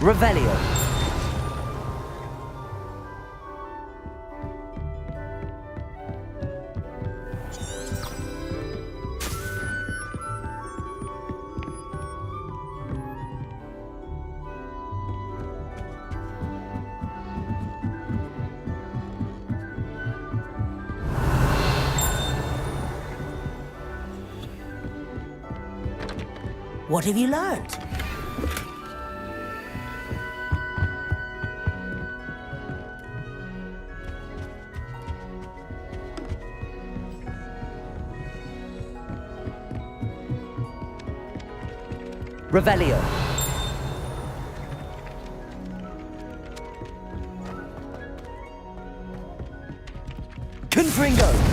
Revelio. What have you learned? Revelio. Confringo.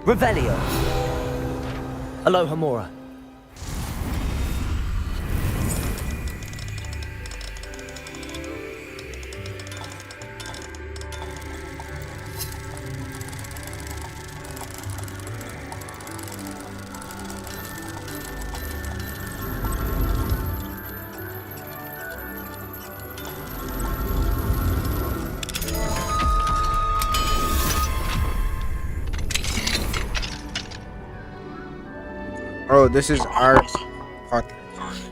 Revelio. Alohomora. Oh, this is our podcast.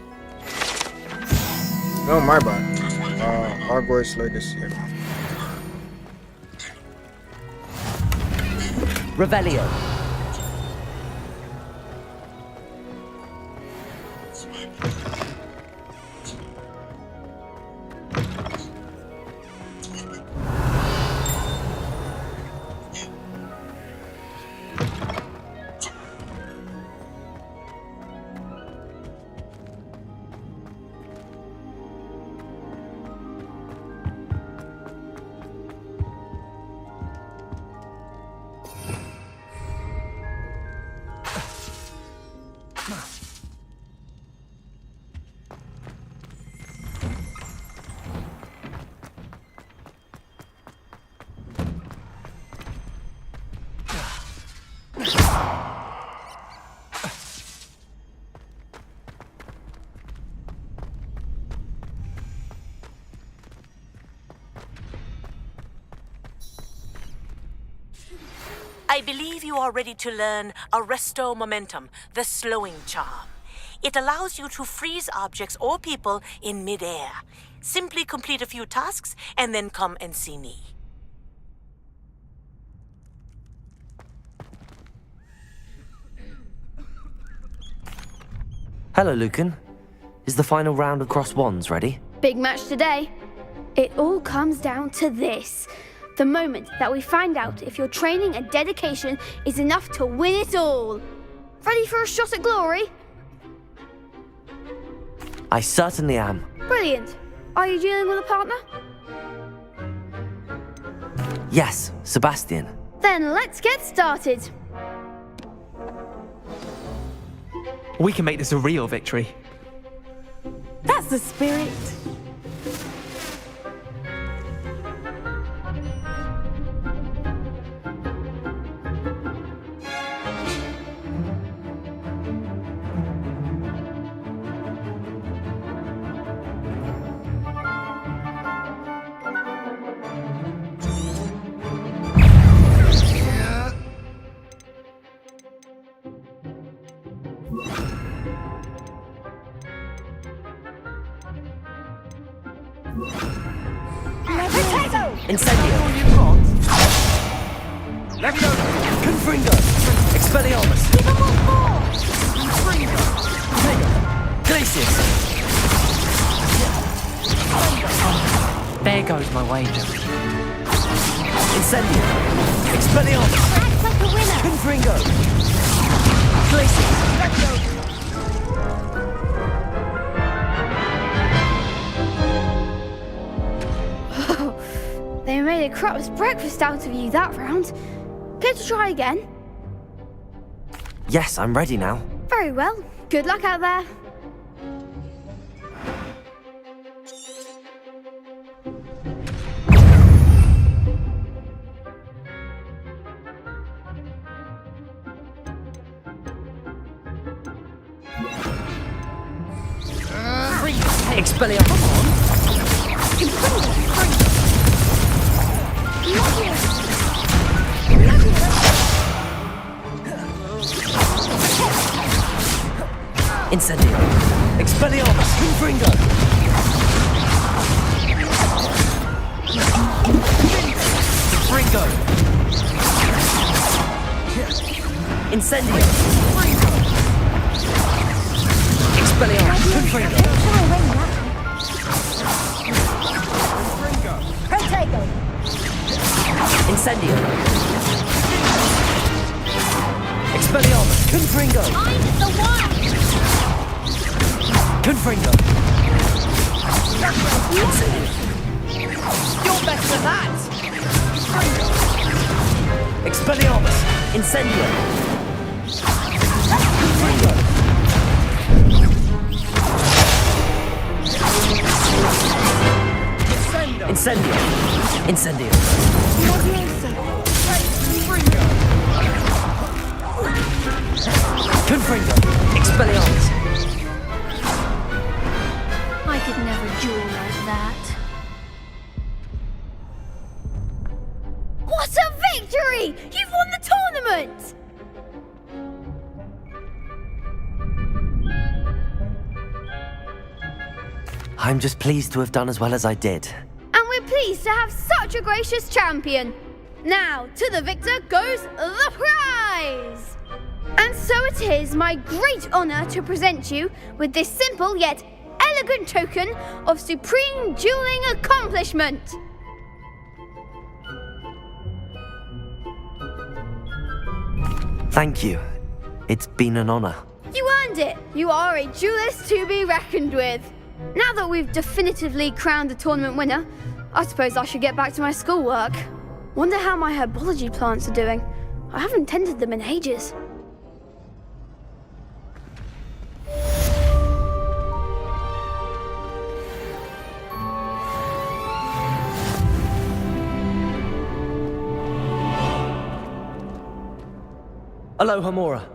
No, my bad. Hogwarts Legacy. Revelio. I believe you are ready to learn Arresto Momentum, the slowing charm. It allows you to freeze objects or people in midair. Simply complete a few tasks and then come and see me. Hello, Lucan. Is the final round of Cross Wands ready? Big match today. It all comes down to this. The moment that we find out if your training and dedication is enough to win it all. Ready for a shot at glory? I certainly am. Brilliant. Are you dealing with a partner? Yes, Sebastian. Then let's get started. We can make this a real victory. That's the spirit. Incendio. Leviosa! Confringo. Expelliarmus. Confringo! Glacius. There goes my wager. Incendio. Expelliarmus. Act like a winner. Confringo. Glacius. They made a crap's breakfast out of you that round. Care to try again? Yes, I'm ready now. Very well. Good luck out there. Expelliarmus. Incendio. Expelliarmus. Confringo. Confringo. Incendio. Expelliarmus. Confringo. Incendio. Expelliarmus. Confringo. I'm the one! Confringo. Incendio. You're better than that! Expelliarmus. Incendio. Confringo. Incendio. Incendio. Confringo. Expelliarmus. I could never duel like that. What a victory! You've won the tournament! I'm just pleased to have done as well as I did. And we're pleased to have such a gracious champion. Now, to the victor goes the prize! And so it is my great honour to present you with this simple yet elegant token of supreme dueling accomplishment. Thank you. It's been an honour. You earned it. You are a duelist to be reckoned with. Now that we've definitively crowned the tournament winner, I suppose I should get back to my schoolwork. Wonder how my herbology plants are doing. I haven't tended them in ages. Aloha Mora.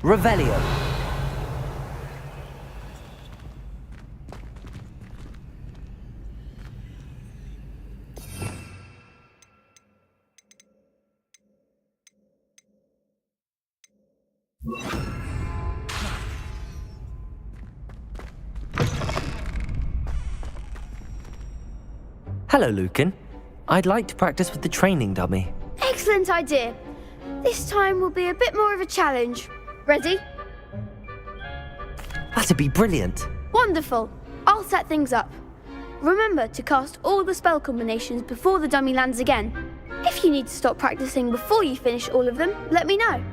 Revelio. Hello, Lucan. I'd like to practice with the training dummy. Excellent idea. This time will be a bit more of a challenge. Ready? That'd be brilliant. Wonderful. I'll set things up. Remember to cast all the spell combinations before the dummy lands again. If you need to stop practicing before you finish all of them, let me know.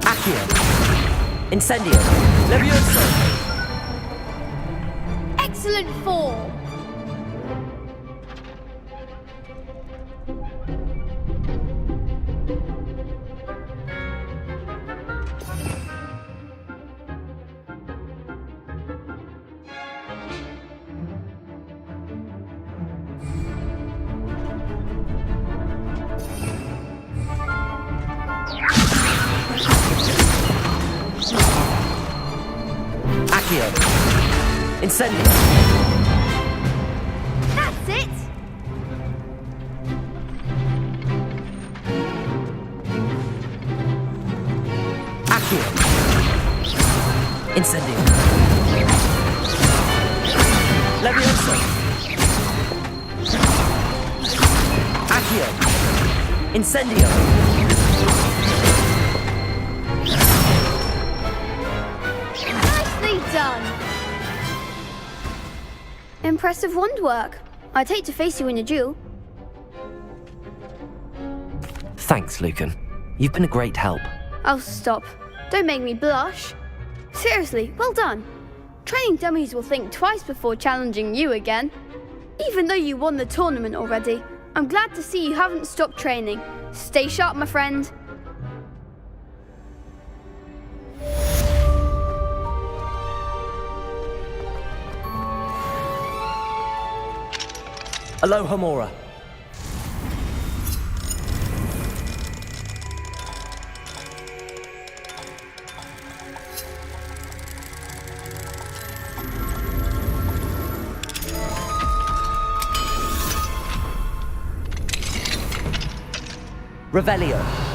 Accio. Incendio. Levioso. Excellent form. Accio. Incendio. That's it! Accio. Incendio. Levioso. Accio. Incendio. Nicely done! Impressive wand work. I'd hate to face you in a duel. Thanks, Lucan. You've been a great help. Oh, stop. Don't make me blush. Seriously, well done. Training dummies will think twice before challenging you again. Even though you won the tournament already, I'm glad to see you haven't stopped training. Stay sharp, my friend. Aloha Mora. Revelio.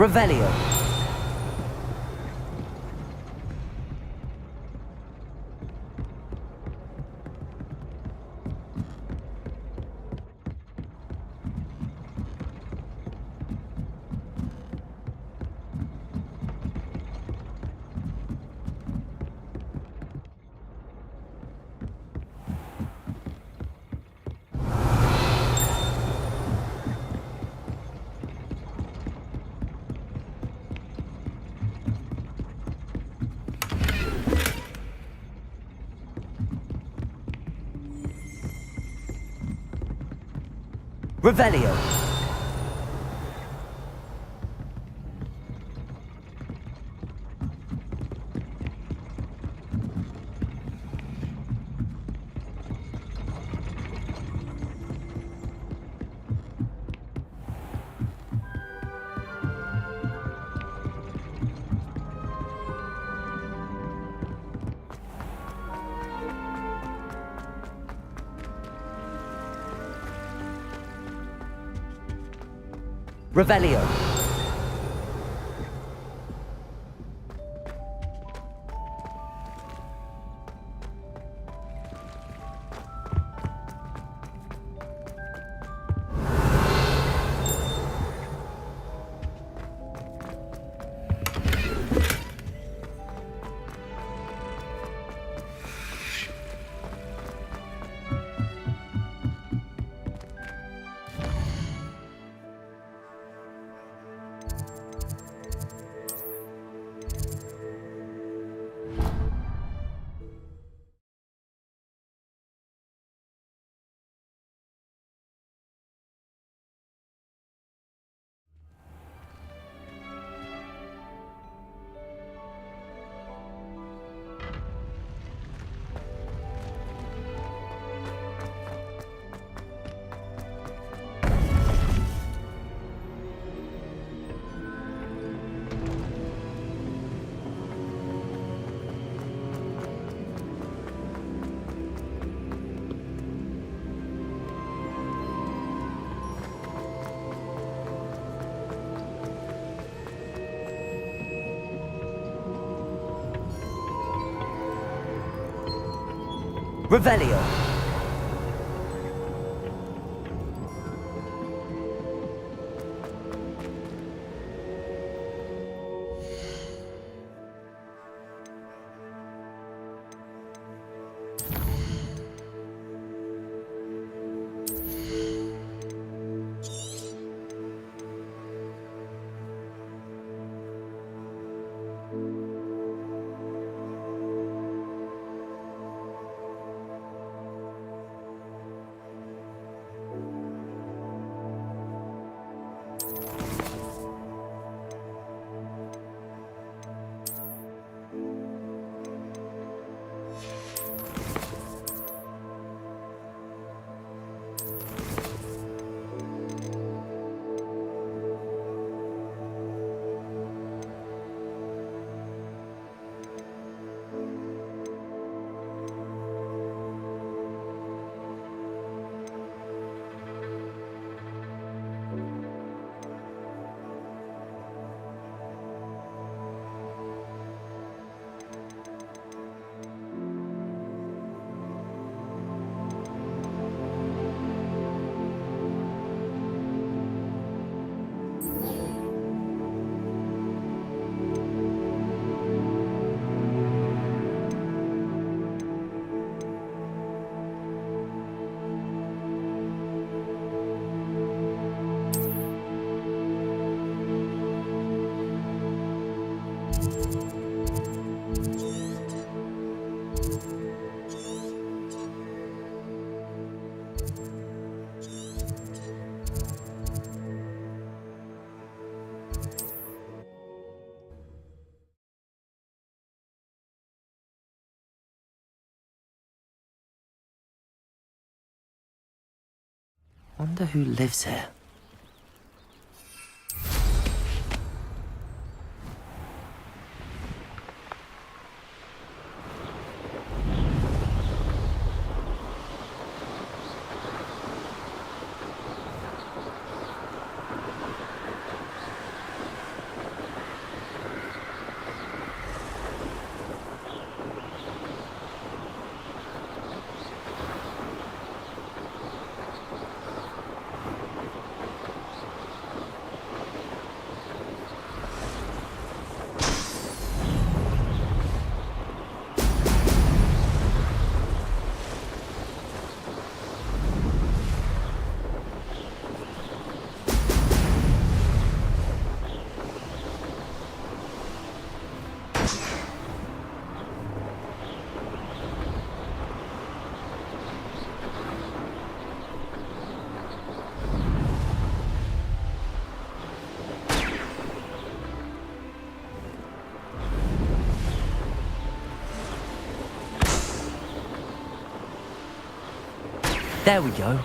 Revelio. Revelio. Revelio. Revelio. Wonder who lives here. There we go.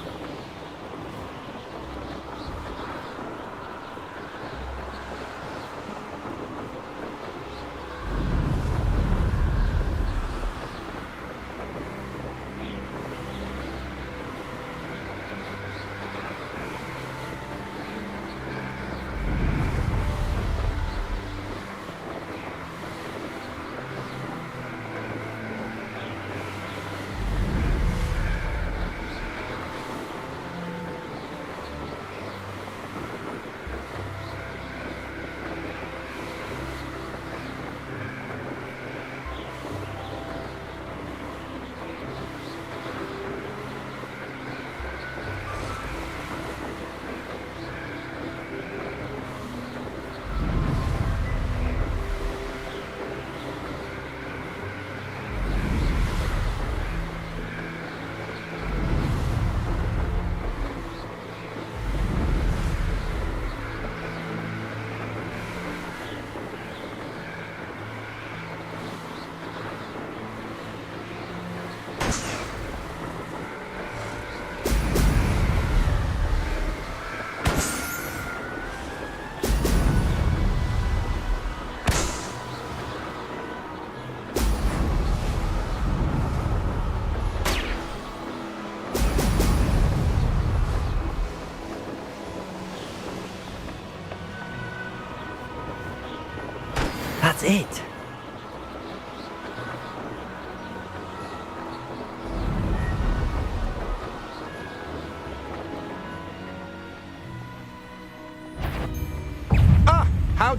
That's it.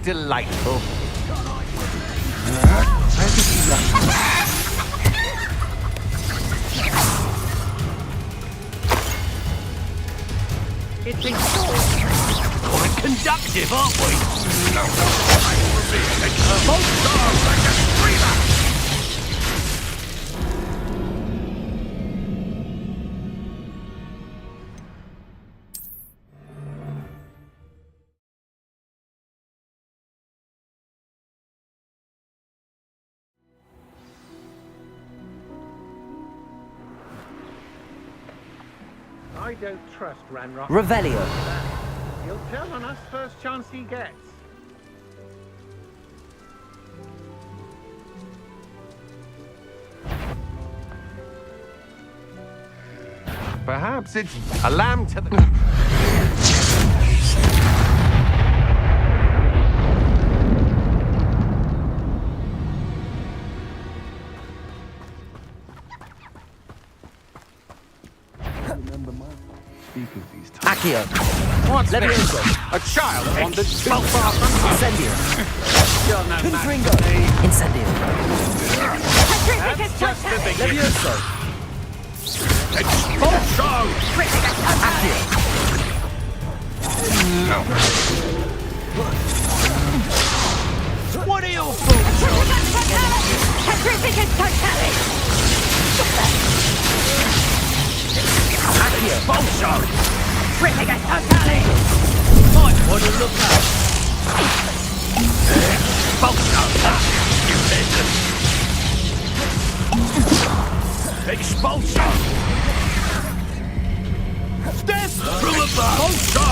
delightful. It's exhausting. Quite conductive, aren't we? Exposure like a screamer! I don't trust Ranrock. Revelio. He'll tell on us first chance he gets. Perhaps it's a lamb to the... Accio. What's Levioso. this? A child wandered too far from home. Incendio. You're no match Confringo. for me. Incendio. That's just the beginning. Levioso. Expulso! Accio. What are your thoughts Accio. Expulso! Might Want to look up? Expulso! You listen. Expulso! Death from above! Expulso!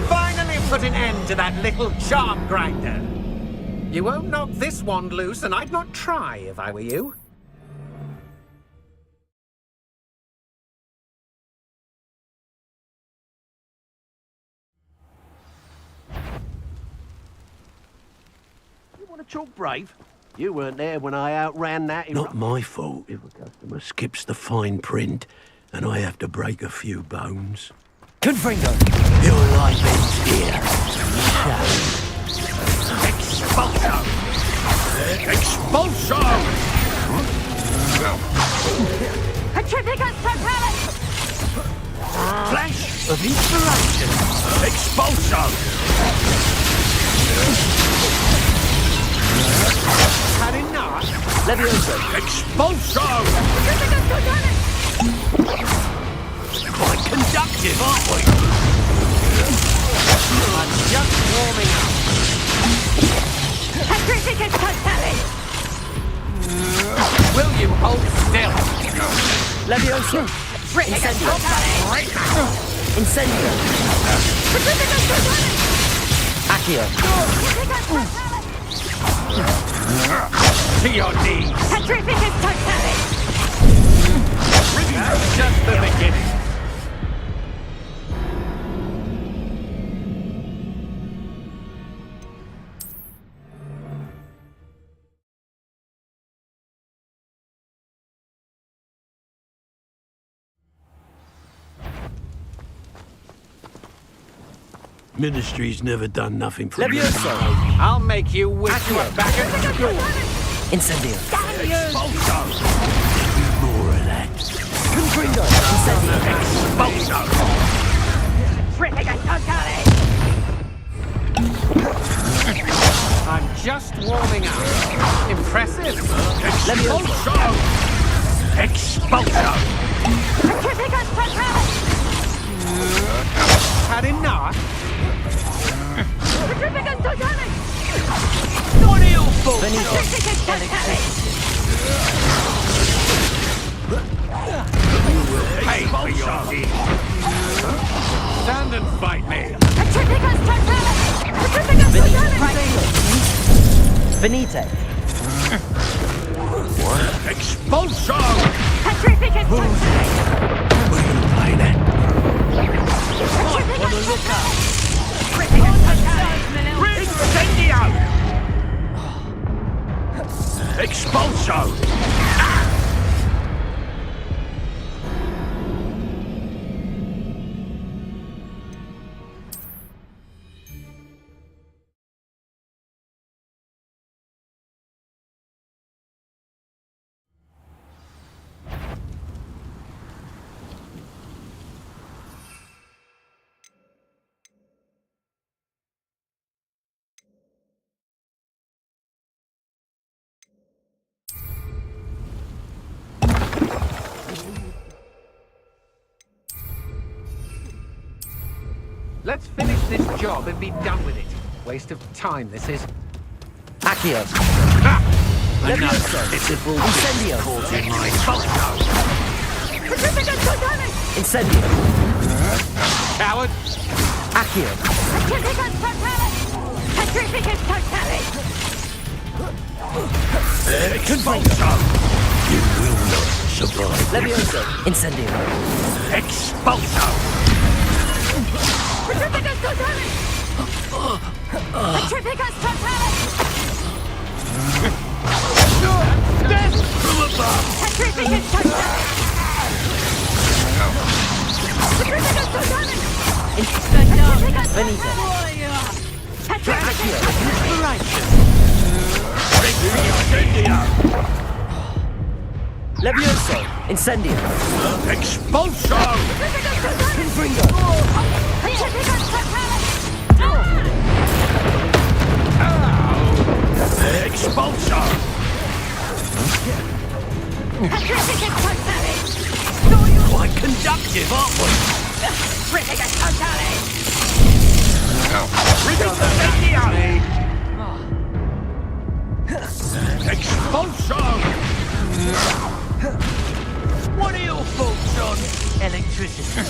Finally put an end to that little charm grinder. You won't knock this wand loose, and I'd not try if I were you. You want to talk brave? You weren't there when I outran that. Not my fault if a customer skips the fine print and I have to break a few bones. Confringo. Your life ends here. Expulso! Expulso! Flash of inspiration! Expulso! Had enough? Levioso. Expulso! Quite conductive, aren't we? I'm just warming up. Will you hold still? Levioso. Incendio. Incendio. Accio. To your knees. That's just the beginning. Ministry's never done nothing for me. Levioso. I'll make you wish you were back at school. Incendio. Expulso! More of that. Confringo. Incendio. Expulso! I'm just warming up. Impressive. Expulso! Expulso! Had enough? What are you for? Pay for your deed. Stand and fight me. Venite. Expulso! We're gonna play that. Want to look up? Incendio! Expulso! Let's finish this job and be done with it. Waste of time, this is. Accio. Another pitiful Incendio. caught in my photo. Incendio. Coward! Accio. Expulso! You will not survive. Levioso. Incendio. Expulso! From above! Benito. Accio. Incendio! Levioso. Incendio. Expulso! Confringo. Expulso! Quite conductive, aren't we? Expulso! What are your thoughts on electricity?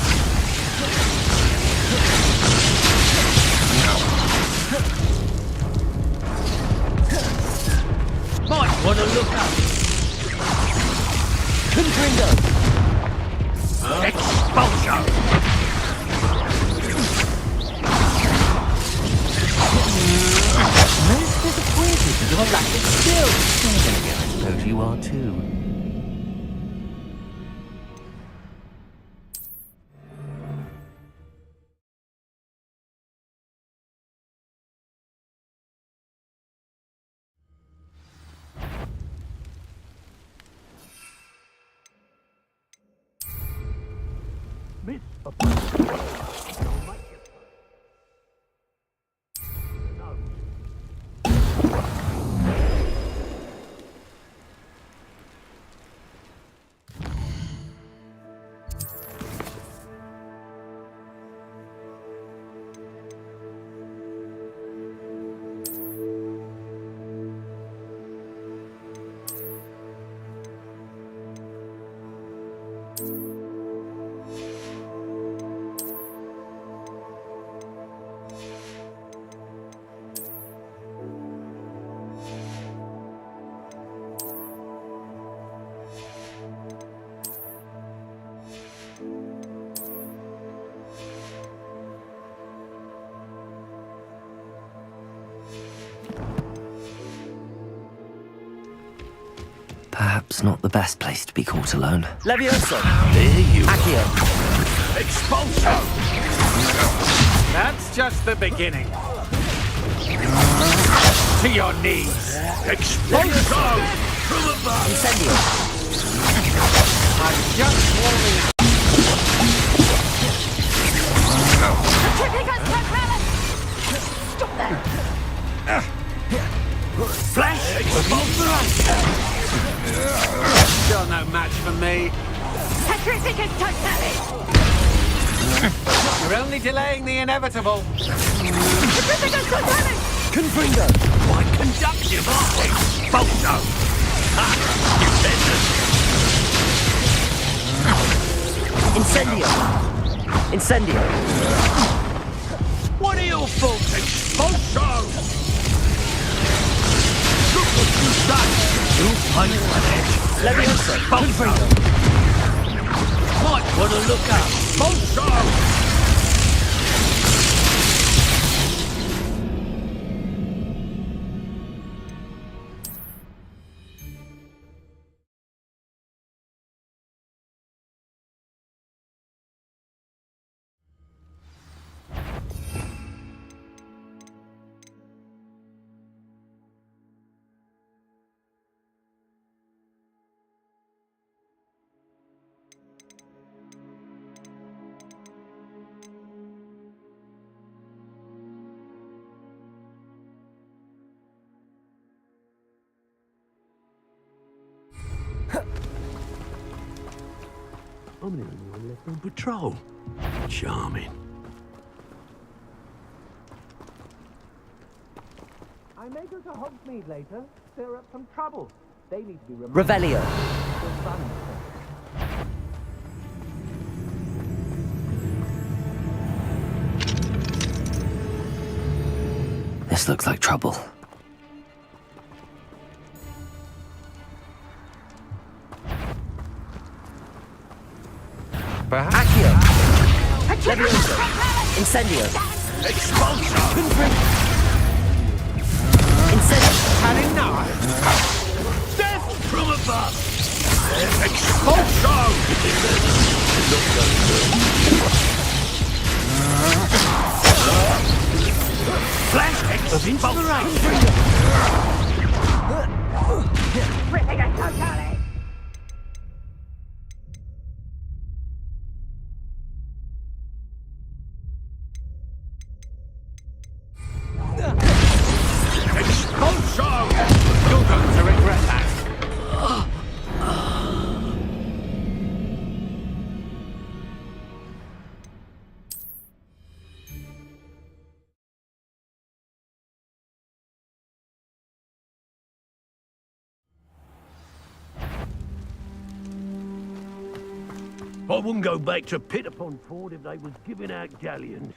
Might want to look up. Confringo. Expulso! Most disappointed with your lack of skill. I suppose you are too. Perhaps not the best place to be caught alone. Levioso. There you Accio. are. Expulso! That's just the beginning. To your knees. Expulso! From above! Incendio. I'm just warming up. Stop that! Flash! Expulso! Still no match for me. You're only delaying the inevitable. Confringo. Quite conductive, aren't we? Expulso! Ha! Incendio. Incendio. What are your thoughts? Expulso! Look what you've done! You'll pay for that! Levioso. Expulso! Might want to look up! Expulso! I'm the only one left on patrol. Charming. I may go to Hogsmeade later. Stir up some trouble. They need to be reminded. Revelio. This looks like trouble. Accio! Levioso! Incendio! Expulso! Incendio! Had enough? Death from above! Expulso! Flash of inspiration! Expulso! You're going to regret that. I wouldn't go back to Pitapon Ford if they was giving out galleons.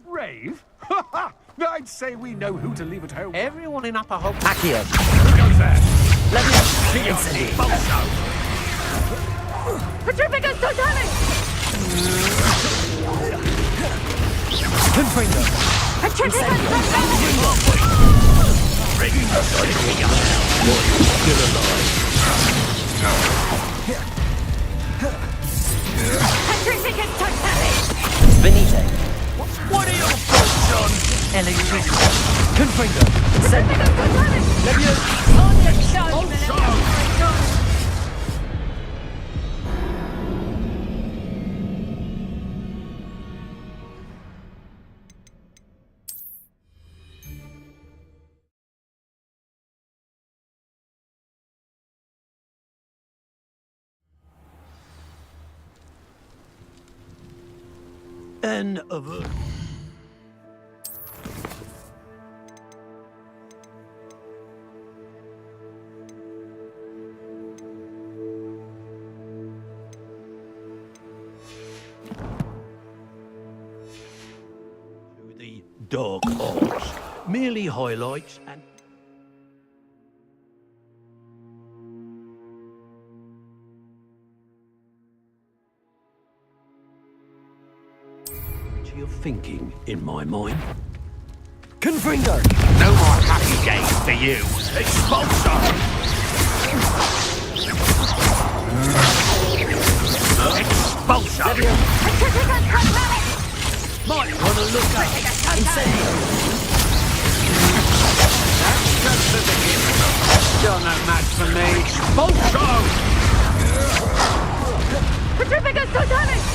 Brave? I'd say we know who to leave at home. Everyone in Upper Hogsmeade. Accio! Who goes there? Levioso! Incendio! Expulso! Petrificus totalis! Confringo! Petrificus totalis! Ready to take me out. Boy, you're still alive. Petrificus totalis! Venite! What are your thoughts on Electricity! Confringo! Incendio! Petrificus totalis! Levioso! On the show! N of a... To the Dark Arts. Merely highlights and... You're thinking, in my mind. Confringo! No more happy games for you. Expulso! Expulso! Petrificus totalis! Might want to look up. Incendio! That's just the beginning. You're no match for me. Expulso! Petrificus totalis!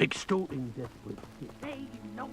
Extorting desperate. Hey, no,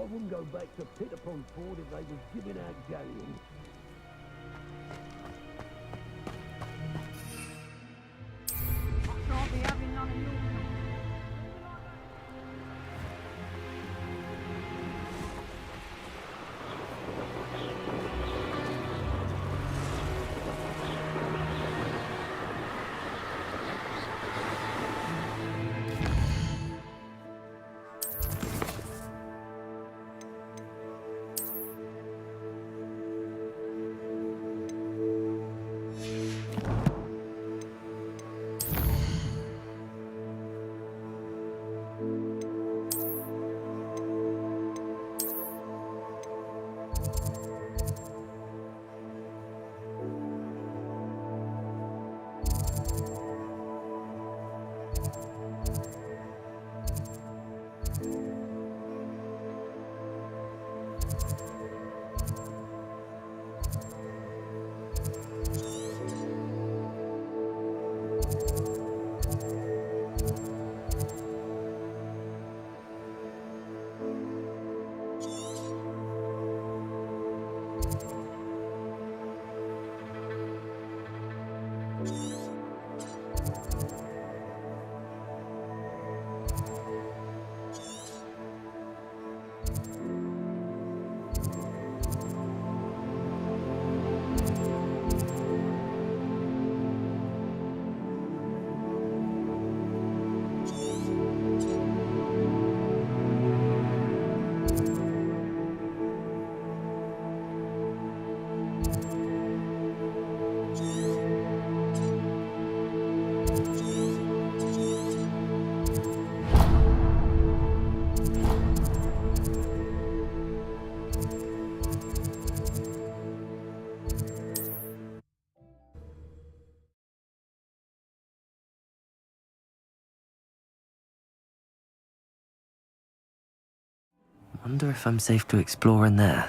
I wouldn't go back to pit upon Ford if they was giving out galleons. I'll be having none of yours. Wonder if I'm safe to explore in there.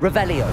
Revelio.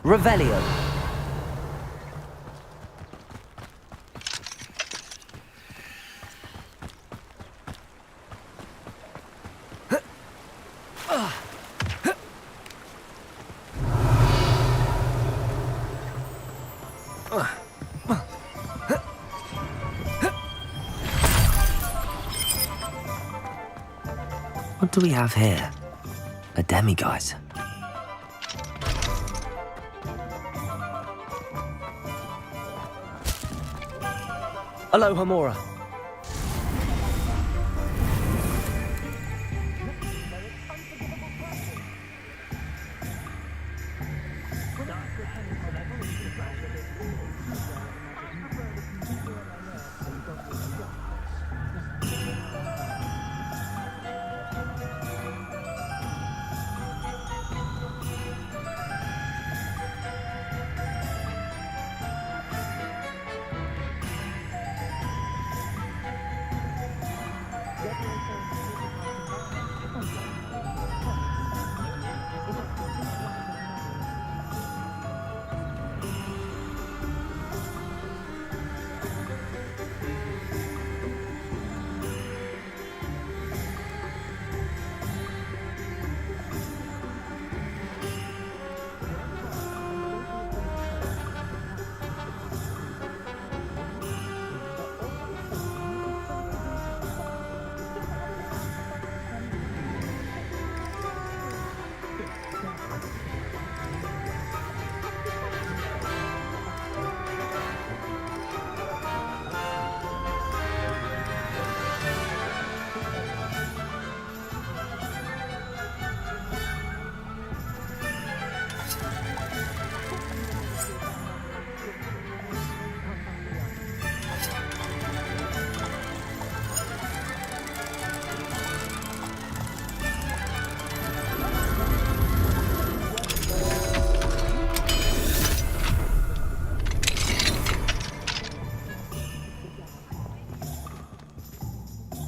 Revelio. do we have here? A demiguise. Hello, Hamora.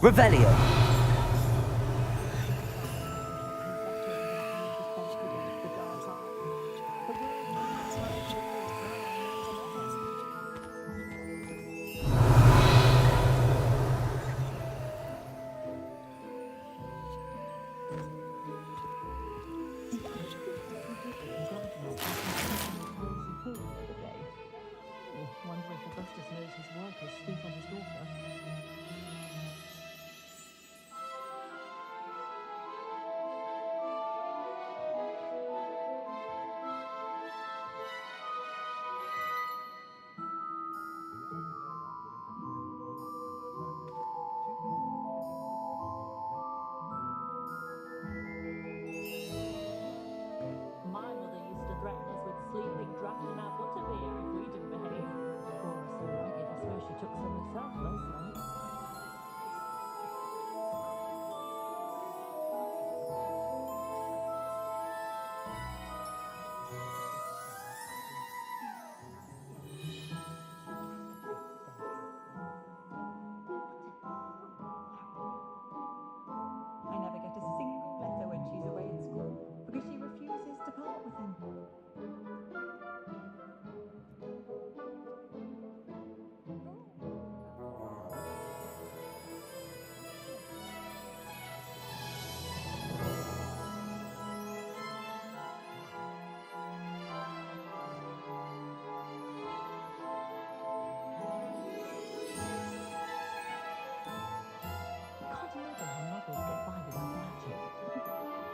Revelio. Wonder if Augustus knows his workers speak on his daughter. My mother used to threaten us with sleeping draft in our butterbeer if we didn't behave. Laura so ragged, I swear she took some herself most nights. I never get a single letter when she's away at school because she refuses to part with him. Can't imagine how mothers get by without magic. It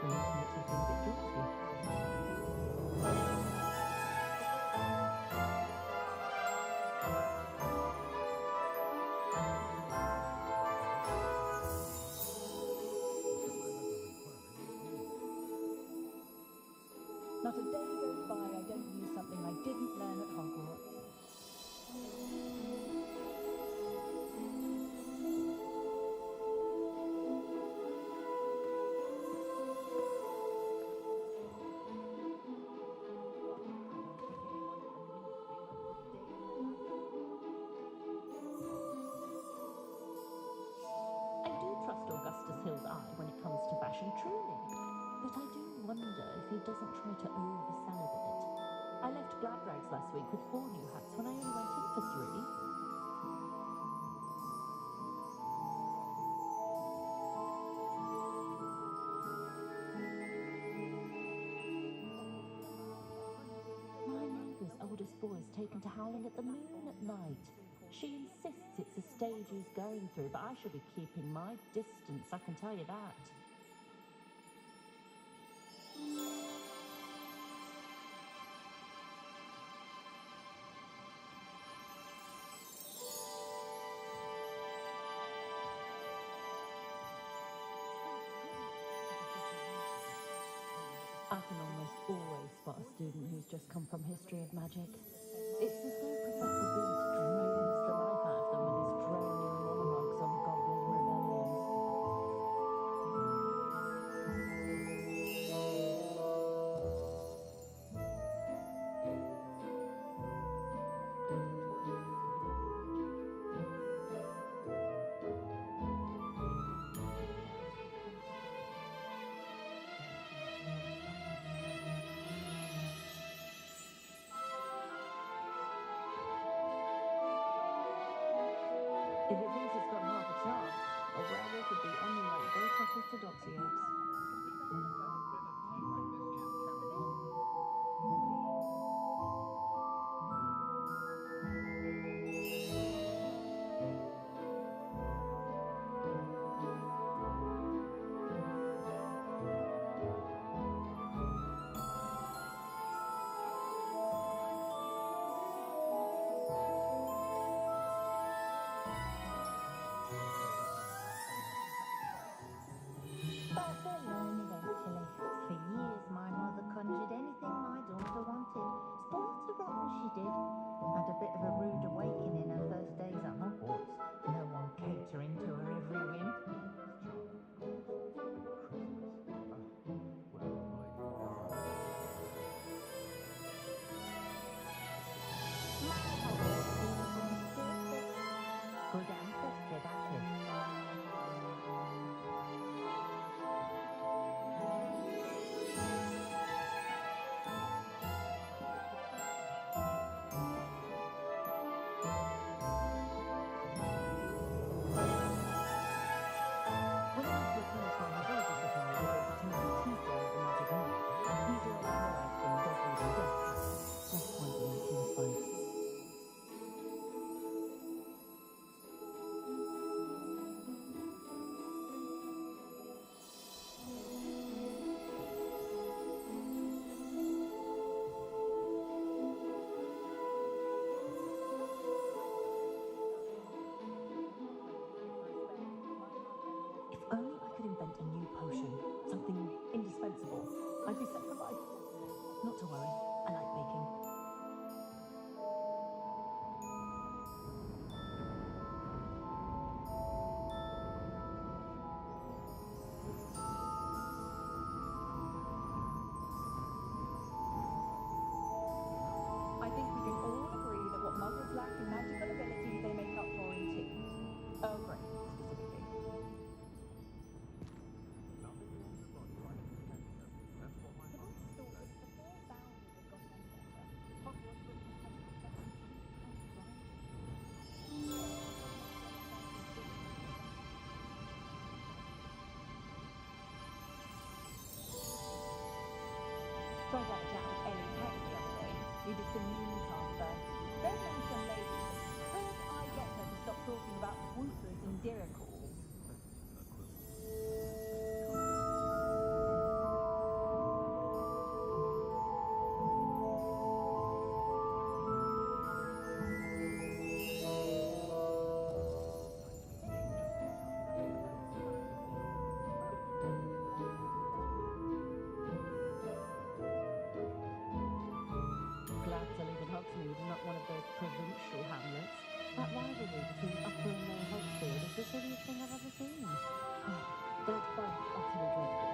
also makes me feel a bit guilty. Not a day goes by I don't use something I didn't learn at Hogwarts. I do trust Augustus Hill's eye when it comes to fashion, truly. But I do wonder if he doesn't try to oversell a bit. I left Gladrags last week with 4 new hats when I only went in for 3. My neighbour's oldest boy's taken to howling at the moon at night. She insists it's a stage he's going through, but I shall be keeping my distance, I can tell you that. got a student who's just come from history of magic. It's as though Professor Beast drains the life out of them with his droning monologues on goblin rebellions. If it thinks it's got half a chance, a werewolf would be only like both knuckles to Doxy But they'll learn eventually. For years, my mother conjured anything my daughter wanted. Spoiled her rotten, she did. Had a bit of a rude awakening her first days at Hogwarts. No one catering to her every whim. My Hogwarts season still good ancestry, that is. When I was replaced by my baby supply with a tiny teaspoon of the magic milk, usually I realised from dog reading desks. Just wondering if she was fine. If only I could invent a new potion, something indispensable, I'd be set for life. Not to worry, I like baking. I think we can all agree that what muggles lack in magical abilities, they make up for in tea. Earl Grey, specifically. Tried out a chat with Ellie Peck the other day. We did some mooncast first. Don't mention ladies. Could I get her to stop talking about woofers and diricals? Glad to live in Hogsmeade and not one of those provincial hamlets. That rivalry between Upper and Lower Hogsfield is the silliest thing I've ever seen. They're both utterly dreadful.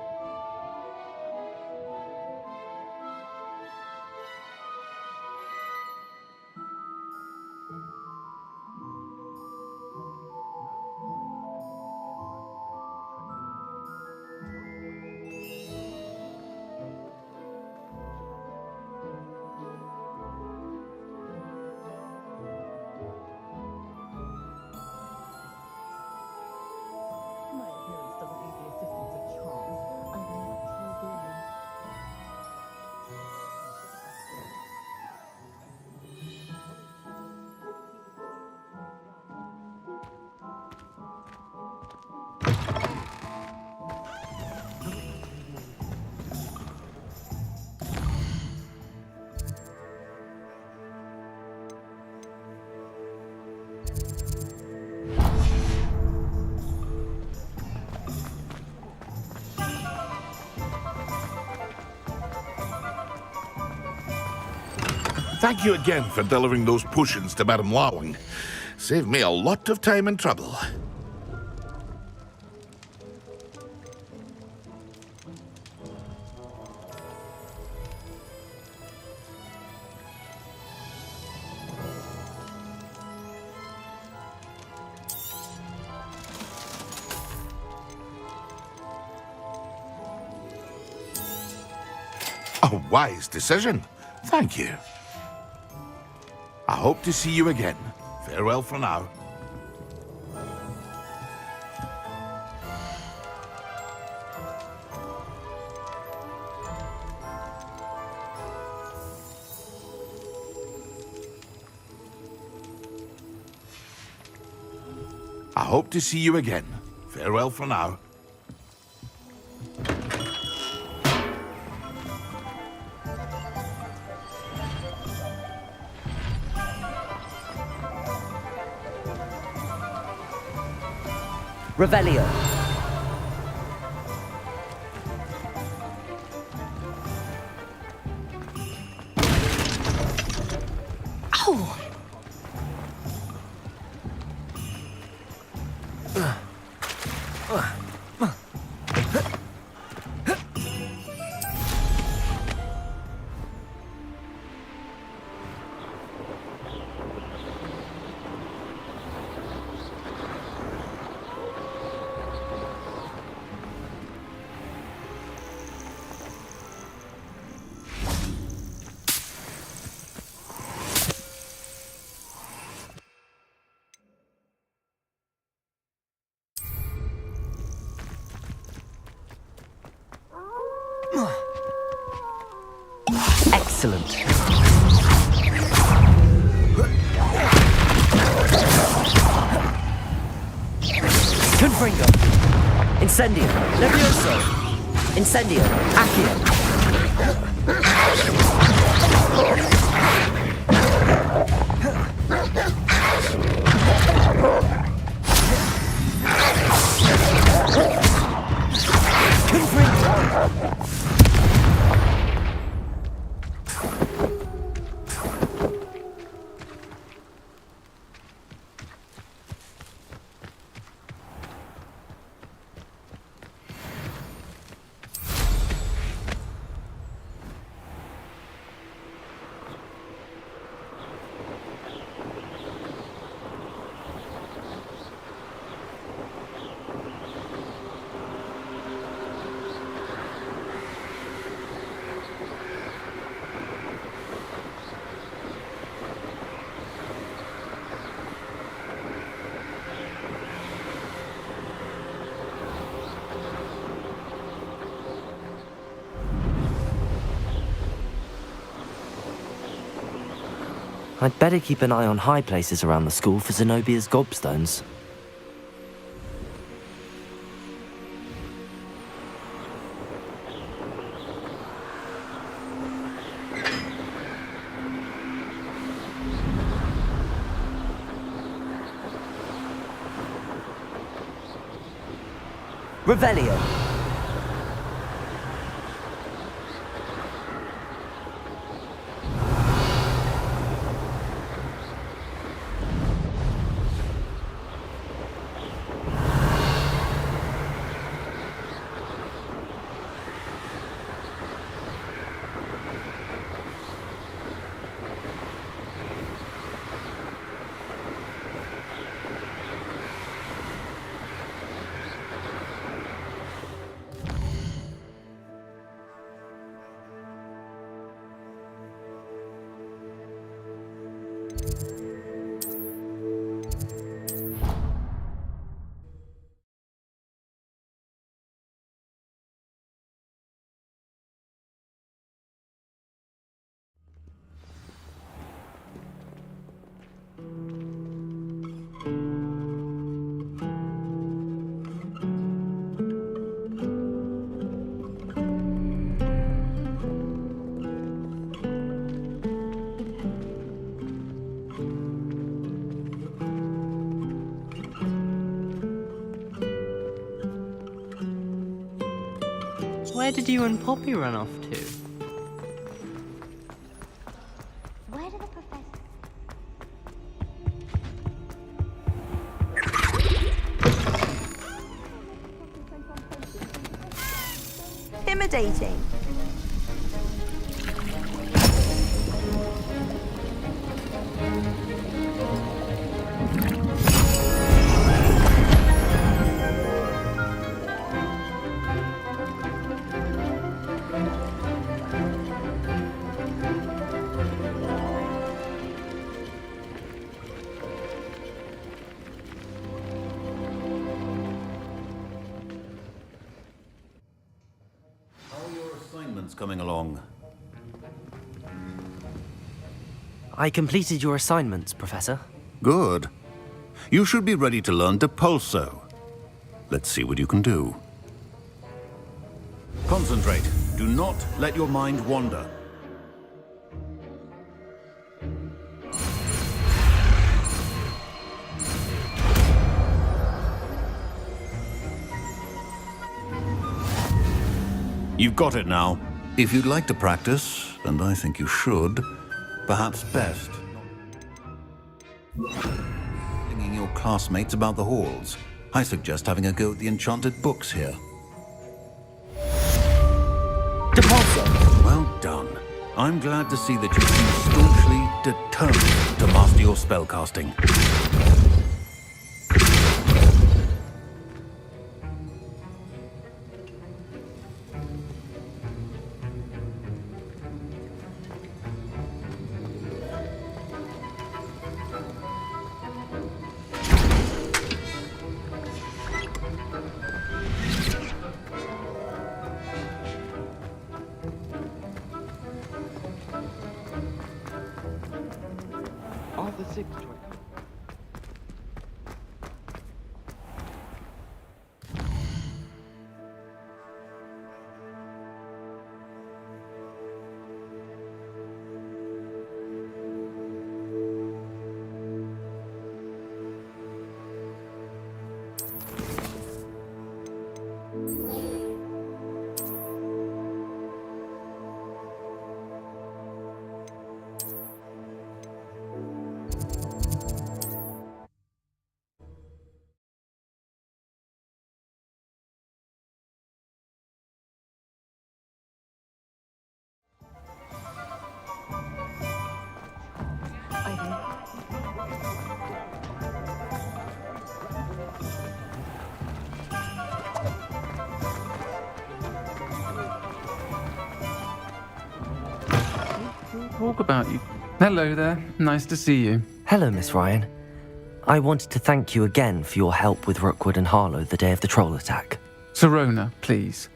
My appearance doesn't need the assistance of charms. I Thank you again for delivering those potions to Madame Lawing. Saved me a lot of time and trouble. A wise decision. Thank you. I hope to see you again. Farewell for now. I hope to see you again. Farewell for now. Revelio. Ow! Excellent. Confringo. Incendio. Levioso. Incendio. Accio. I'd better keep an eye on high places around the school for Zenobia's gobstones. Revelio. Where did you and Poppy run off to? Where did intimidating. Coming along. I completed your assignments, Professor. Good. You should be ready to learn Depulso. Let's see what you can do. Concentrate. Do not let your mind wander. You've got it now. If you'd like to practice, and I think you should, perhaps best singing your classmates about the halls. I suggest having a go at the enchanted books here. Depulso! Well done. I'm glad to see that you seem staunchly determined to master your spellcasting. Talk about you. Hello there. Nice to see you. Hello, Miss Ryan. I wanted to thank you again for your help with Rookwood and Harlow the day of the troll attack. Sirona, please.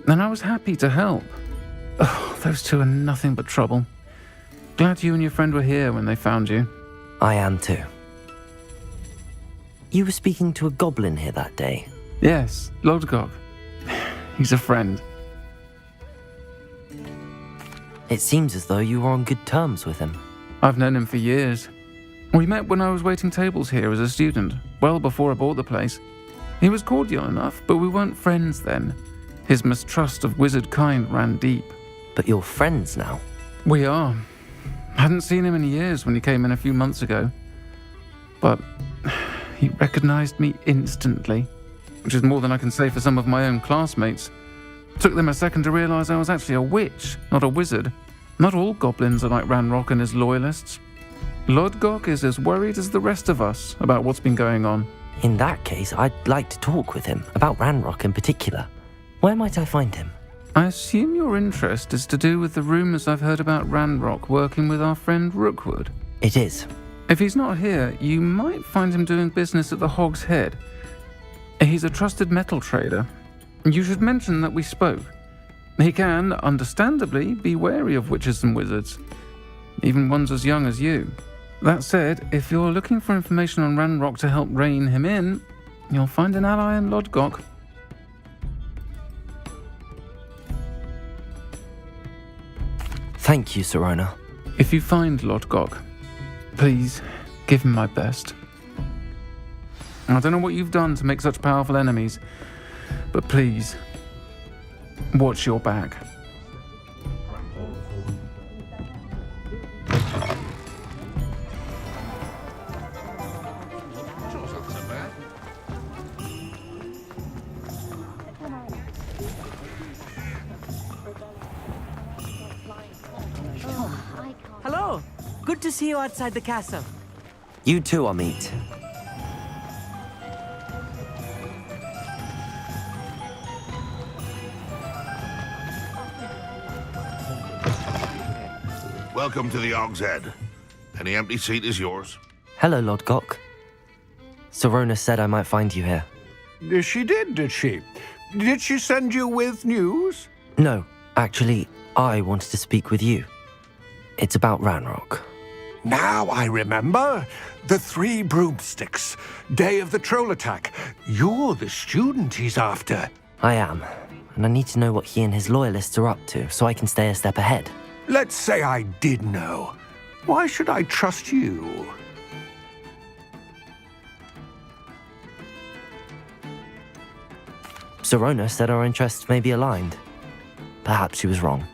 And I was happy to help. Oh, those two are nothing but trouble. Glad you and your friend were here when they found you. I am too. You were speaking to a goblin here that day. Yes, Lodgok. He's a friend. It seems as though you were on good terms with him. I've known him for years. We met when I was waiting tables here as a student, well before I bought the place. He was cordial enough, but we weren't friends then. His mistrust of wizard kind ran deep. But you're friends now? We are. Hadn't seen him in years when he came in a few months ago. But he recognized me instantly, which is more than I can say for some of my own classmates. Took them a second to realize I was actually a witch, not a wizard. Not all goblins are like Ranrock and his loyalists. Lodgok is as worried as the rest of us about what's been going on. In that case, I'd like to talk with him, about Ranrock in particular. Where might I find him? I assume your interest is to do with the rumors I've heard about Ranrock working with our friend Rookwood. It is. If he's not here, you might find him doing business at the Hog's Head. He's a trusted metal trader. You should mention that we spoke. He can, understandably, be wary of witches and wizards, even ones as young as you. That said, if you're looking for information on Ranrock to help rein him in, you'll find an ally in Lodgok. Thank you, Sirona. If you find Lodgok, please give him my best. I don't know what you've done to make such powerful enemies, but please, watch your back. Good to see you outside the castle. You too, Amit. Welcome to the Og's Head. Any empty seat is yours. Hello, Lord Gok. Sorona said I might find you here. She did she? Did she send you with news? No, actually, I wanted to speak with you. It's about Ranrock. Now I remember. The 3 broomsticks. Day of the troll attack. You're the student he's after. I am, and I need to know what he and his loyalists are up to so I can stay a step ahead. Let's say I did know. Why should I trust you? Sorona said our interests may be aligned. Perhaps she was wrong.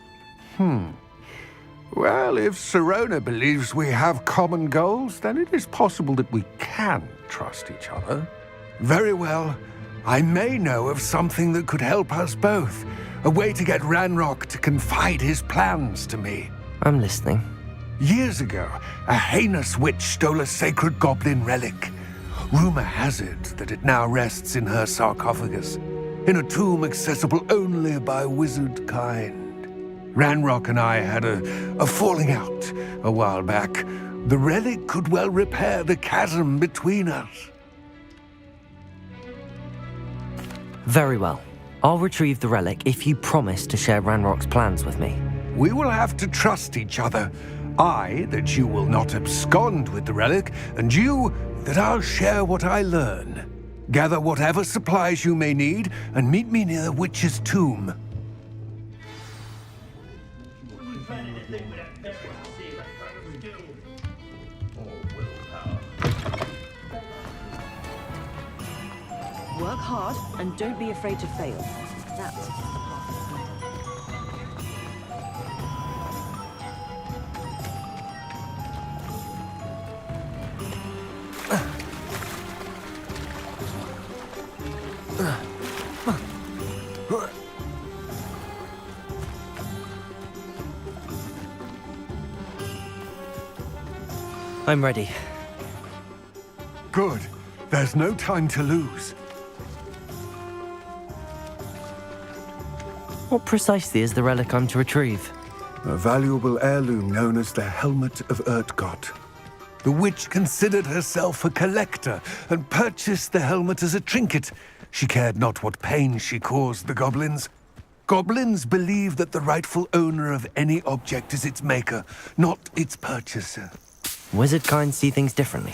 Well, if Sorona believes we have common goals, then it is possible that we can trust each other. Very well. I may know of something that could help us both. A way to get Ranrock to confide his plans to me. I'm listening. Years ago, a heinous witch stole a sacred goblin relic. Rumor has it that it now rests in her sarcophagus, in a tomb accessible only by wizard kind. Ranrock and I had a falling out a while back. The relic could well repair the chasm between us. Very well. I'll retrieve the relic if you promise to share Ranrock's plans with me. We will have to trust each other. I, that you will not abscond with the relic, and you, that I'll share what I learn. Gather whatever supplies you may need, and meet me near the witch's tomb. Work hard and don't be afraid to fail. That's the path. I'm ready. Good. There's no time to lose. What precisely is the relic I'm to retrieve? A valuable heirloom known as the Helmet of Urtkot. The witch considered herself a collector and purchased the helmet as a trinket. She cared not what pain she caused the goblins. Goblins believe that the rightful owner of any object is its maker, not its purchaser. Wizard kind see things differently.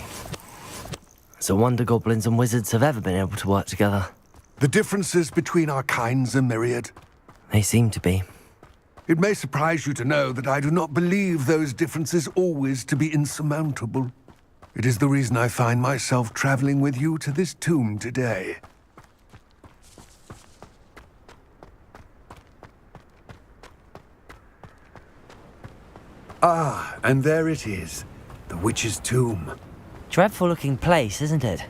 It's a wonder goblins and wizards have ever been able to work together. The differences between our kinds are myriad. They seem to be. It may surprise you to know that I do not believe those differences always to be insurmountable. It is the reason I find myself traveling with you to this tomb today. Ah, and there it is. The witch's tomb. Dreadful looking place, isn't it?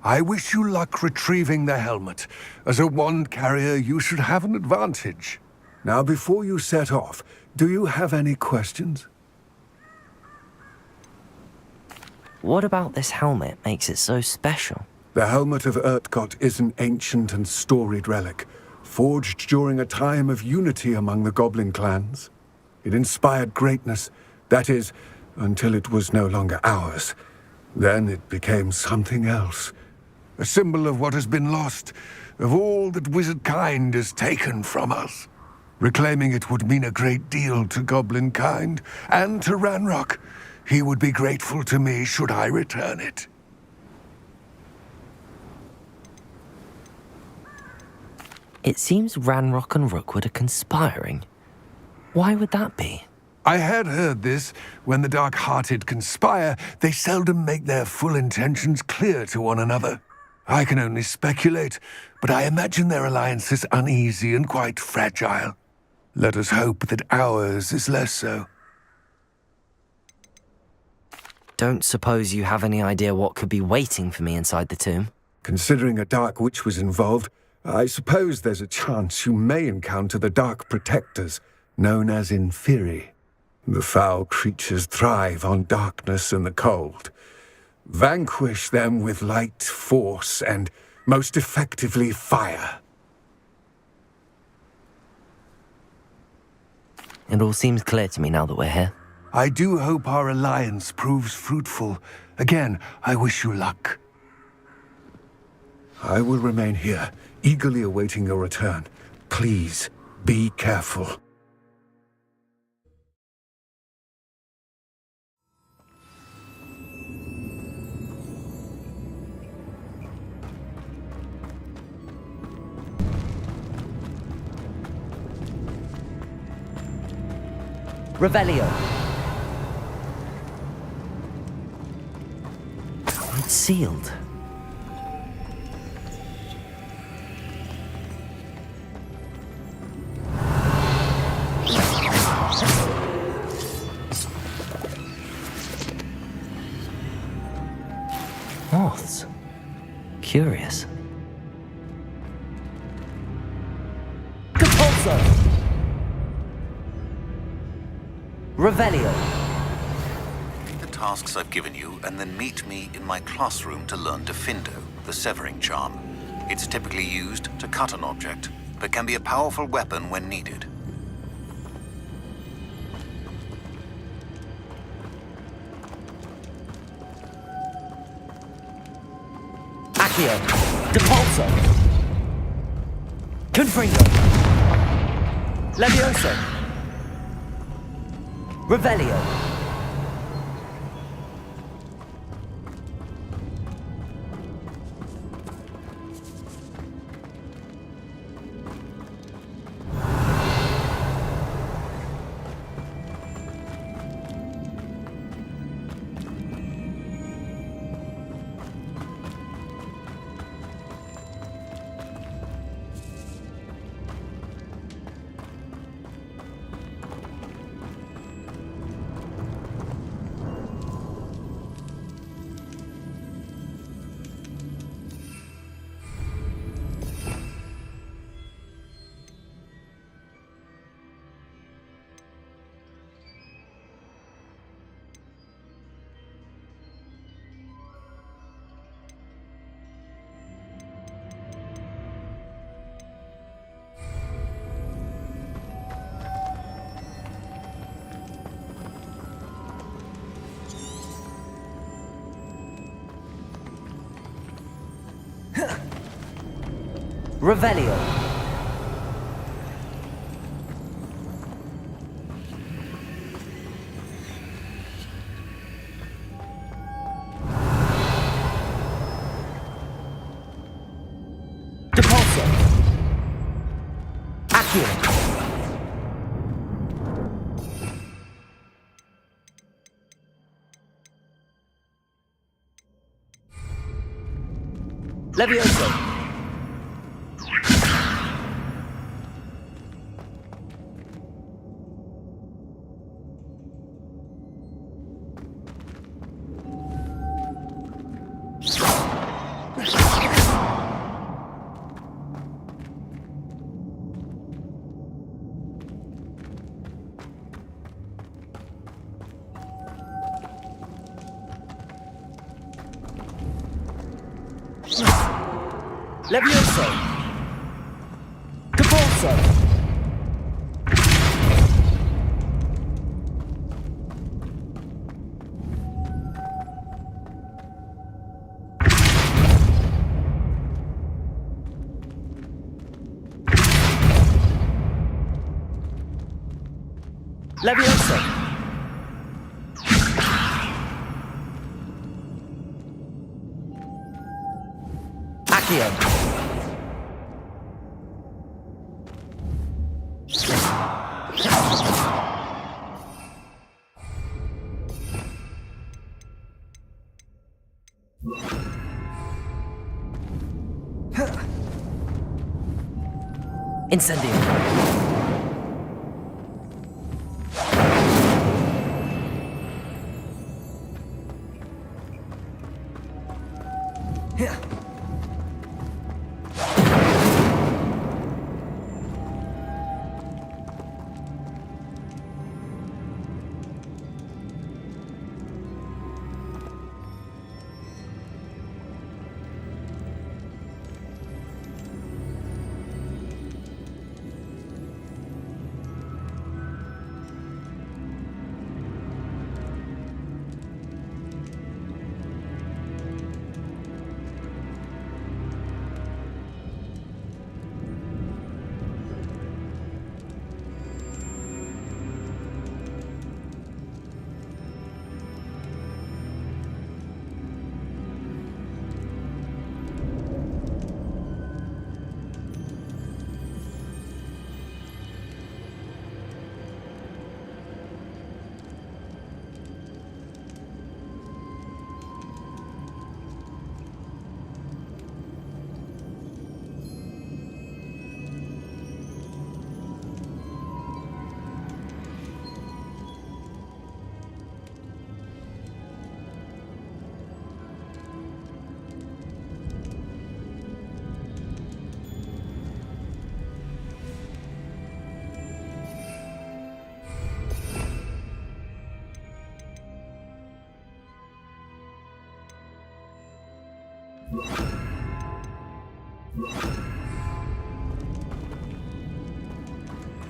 I wish you luck retrieving the helmet. As a wand carrier, you should have an advantage. Now, before you set off, do you have any questions? What about this helmet makes it so special? The Helmet of Urtkot is an ancient and storied relic, forged during a time of unity among the goblin clans. It inspired greatness, that is, until it was no longer ours. Then it became something else. A symbol of what has been lost, of all that wizard kind has taken from us. Reclaiming it would mean a great deal to goblin kind, and to Ranrock. He would be grateful to me should I return it. It seems Ranrock and Rookwood are conspiring. Why would that be? I had heard this. When the dark-hearted conspire, they seldom make their full intentions clear to one another. I can only speculate, but I imagine their alliance is uneasy and quite fragile. Let us hope that ours is less so. Don't suppose you have any idea what could be waiting for me inside the tomb? Considering a dark witch was involved, I suppose there's a chance you may encounter the Dark Protectors, known as Inferi. The foul creatures thrive on darkness and the cold. Vanquish them with light, force, and, most effectively, fire. It all seems clear to me now that we're here. I do hope our alliance proves fruitful. Again, I wish you luck. I will remain here, eagerly awaiting your return. Please, be careful. Revelio. It's sealed. Moths. Curious. Compulso! Revelio. The tasks I've given you, and then meet me in my classroom to learn Defindo, the severing charm. It's typically used to cut an object, but can be a powerful weapon when needed. Accio. Depulso. Confringo. Levioso. Revelio. Revelio. Depulso. Accio. Levioso. Levioso. Depulso. Levioso. Accio. Incendio.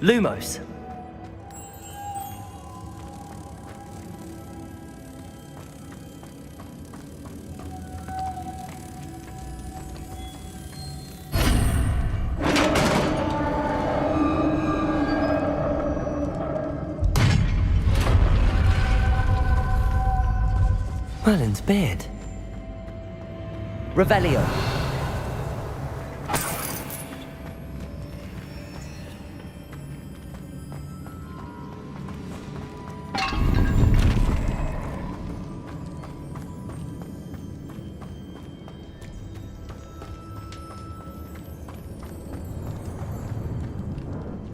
Lumos. Merlin's beard. Revelio.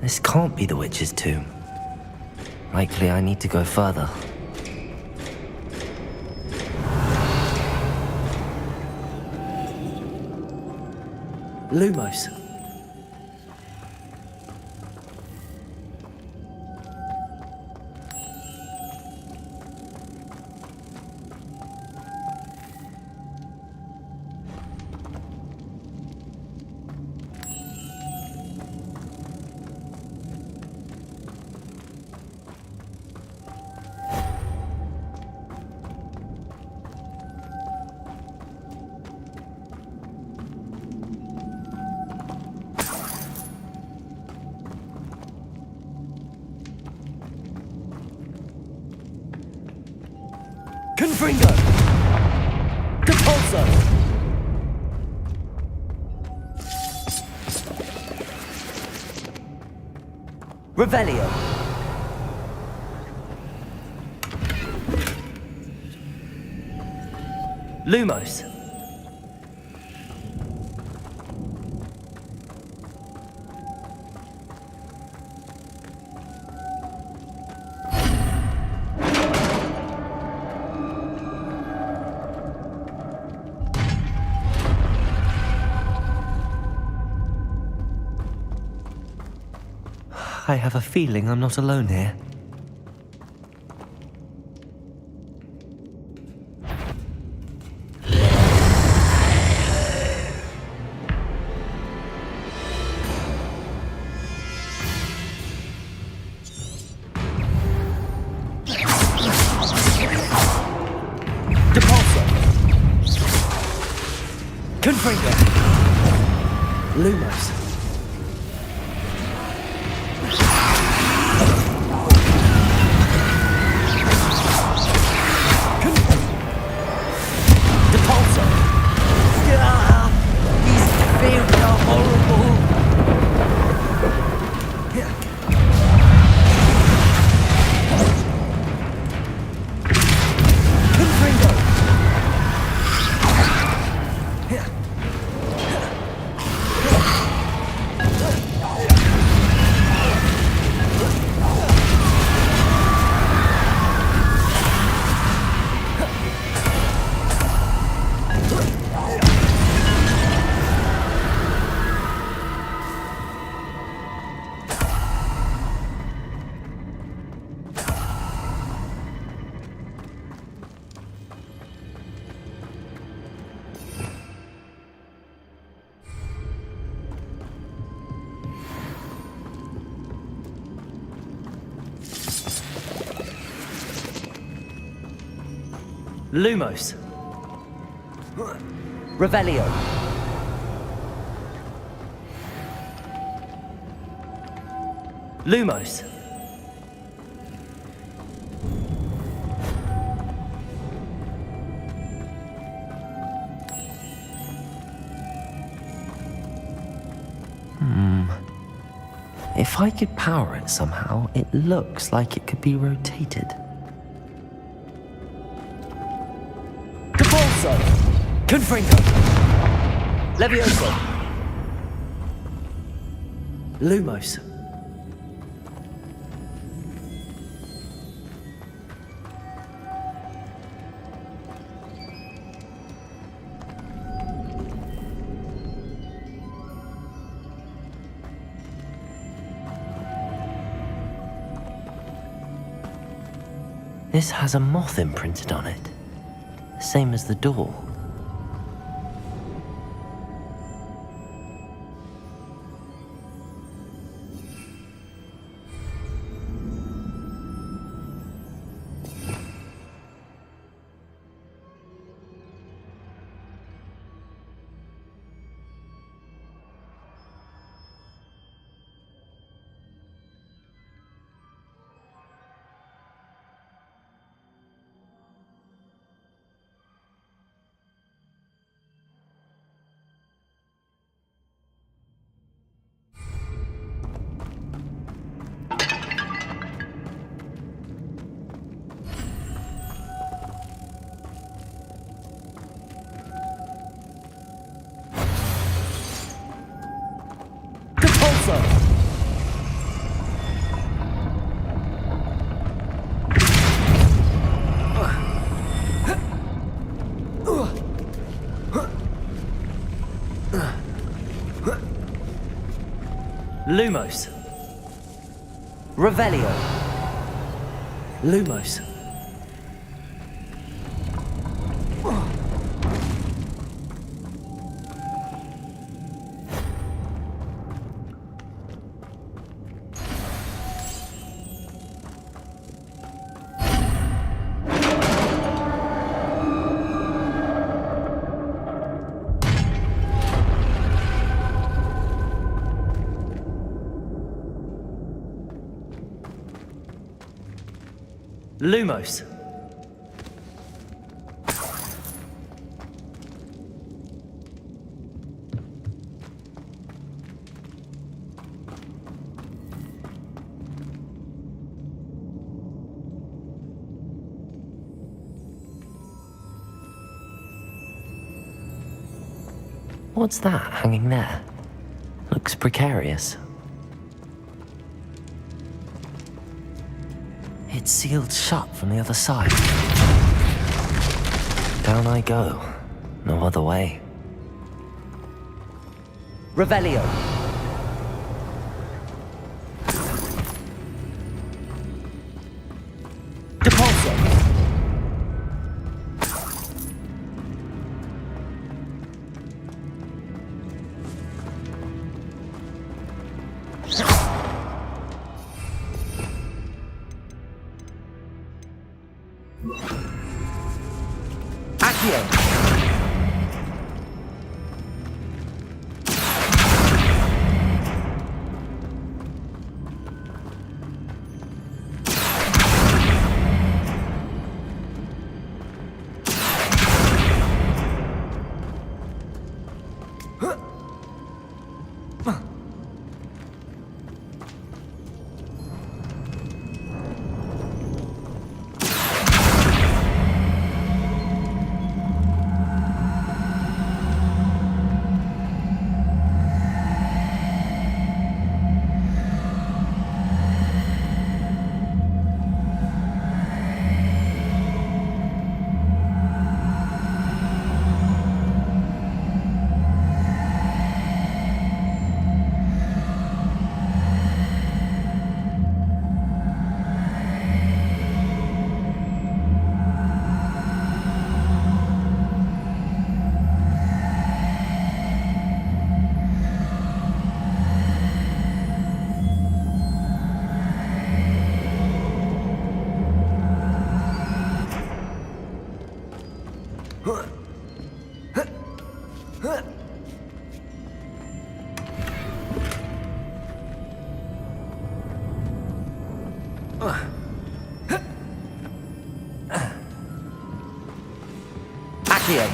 This can't be the witch's tomb. Likely I need to go further. Lumos. Confringo! Depulso! Revelio! Lumos! I have a feeling I'm not alone here. Depulso! Confringo! Lumos! Lumos. Revelio. Lumos. If I could power it somehow, it looks like it could be rotated. Depulso! Confringo! Levioso! Lumos. This has a moth imprinted on it, same as the door. Depulso! Lumos. Revelio. Lumos. Lumos. What's that hanging there? Looks precarious. It's sealed shut from the other side. Down I go. No other way. Revelio. Depulso. Accio. Accio.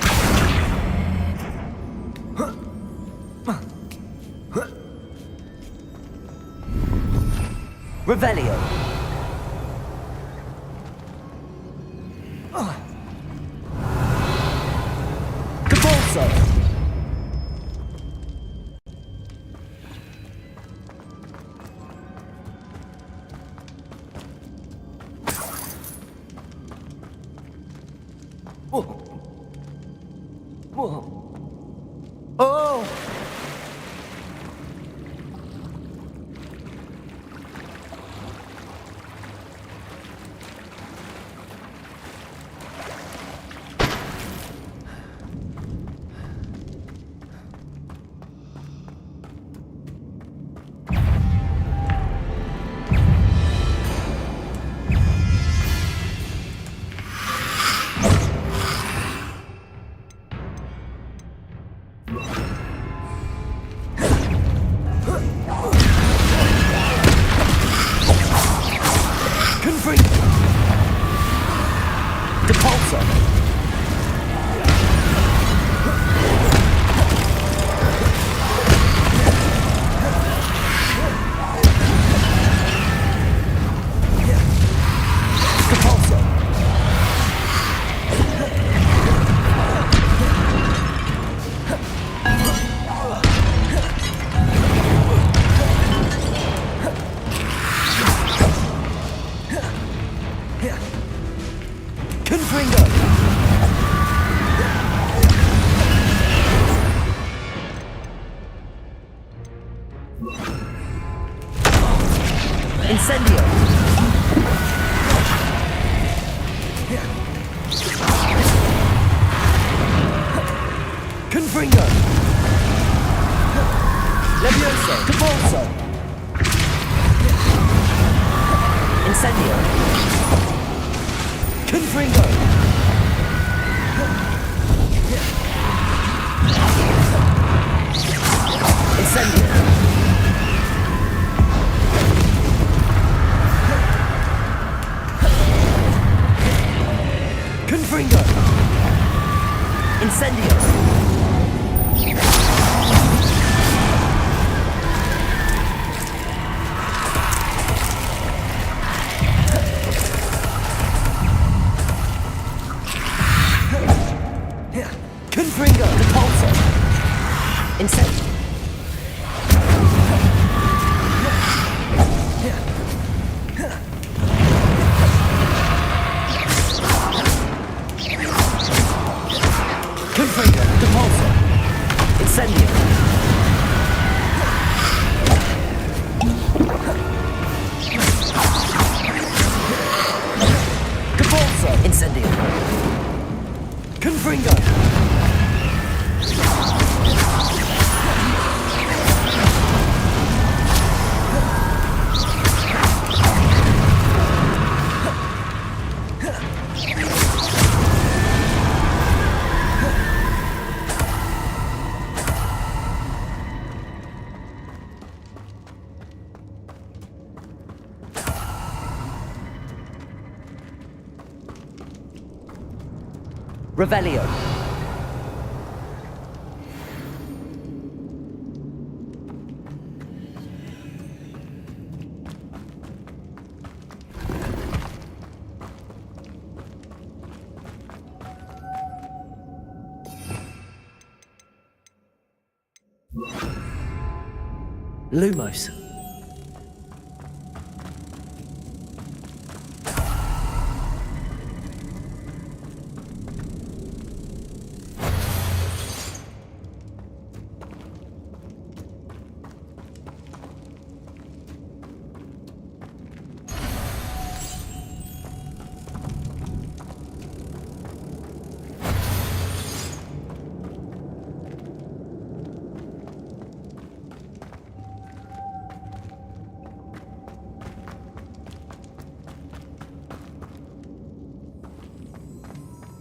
Revelio. Depulso. Whoa. Whoa. Oh! Incendio! Confringo! Levioso! Cabalso! Incendio! Confringo! Incendio! Confringo! Incendio! Confringo! Repulsor! Incendio! Confringo! Repulsor! Incendio! Repulsor! Incendio! Confringo! Revelio. Lumos.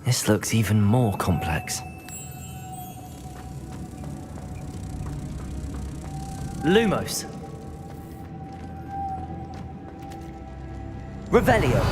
This looks even more complex. Lumos. Revelio.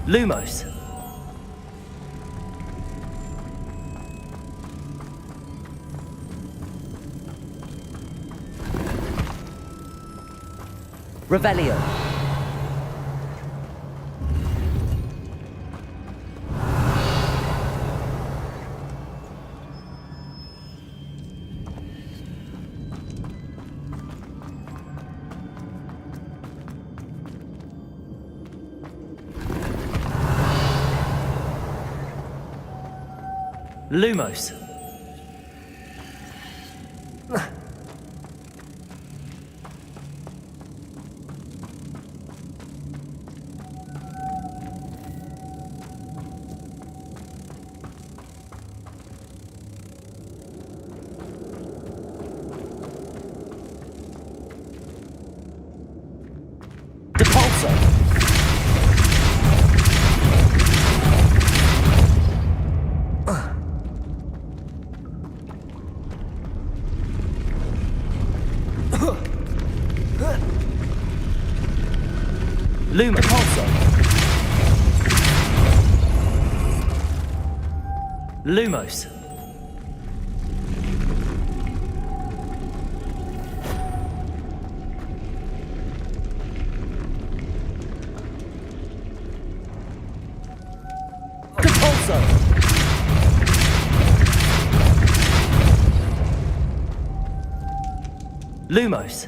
Lumos. Revelio. Lumos. Depulso. Luma Pulsar. Lumos. Depulso. Lumos.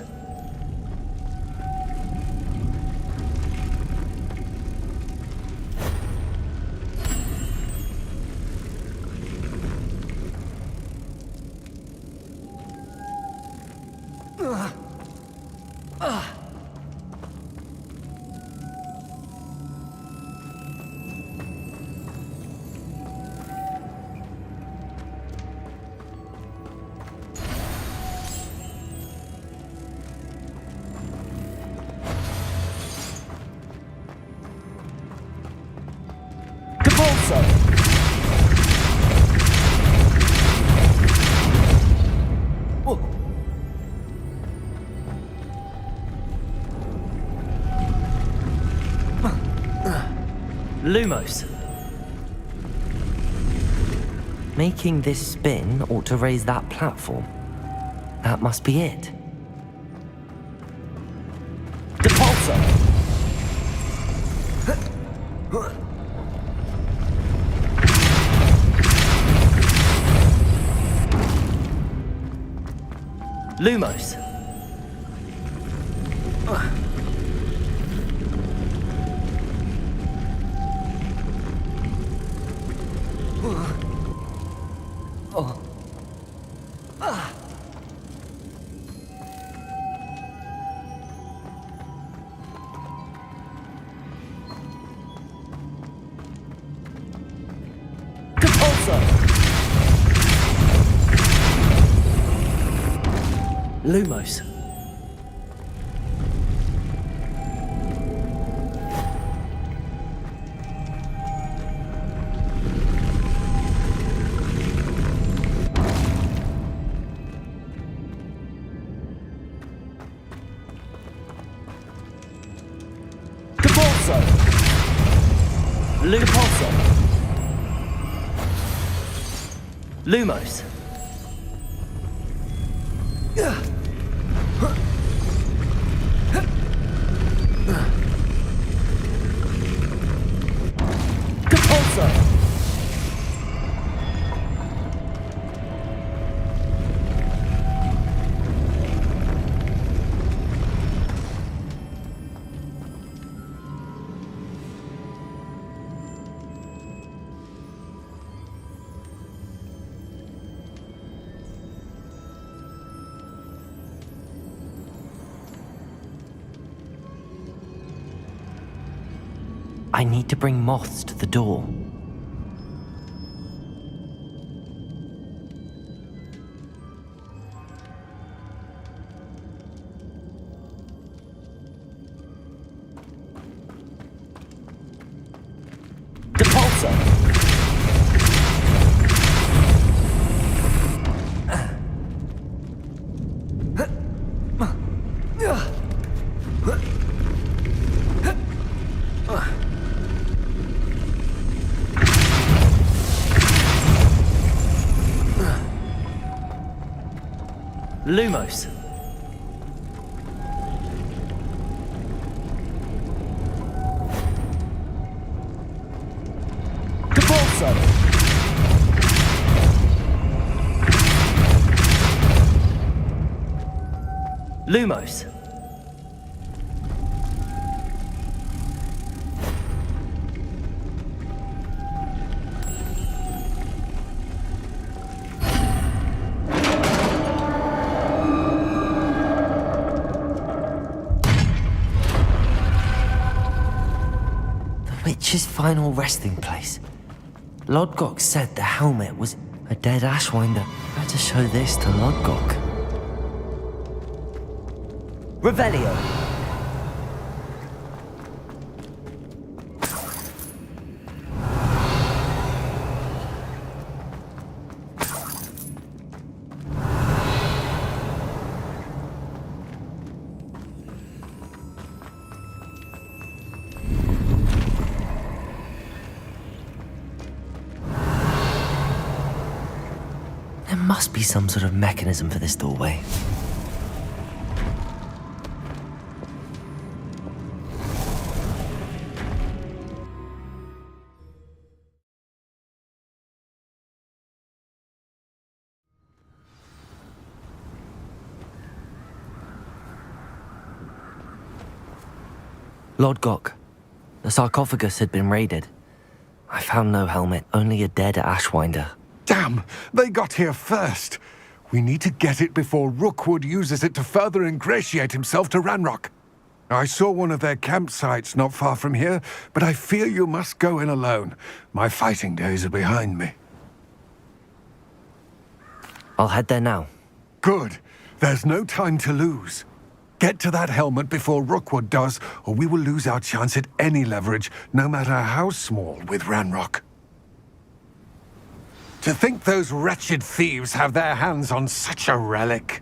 Depulso. Lumos. Making this spin ought to raise that platform. That must be it. Depulso. Lumos. Lumos. Depulso. Depulso. Lumos. Depulso. I need to bring moths to the door. Depulso. Lumos. Lumos. The witch's final resting place. Lodgok said the helmet was a dead Ashwinder. I had to show this to Lodgok. Revelio. There must be some sort of mechanism for this doorway. Lodgok, the sarcophagus had been raided. I found no helmet, only a dead Ashwinder. Damn! They got here first. We need to get it before Rookwood uses it to further ingratiate himself to Ranrock. I saw one of their campsites not far from here, but I fear you must go in alone. My fighting days are behind me. I'll head there now. Good. There's no time to lose. Get to that helmet before Rookwood does, or we will lose our chance at any leverage, no matter how small, with Ranrock. To think those wretched thieves have their hands on such a relic.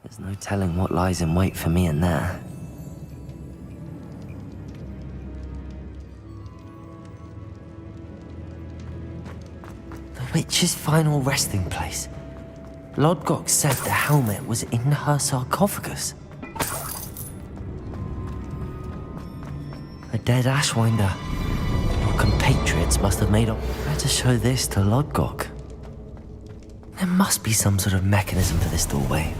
There's no telling what lies in wait for me in there. The witch's final resting place. Lodgok said the helmet was in her sarcophagus. A dead Ashwinder. Your compatriots must have made up. I had to show this to Lodgok. There must be some sort of mechanism for this doorway.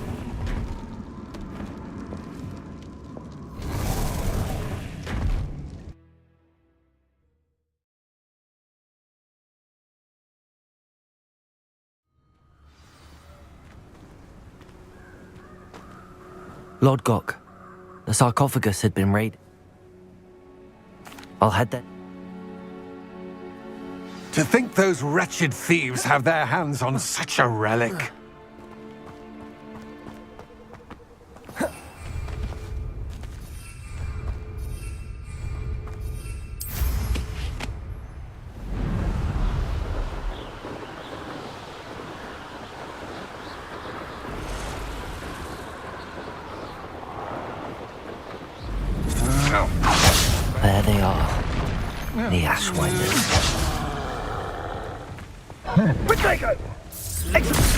Lodgok, the sarcophagus had been raided. I'll head there. To think those wretched thieves have their hands on such a relic. There they are. The Ashwinders.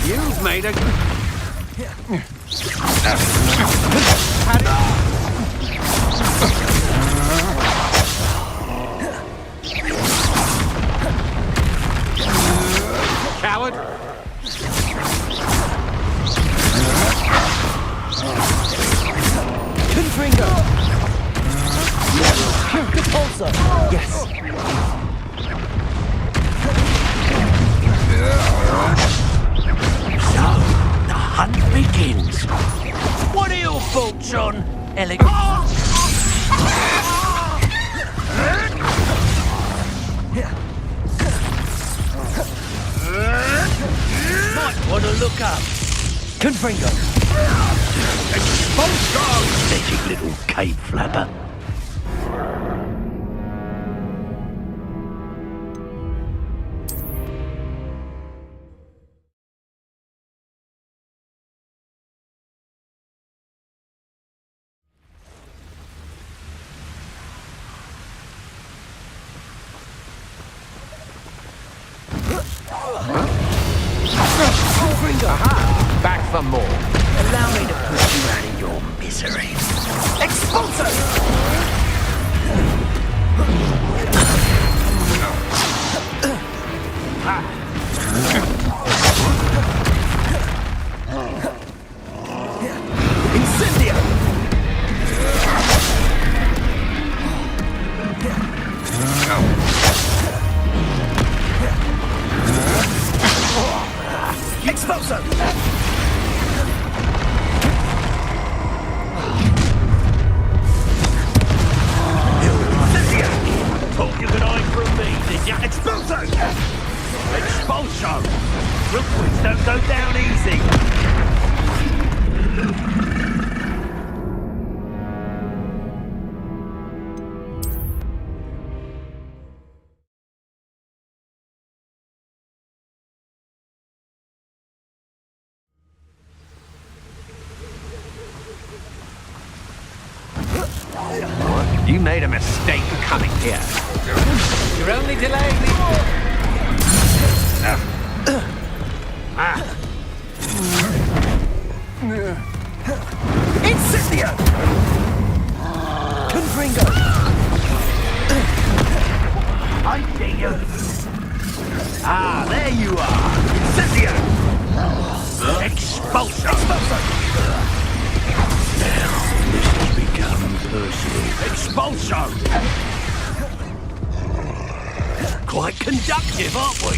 You've made a... Expulso! Yes! So, the hunt begins. What are your thoughts on elegant? Might want to look up. Confringo! Expulso! Pathetic little cape flapper. Aha! Back for more. Allow me to put you out of your misery. Expulso! Incendio! Expulso! Thought you could hide from me, did ya? Expulso! Expulso! Rookwoods don't go down easy. You made a mistake coming here. You're only delaying the... Incendio! Confringo! I see you. Ah, there you are. Incendio! Expulso! Expulso! Now, this has become personal. Expulso! Quite conductive, aren't we?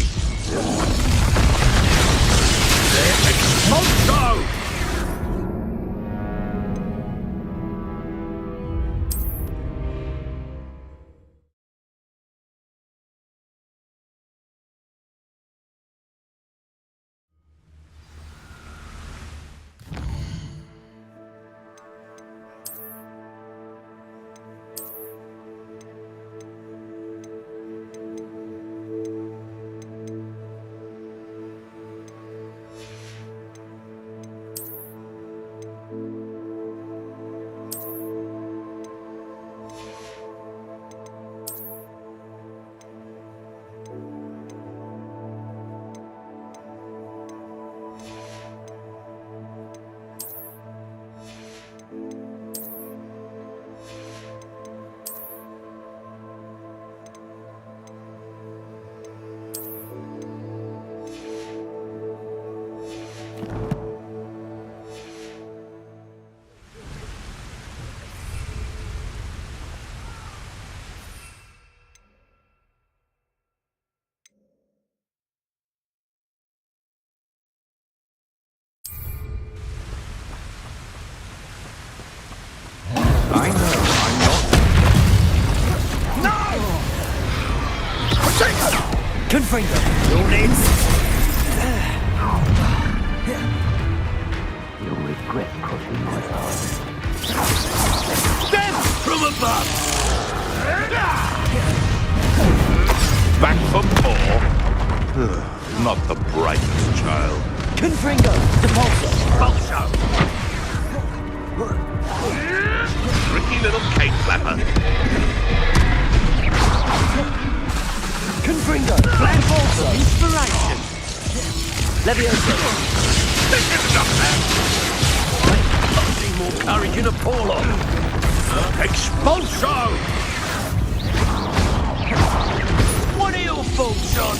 Expulso! I know, I'm not... No! Confringo! Your names? You'll regret crossing my path. Death from above! Back for more? Not the brightest child. Confringo! Depulso! Expulso! Tricky little cake flapper. Confringo! Flambolso! Inspiration! Levioso! This is enough, man. I've seen more courage in a Paulo! Expulso! What are your thoughts on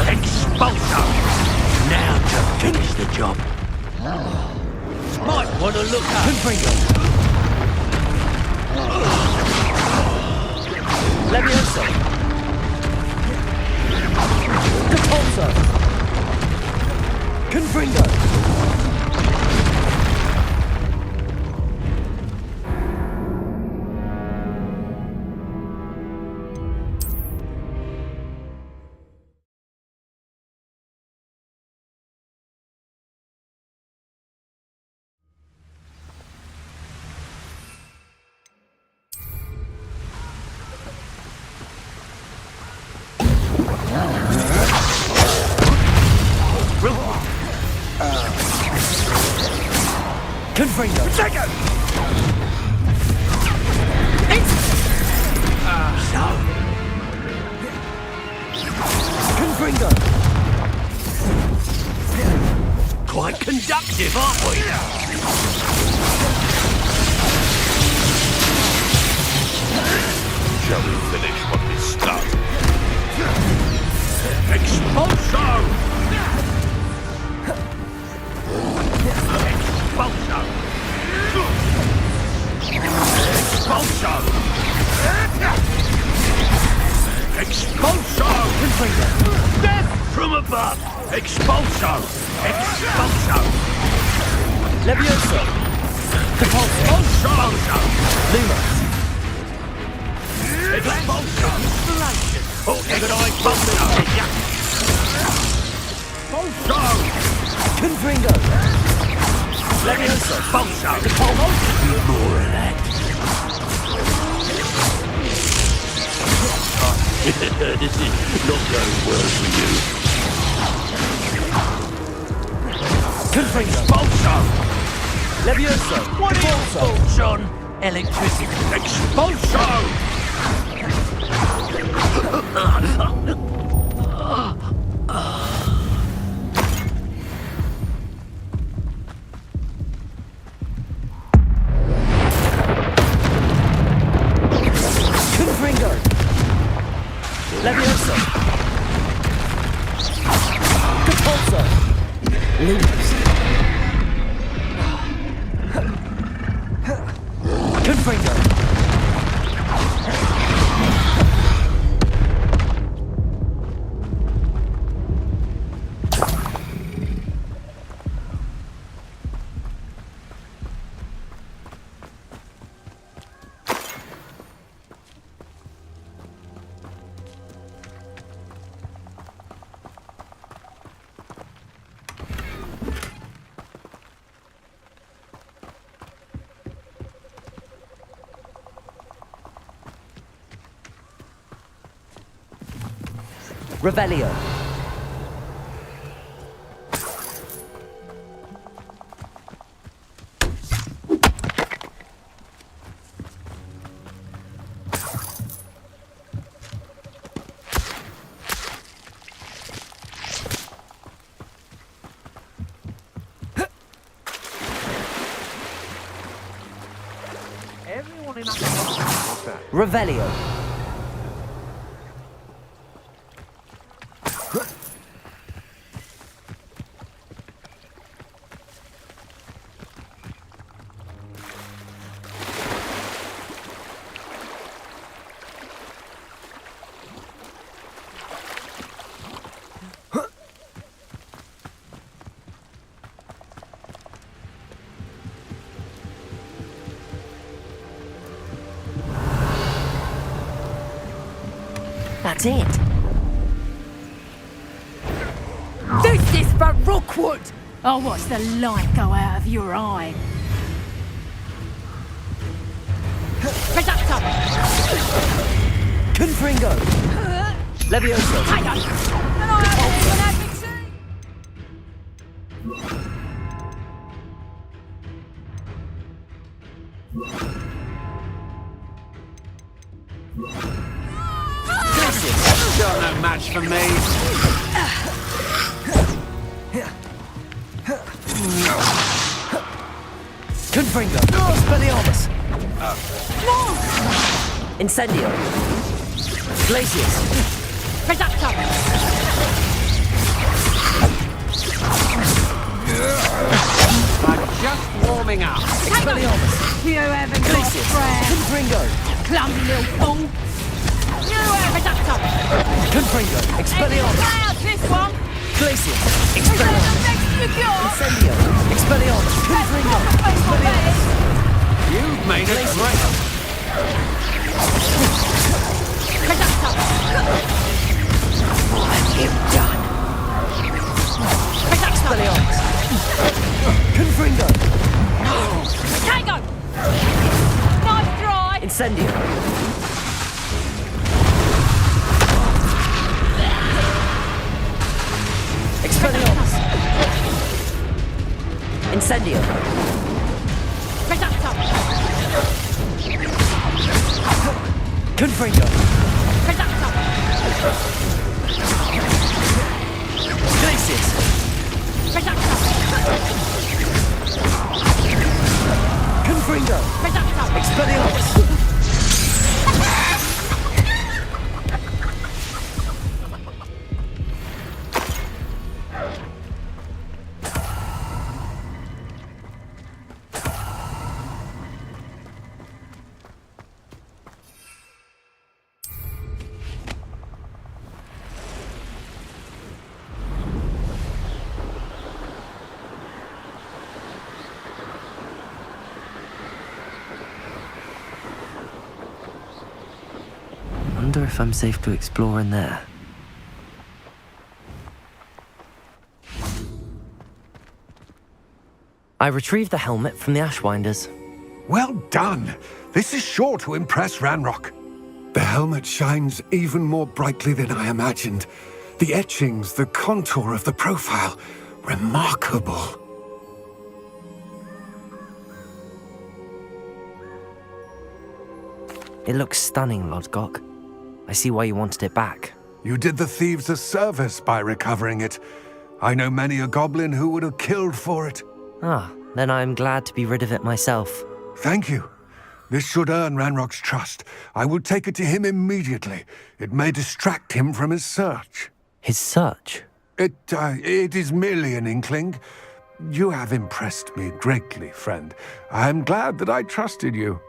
Expulso! Now to finish the job. Might want to look up. Confringo. Levioso. Repulso. Confringo. Confringo. Take it! Confringo. Quite conductive, aren't we? Shall we finish what we started? Expulso! Expulso! Expulso! Expulso! Death from above! Expulso! Expulso! Levioso. Repulso. Expulso! Lumos. Expulso! Oh, good eye, Expulso! Expulso! Confringo. Levioso. Expulso! More of that. This is not going well for you. Confringo. Expulso! Levioso. What are your thoughts on electricity? Expulso! Confringo. Levioso. Repulso. Lumos. Confringo. Revelio. Everyone in our... Revelio. That's it. This is for Rookwood! I'll watch the light go out of your eye. Reducto! Confringo. Levioso. Hang on! And I have an advocacy! You're no match for me. Confringo. Spelliarmus. Incendio. Glacius. Reducto! I just warned coming up. Expelliarmus! You haven't got a prayer! Confringo! Clumsy little fool! You have a ductor! Confringo! Expelliarmus! This one! Glacius! Expelliarmus! Incendio! Expelliarmus! Confringo! Expelliarmus! You've made it great. I'm done. Expelliarmus! Confringo! Tango! Knife dry! Incendio! Expelliarmus! Incendio! Confringo! Glacius! Confringo! Expelliarmus! Wonder if I'm safe to explore in there. I retrieved the helmet from the Ashwinders. Well done! This is sure to impress Ranrock. The helmet shines even more brightly than I imagined. The etchings, the contour of the profile, remarkable. It looks stunning, Lodgok. I see why you wanted it back. You did the thieves a service by recovering it. I know many a goblin who would have killed for it. Ah, then I'm glad to be rid of it myself. Thank you. This should earn Ranrock's trust. I will take it to him immediately. It may distract him from his search. His search? It is merely an inkling. You have impressed me greatly, friend. I am glad that I trusted you.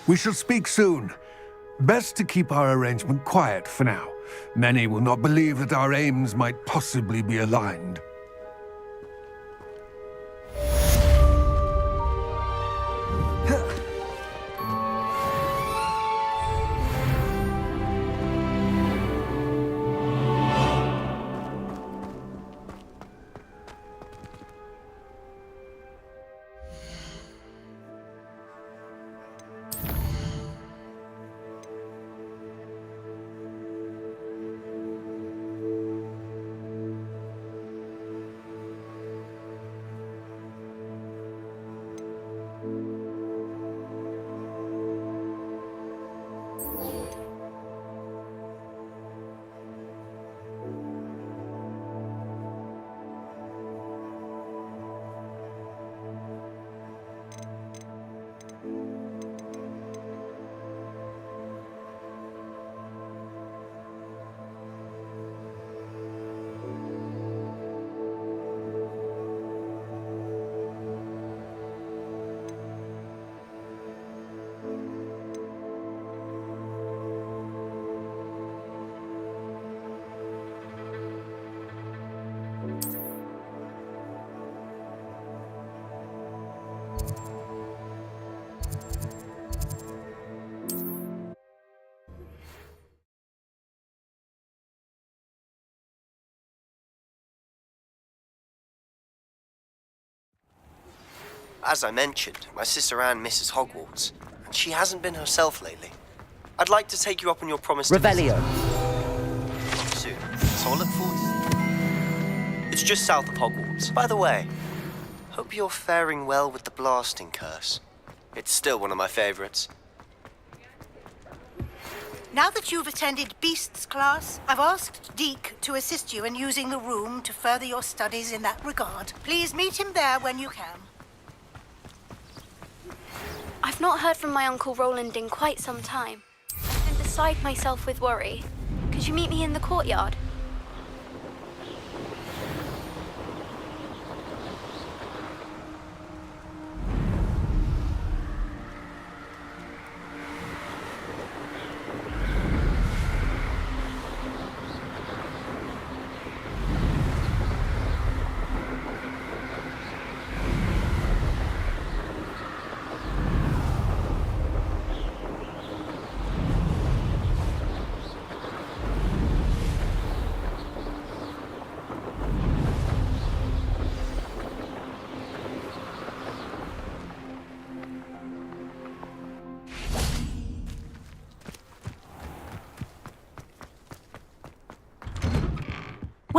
We shall speak soon. Best to keep our arrangement quiet for now. Many will not believe that our aims might possibly be aligned. As I mentioned, my sister Anne misses Hogwarts, and she hasn't been herself lately. I'd like to take you up on your promise to Revelio. Soon, so I'll look forward to it. It's just south of Hogwarts. By the way, hope you're faring well with the blasting curse. It's still one of my favorites. Now that you've attended Beasts class, I've asked Deke to assist you in using the room to further your studies in that regard. Please meet him there when you can. I've not heard from my Uncle Roland in quite some time. I've been beside myself with worry. Could you meet me in the courtyard?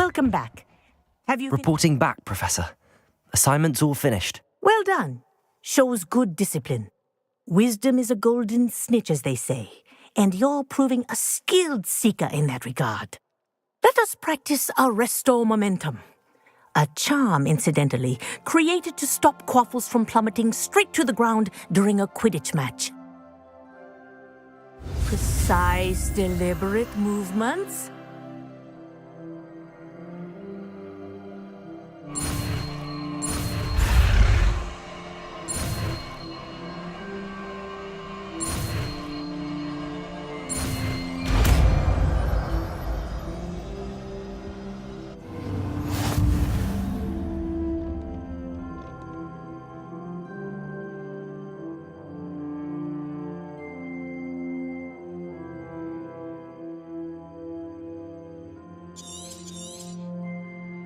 Welcome back. Have you... Reporting back, Professor. Assignment's all finished. Well done. Shows good discipline. Wisdom is a golden snitch, as they say, and you're proving a skilled seeker in that regard. Let us practice Arresto Momentum. A charm, incidentally, created to stop Quaffles from plummeting straight to the ground during a Quidditch match. Precise, deliberate movements.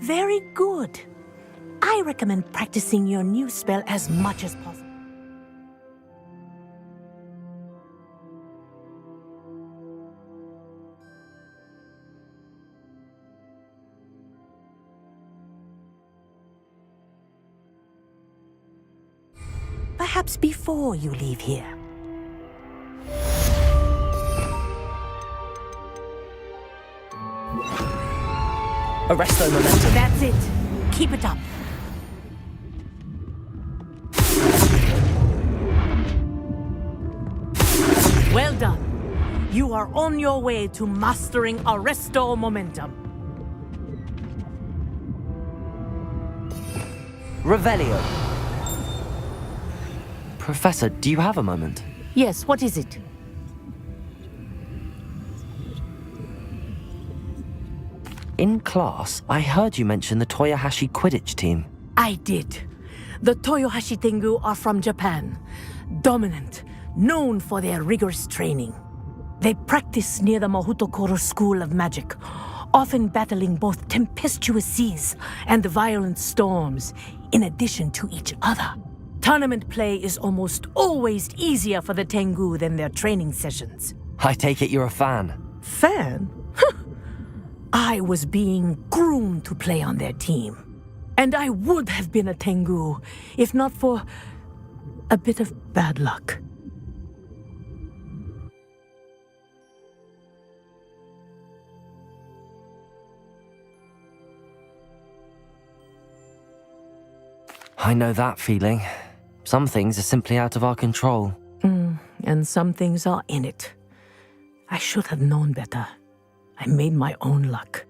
Very good. I recommend practicing your new spell as much as possible. Perhaps before you leave here. Arresto Momentum. That's it. Keep it up. Well done. You are on your way to mastering Arresto Momentum. Revelio. Professor, do you have a moment? Yes, what is it? In class, I heard you mention the Toyohashi Quidditch team. I did. The Toyohashi Tengu are from Japan. Dominant, known for their rigorous training. They practice near the Mahutokoro School of Magic, often battling both tempestuous seas and violent storms, in addition to each other. Tournament play is almost always easier for the Tengu than their training sessions. I take it you're a fan. Fan? I was being groomed to play on their team. And I would have been a Tengu, if not for a bit of bad luck. I know that feeling. Some things are simply out of our control. And some things are in it. I should have known better. I made my own luck.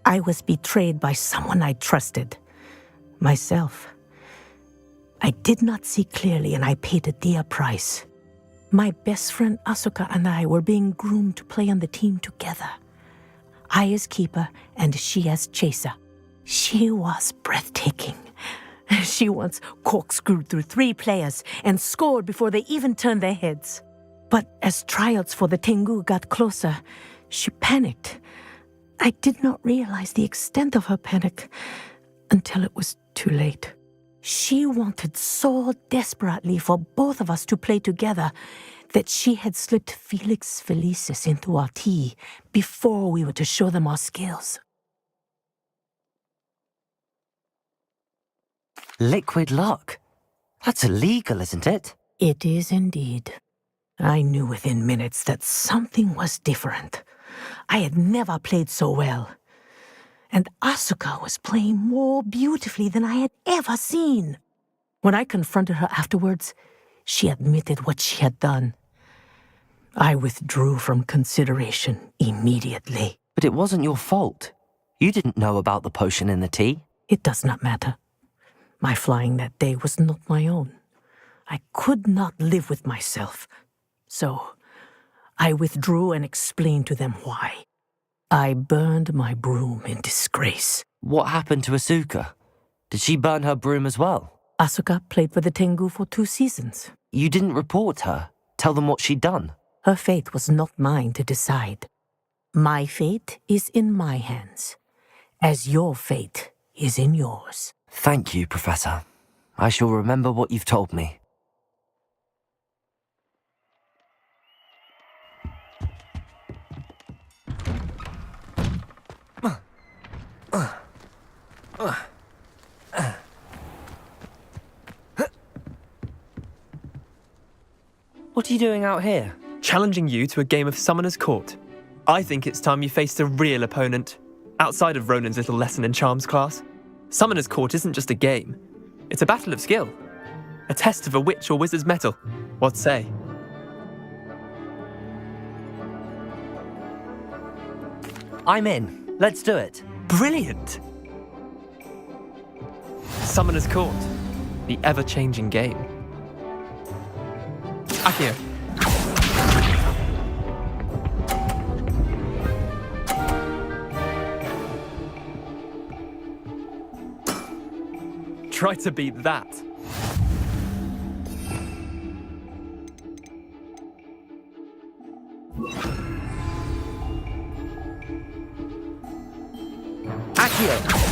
I was betrayed by someone I trusted. Myself. I did not see clearly and I paid a dear price. My best friend Asuka and I were being groomed to play on the team together. I as keeper and she as chaser. She was breathtaking. She once corkscrewed through 3 players and scored before they even turned their heads. But as tryouts for the Tengu got closer, she panicked. I did not realize the extent of her panic until it was too late. She wanted so desperately for both of us to play together that she had slipped Felix Felicis into our tea before we were to show them our skills. Liquid luck? That's illegal, isn't it? It is indeed. I knew within minutes that something was different. I had never played so well. And Asuka was playing more beautifully than I had ever seen. When I confronted her afterwards, she admitted what she had done. I withdrew from consideration immediately. But it wasn't your fault. You didn't know about the potion in the tea. It does not matter. My flying that day was not my own. I could not live with myself. So, I withdrew and explained to them why. I burned my broom in disgrace. What happened to Asuka? Did she burn her broom as well? Asuka played for the Tengu for 2 seasons. You didn't report her? Tell them what she'd done? Her fate was not mine to decide. My fate is in my hands, as your fate is in yours. Thank you, Professor. I shall remember what you've told me. What are you doing out here? Challenging you to a game of Summoner's Court. I think it's time you faced a real opponent, outside of Ronan's little lesson in charms class. Summoner's Court isn't just a game. It's a battle of skill. A test of a witch or wizard's mettle. What say? I'm in. Let's do it. Brilliant! Summoner's Court. The ever-changing game. Akio. Try to beat that. Akio!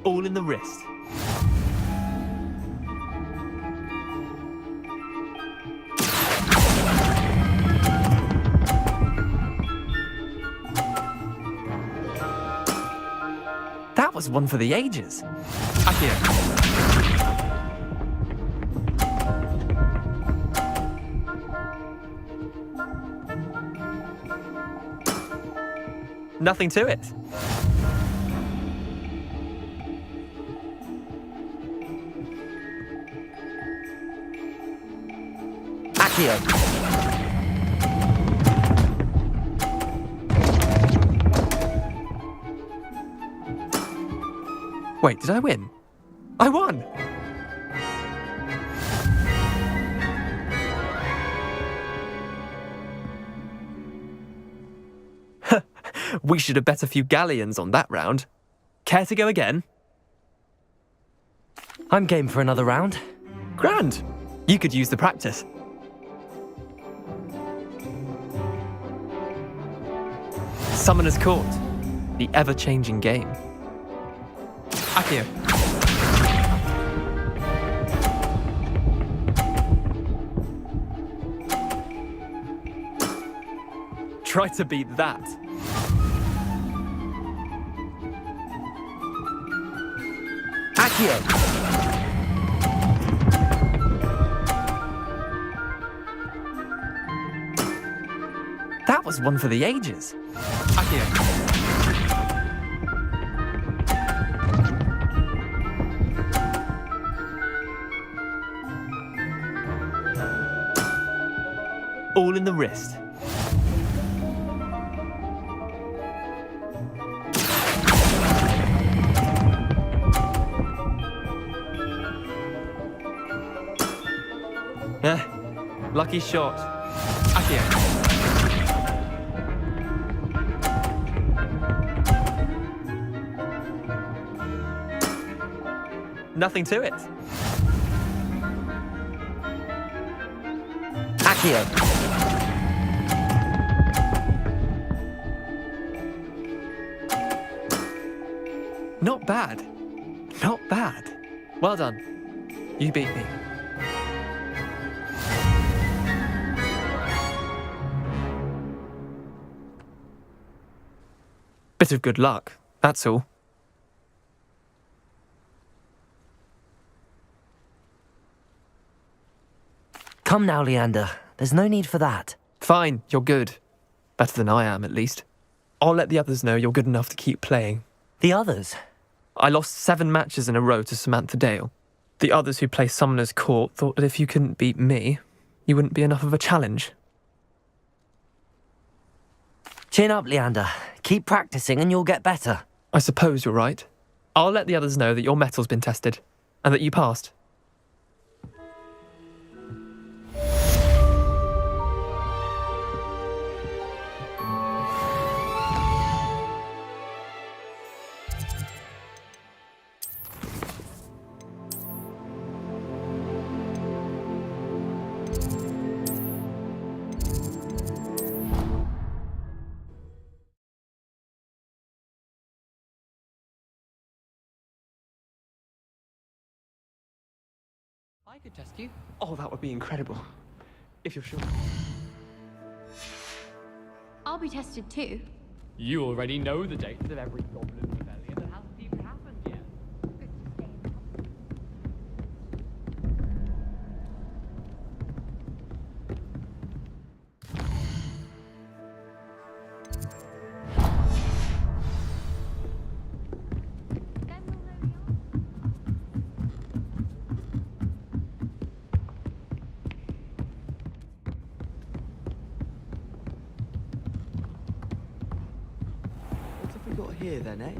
All in the wrist. That was one for the ages. Akio. Nothing to it. Akio. Wait, did I win? I won! We should have bet a few galleons on that round. Care to go again? I'm game for another round. Grand! You could use the practice. Summoner's Court. The ever-changing game. Akio. Try to beat that. Akio! That was one for the ages. Akio. All in the wrist. Lucky shot. Akio. Nothing to it. Akio. Not bad. Not bad. Well done. You beat me. Bit of good luck, that's all. Come now, Leander. There's no need for that. Fine, you're good. Better than I am, at least. I'll let the others know you're good enough to keep playing. The others? I lost 7 matches in a row to Samantha Dale. The others who play Summoner's Court thought that if you couldn't beat me, you wouldn't be enough of a challenge. Chin up, Leander. Keep practicing and you'll get better. I suppose you're right. I'll let the others know that your metal's been tested, and that you passed. I could test you. Oh, that would be incredible. If you're sure. I'll be tested too. You already know the dates of every goblin rebellion that hasn't even happened yet. What have we got here then, eh?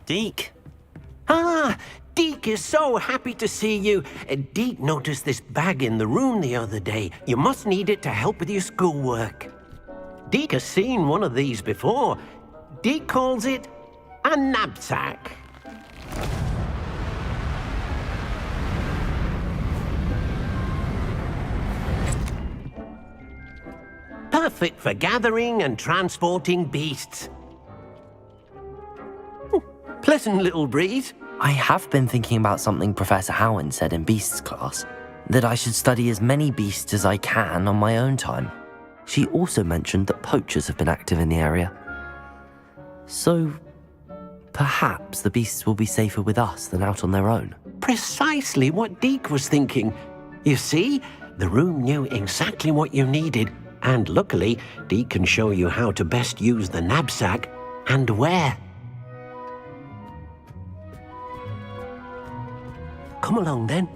Deke. Ah, Deke is so happy to see you. Deke noticed this bag in the room the other day. You must need it to help with your schoolwork. Deke has seen one of these before. Deke calls it a knapsack. Perfect for gathering and transporting beasts. Pleasant little breeze. I have been thinking about something Professor Howard said in Beasts class, that I should study as many beasts as I can on my own time. She also mentioned that poachers have been active in the area. So, perhaps the beasts will be safer with us than out on their own. Precisely what Deke was thinking. You see, the room knew exactly what you needed, and luckily, Deke can show you how to best use the knapsack and where. Come along then.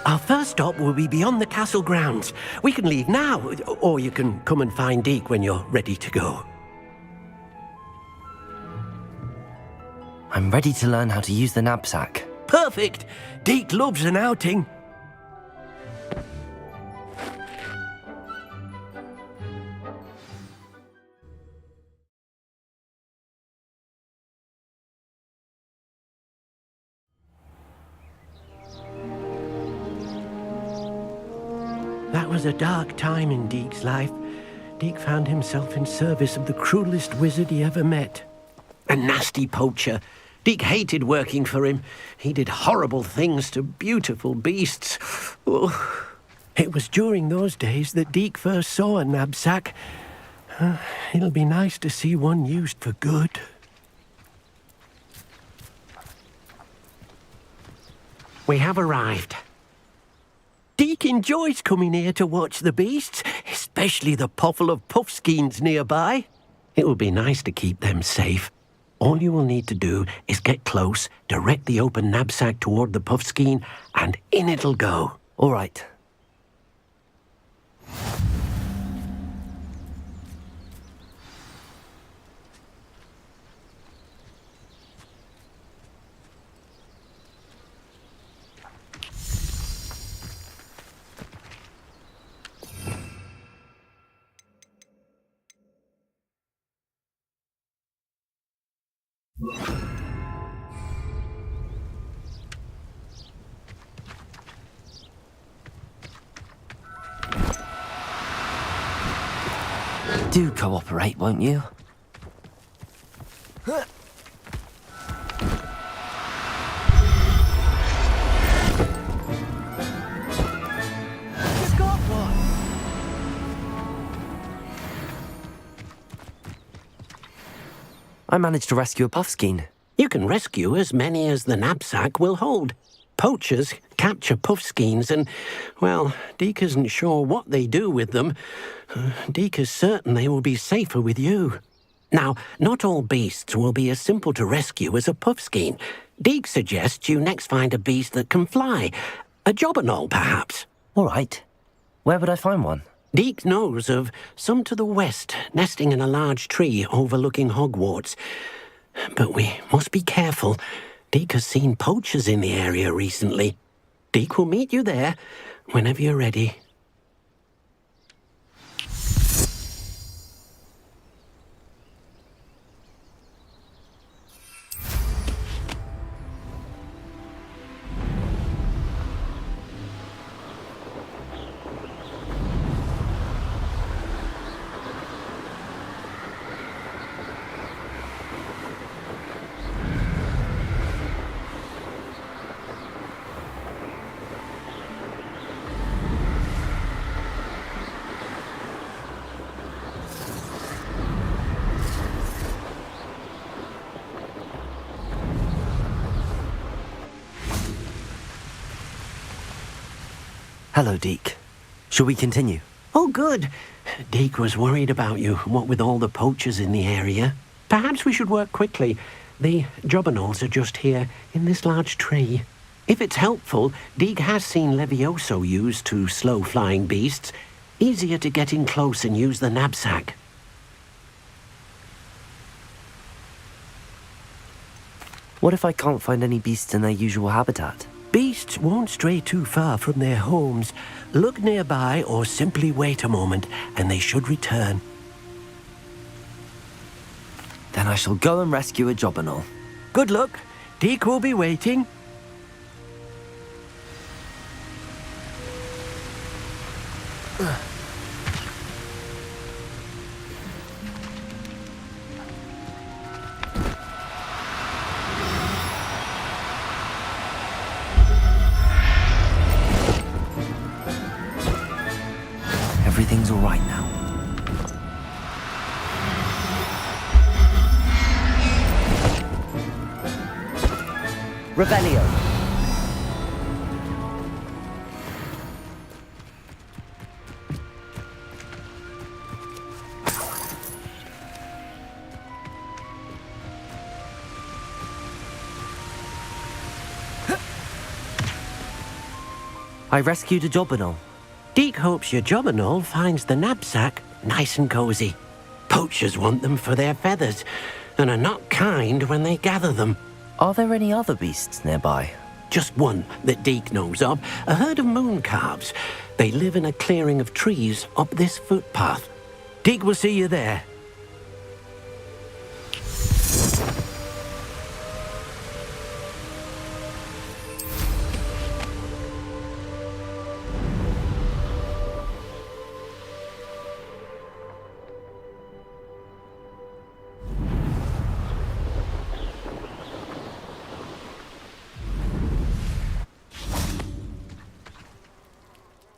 Our first stop will be beyond the castle grounds. We can leave now, or you can come and find Deke when you're ready to go. I'm ready to learn how to use the knapsack. Perfect! Deke loves an outing. That was a dark time in Deke's life. Deke found himself in service of the cruelest wizard he ever met. A nasty poacher. Deke hated working for him. He did horrible things to beautiful beasts. Oh. It was during those days that Deke first saw a knapsack. It'll be nice to see one used for good. We have arrived. Deke enjoys coming here to watch the beasts, especially the potful of puffskeins nearby. It will be nice to keep them safe. All you will need to do is get close, direct the open knapsack toward the puffskein, and in it'll go. All right. Do cooperate, won't you? I managed to rescue a puffskein. You can rescue as many as the knapsack will hold. Poachers capture puffskeins and, well, Deke isn't sure what they do with them. Deke is certain they will be safer with you. Now, not all beasts will be as simple to rescue as a puffskein. Deke suggests you next find a beast that can fly. A jobberknoll, perhaps. All right. Where would I find one? Deke knows of some to the west, nesting in a large tree overlooking Hogwarts. But we must be careful. Deke has seen poachers in the area recently. Deke will meet you there whenever you're ready. Hello, Deke. Shall we continue? Oh, good. Deke was worried about you, what with all the poachers in the area. Perhaps we should work quickly. The jobberknolls are just here, in this large tree. If it's helpful, Deke has seen Levioso used to slow flying beasts. Easier to get in close and use the knapsack. What if I can't find any beasts in their usual habitat? Beasts won't stray too far from their homes. Look nearby or simply wait a moment, and they should return. Then I shall go and rescue a jobberknoll. Good luck. Deke will be waiting. Everything's all right now. Revelio. I rescued a jobberknoll. Deke hopes your jobberknoll finds the knapsack nice and cozy. Poachers want them for their feathers, and are not kind when they gather them. Are there any other beasts nearby? Just one that Deke knows of, a herd of moon calves. They live in a clearing of trees up this footpath. Deke will see you there.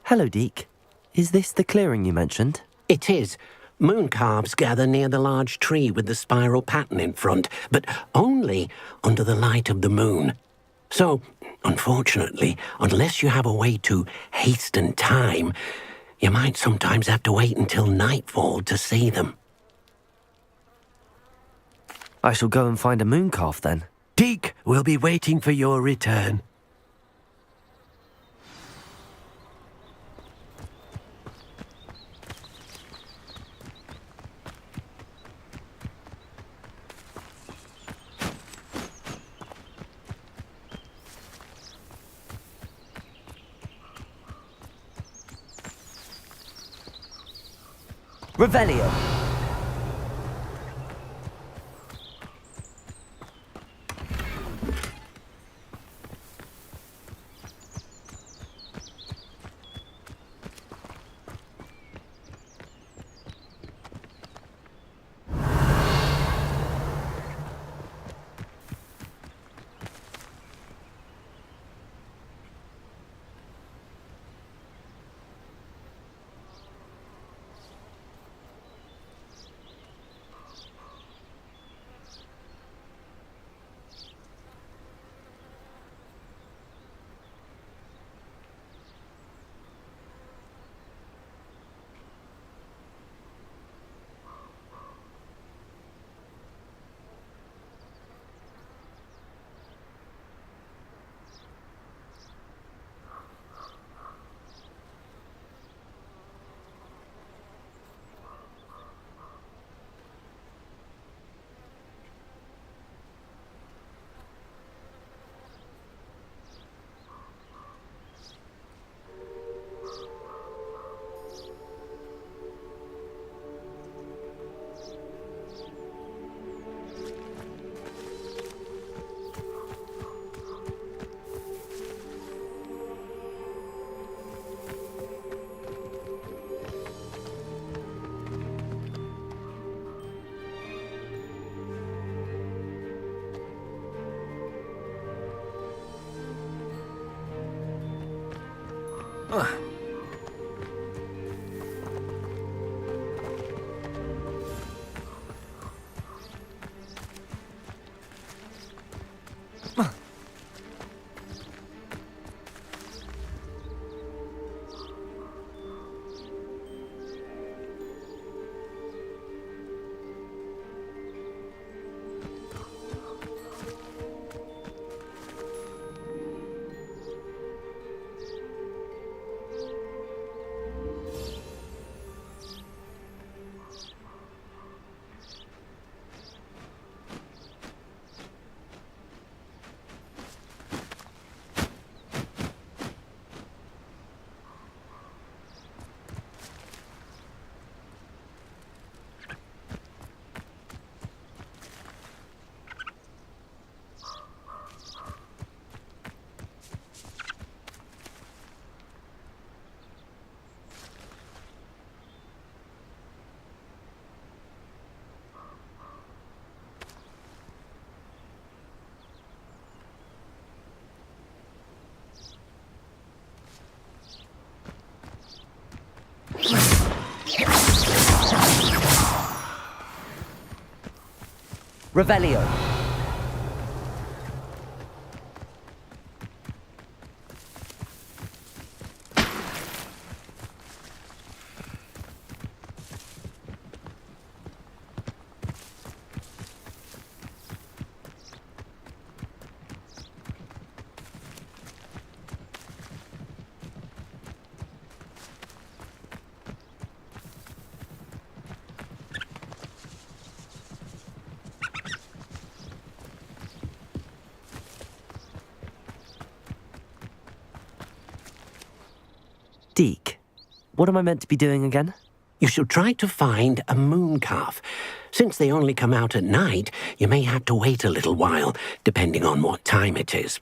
Hello, Deke. Is this the clearing you mentioned? It is. Moon calves gather near the large tree with the spiral pattern in front, but only under the light of the moon. So, unfortunately, unless you have a way to hasten time, you might sometimes have to wait until nightfall to see them. I shall go and find a moon calf then. Deke will be waiting for your return. Revelio. Revelio. Deke, what am I meant to be doing again? You should try to find a moon calf. Since they only come out at night, you may have to wait a little while, depending on what time it is.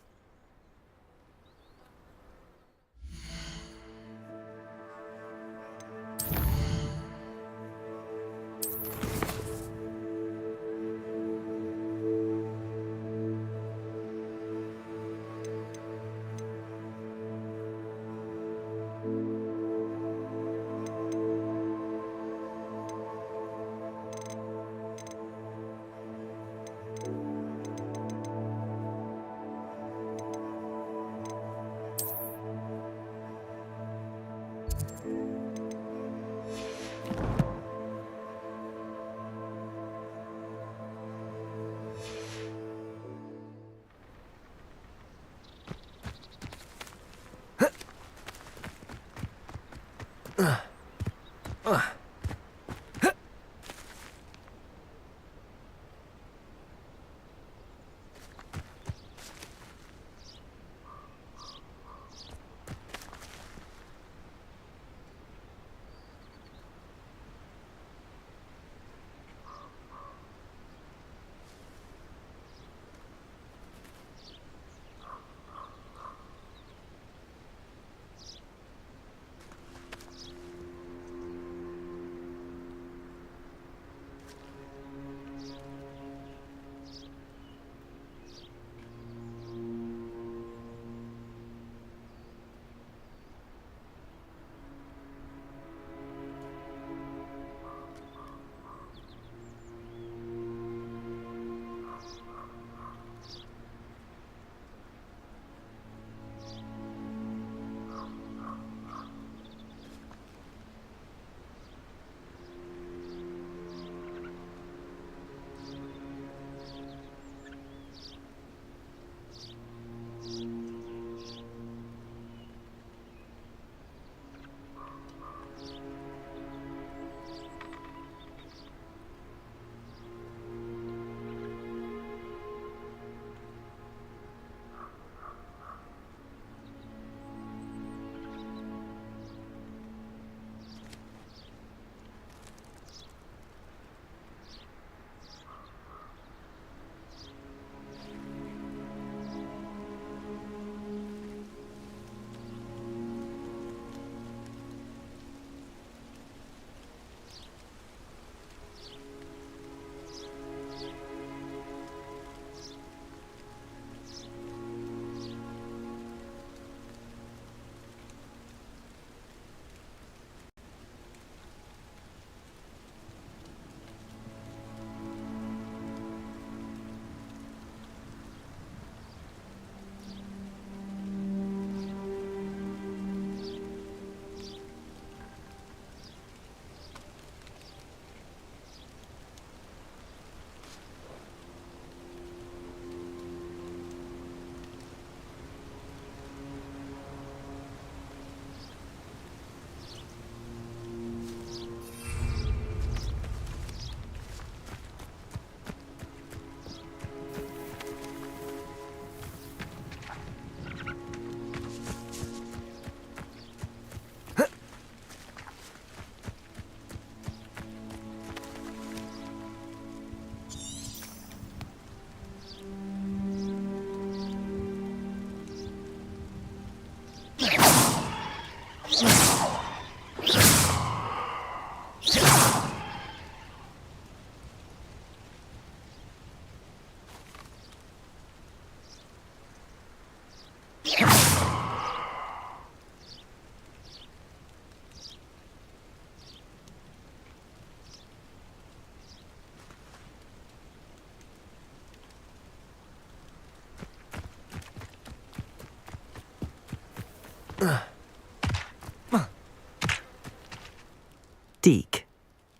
Deke,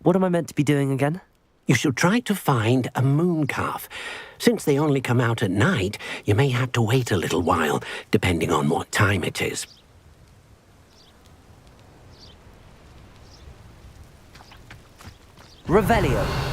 what am I meant to be doing again? You should try to find a moon calf. Since they only come out at night, you may have to wait a little while, depending on what time it is. Revelio.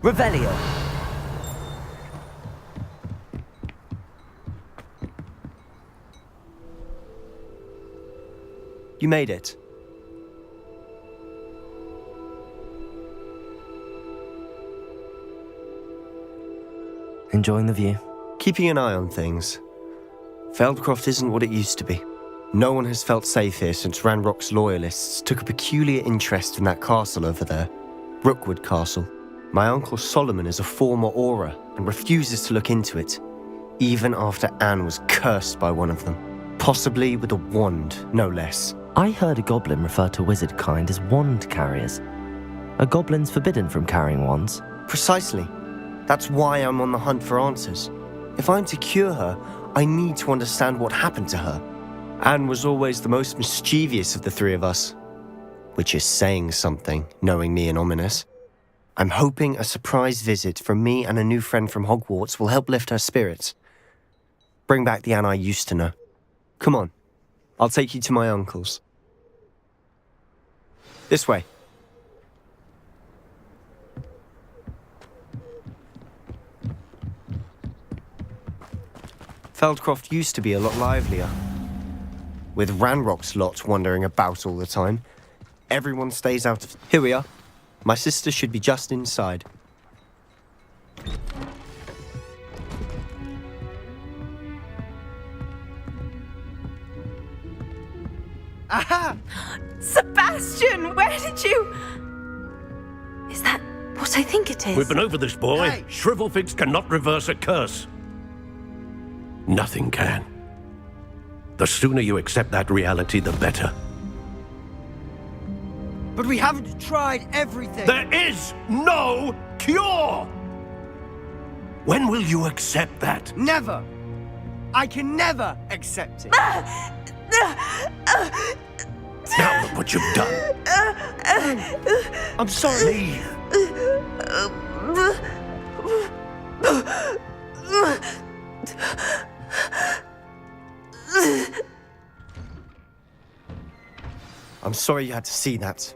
Revelio. You made it. Enjoying the view? Keeping an eye on things. Feldcroft isn't what it used to be. No one has felt safe here since Ranrock's loyalists took a peculiar interest in that castle over there. Rookwood Castle. My uncle Solomon is a former Auror and refuses to look into it, even after Anne was cursed by one of them. Possibly with a wand, no less. I heard a goblin refer to wizard kind as wand carriers. Are goblins forbidden from carrying wands? Precisely. That's why I'm on the hunt for answers. If I'm to cure her, I need to understand what happened to her. Anne was always the most mischievous of the three of us. Which is saying something, knowing me and Ominous. I'm hoping a surprise visit from me and a new friend from Hogwarts will help lift her spirits. Bring back the Anne I used to know. Come on, I'll take you to my uncle's. This way. Feldcroft used to be a lot livelier. With Ranrock's lot wandering about all the time, everyone stays out of... Here we are. My sister should be just inside. Aha! Sebastian, where did you... Is that what I think it is? We've been over this, boy. Hey. Shrivelfigs cannot reverse a curse. Nothing can. The sooner you accept that reality, the better. But we haven't tried everything. There is no cure! When will you accept that? Never. I can never accept it. Now look what you've done. I'm sorry. I'm sorry you had to see that.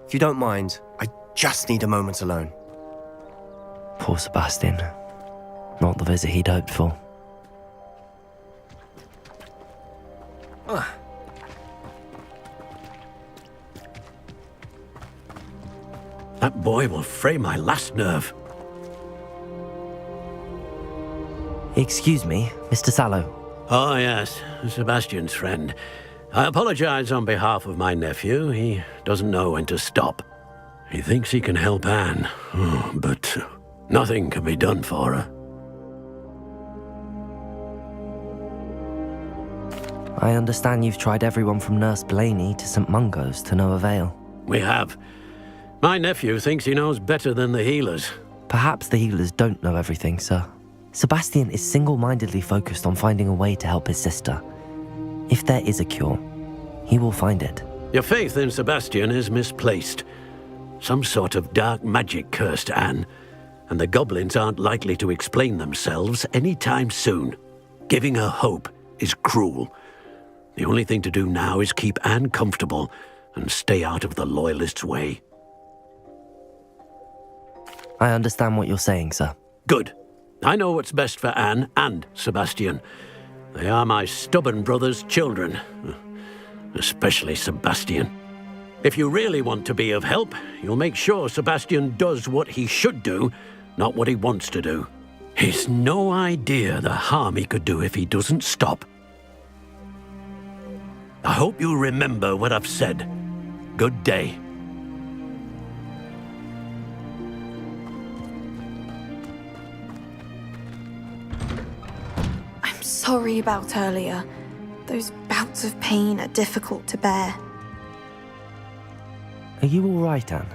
If you don't mind, I just need a moment alone. Poor Sebastian. Not the visit he'd hoped for. That boy will fray my last nerve. Excuse me, Mr. Sallow. Oh, yes, Sebastian's friend. I apologize on behalf of my nephew. He doesn't know when to stop. He thinks he can help Anne, but nothing can be done for her. I understand you've tried everyone from Nurse Blaney to St. Mungo's to no avail. We have. My nephew thinks he knows better than the healers. Perhaps the healers don't know everything, sir. Sebastian is single-mindedly focused on finding a way to help his sister. If there is a cure, he will find it. Your faith in Sebastian is misplaced. Some sort of dark magic cursed Anne, and the goblins aren't likely to explain themselves anytime soon. Giving her hope is cruel. The only thing to do now is keep Anne comfortable and stay out of the Loyalists' way. I understand what you're saying, sir. Good. I know what's best for Anne and Sebastian. They are my stubborn brother's children. Especially Sebastian. If you really want to be of help, you'll make sure Sebastian does what he should do, not what he wants to do. He's no idea the harm he could do if he doesn't stop. I hope you remember what I've said. Good day. I'm sorry about earlier. Those bouts of pain are difficult to bear. Are you all right, Anne?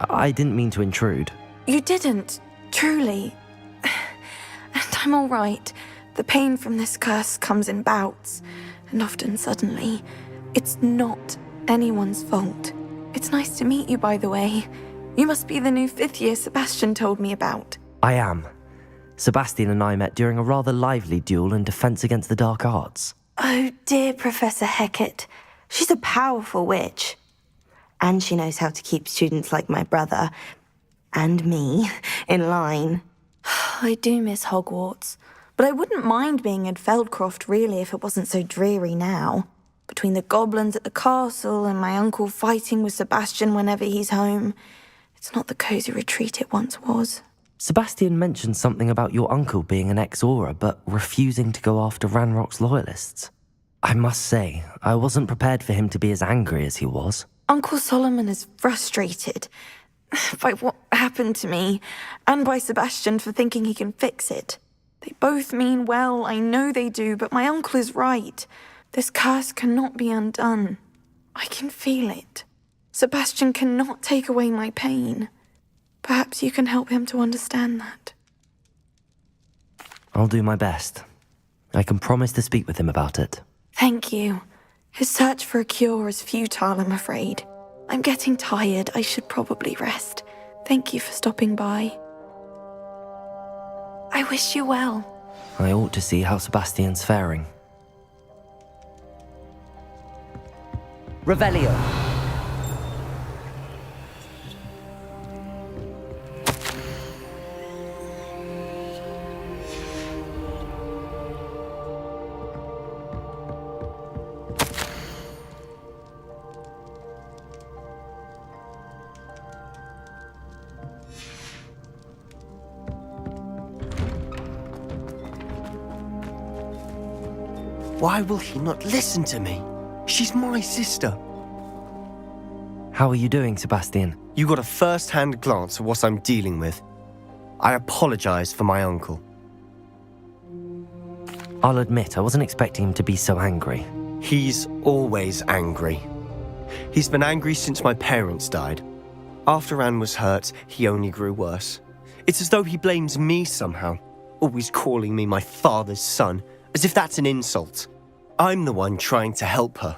I didn't mean to intrude. You didn't, truly. And I'm all right. The pain from this curse comes in bouts, and often suddenly. It's not anyone's fault. It's nice to meet you, by the way. You must be the new 5th year Sebastian told me about. I am. Sebastian and I met during a rather lively duel in defense against the dark arts. Oh, dear Professor Hecat. She's a powerful witch. And she knows how to keep students like my brother and me in line. I do miss Hogwarts, but I wouldn't mind being in Feldcroft really if it wasn't so dreary now. Between the goblins at the castle and my uncle fighting with Sebastian whenever he's home, it's not the cosy retreat it once was. Sebastian mentioned something about your uncle being an ex-Auror, but refusing to go after Ranrock's loyalists. I must say, I wasn't prepared for him to be as angry as he was. Uncle Solomon is frustrated by what happened to me, and by Sebastian for thinking he can fix it. They both mean well, I know they do, but my uncle is right. This curse cannot be undone. I can feel it. Sebastian cannot take away my pain. Perhaps you can help him to understand that. I'll do my best. I can promise to speak with him about it. Thank you. His search for a cure is futile, I'm afraid. I'm getting tired. I should probably rest. Thank you for stopping by. I wish you well. I ought to see how Sebastian's faring. Revelio. Why will he not listen to me? She's my sister. How are you doing, Sebastian? You got a first-hand glance at what I'm dealing with. I apologize for my uncle. I'll admit, I wasn't expecting him to be so angry. He's always angry. He's been angry since my parents died. After Anne was hurt, he only grew worse. It's as though he blames me somehow, always calling me my father's son, as if that's an insult. I'm the one trying to help her.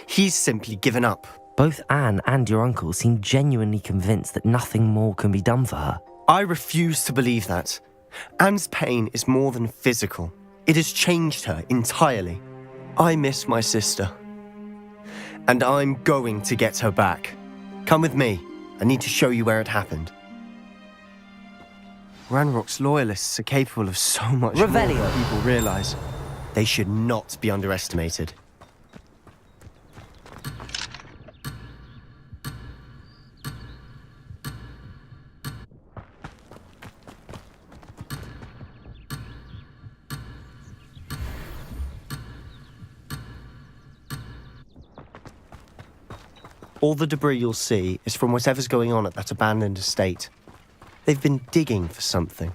He's simply given up. Both Anne and your uncle seem genuinely convinced that nothing more can be done for her. I refuse to believe that. Anne's pain is more than physical. It has changed her entirely. I miss my sister. And I'm going to get her back. Come with me. I need to show you where it happened. Ranrock's loyalists are capable of so much more than people realize. They should not be underestimated. All the debris you'll see is from whatever's going on at that abandoned estate. They've been digging for something.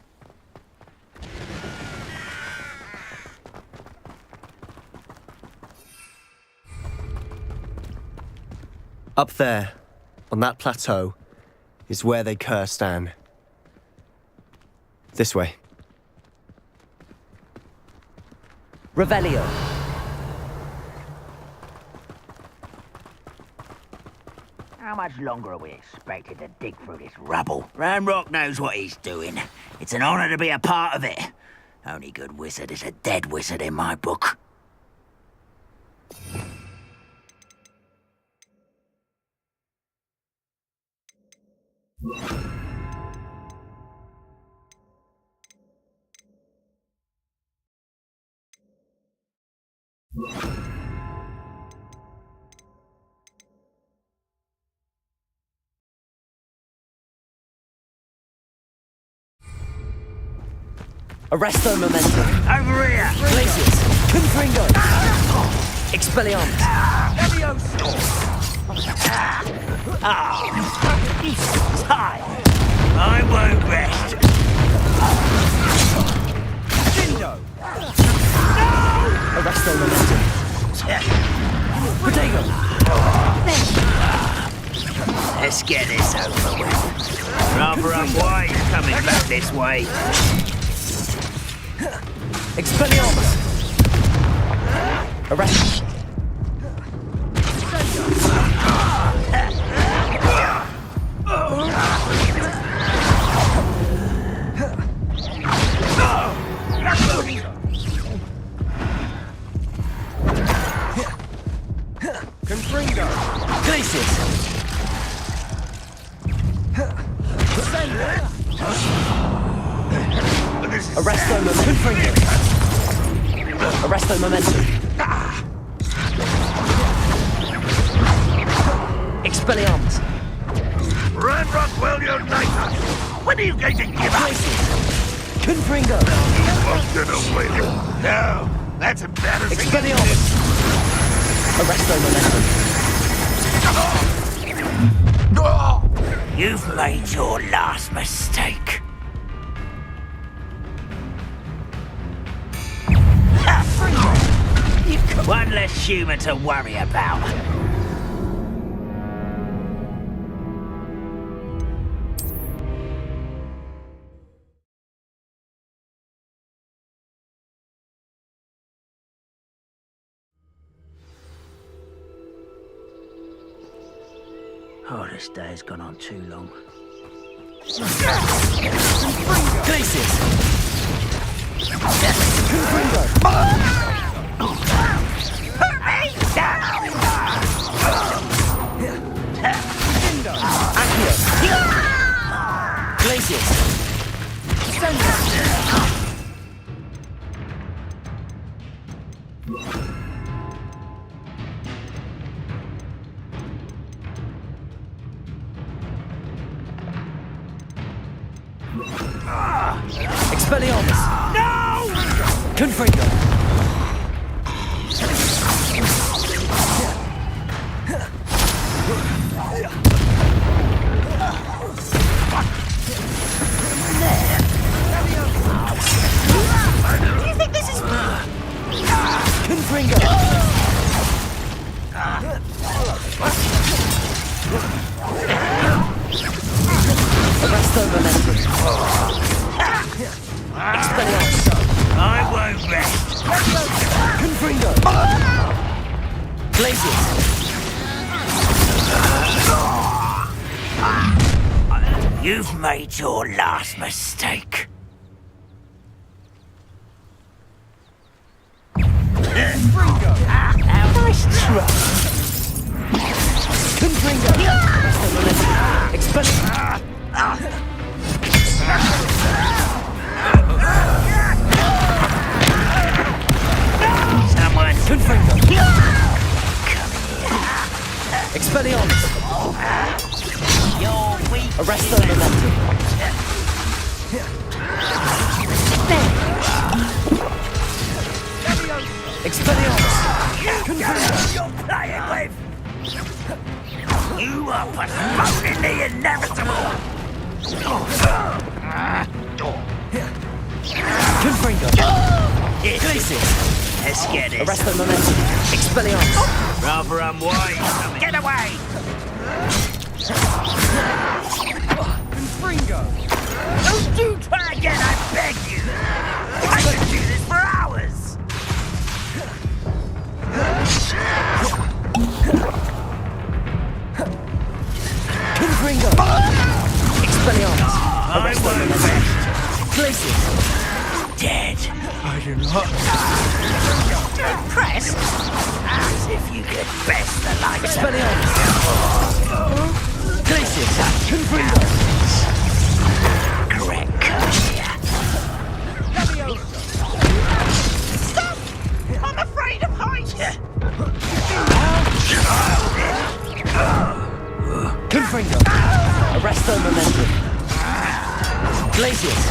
Up there, on that plateau, is where they cursed Anne. This way. Revelio. How much longer are we expected to dig through this rubble? Ranrock knows what he's doing. It's an honor to be a part of it. Only good wizard is a dead wizard in my book. Arresto momentum. Over here! Glacius. Confringo. Expelliarmus. Time! I won't rest! Dindo! Arresto momentum. Protego. Let's get this over with. Rather unwise coming back this way. Expelliarmus. Arrest. Confringo! Glacius. Arresto momentum. Arresto momentum. Expelliarmus. Ranrock will unite us! When are you going to give up? Confringo. Won't get away with it. No, that's embarrassing. Expelliarmus. Arresto momentum. You've made your last mistake. One less human to worry about. Oh, this day's gone on too long. Glacius. Glacius. Expelliarmus. No! Confringo. Do you think this is... Confringo. Arresto momentum. Expelliarmus. I won't rest. Confringo. Glacius. You've made your last mistake. Nice try. Confringo. Expelliarmus. Someone. Confringo. Expelliarmus. You're weak. Arresto momentum. Expelliarmus. You're playing with. You are postponing the inevitable. Confringo. Glacius. Let's get it. Arresto momentum. Expelliarmus. Rather unwise. Get away. Confringo. Don't you try again, I beg you. I could do this for hours. Confringo. Expelliarmus. I won't rest. Glacius. Dead. I do not. Impressed? As if you could best the likes of... Expelliarmus. Glacius. Confringo. Correct. Stop! I'm afraid of heights. Confringo. Arresto momentum. Glacius.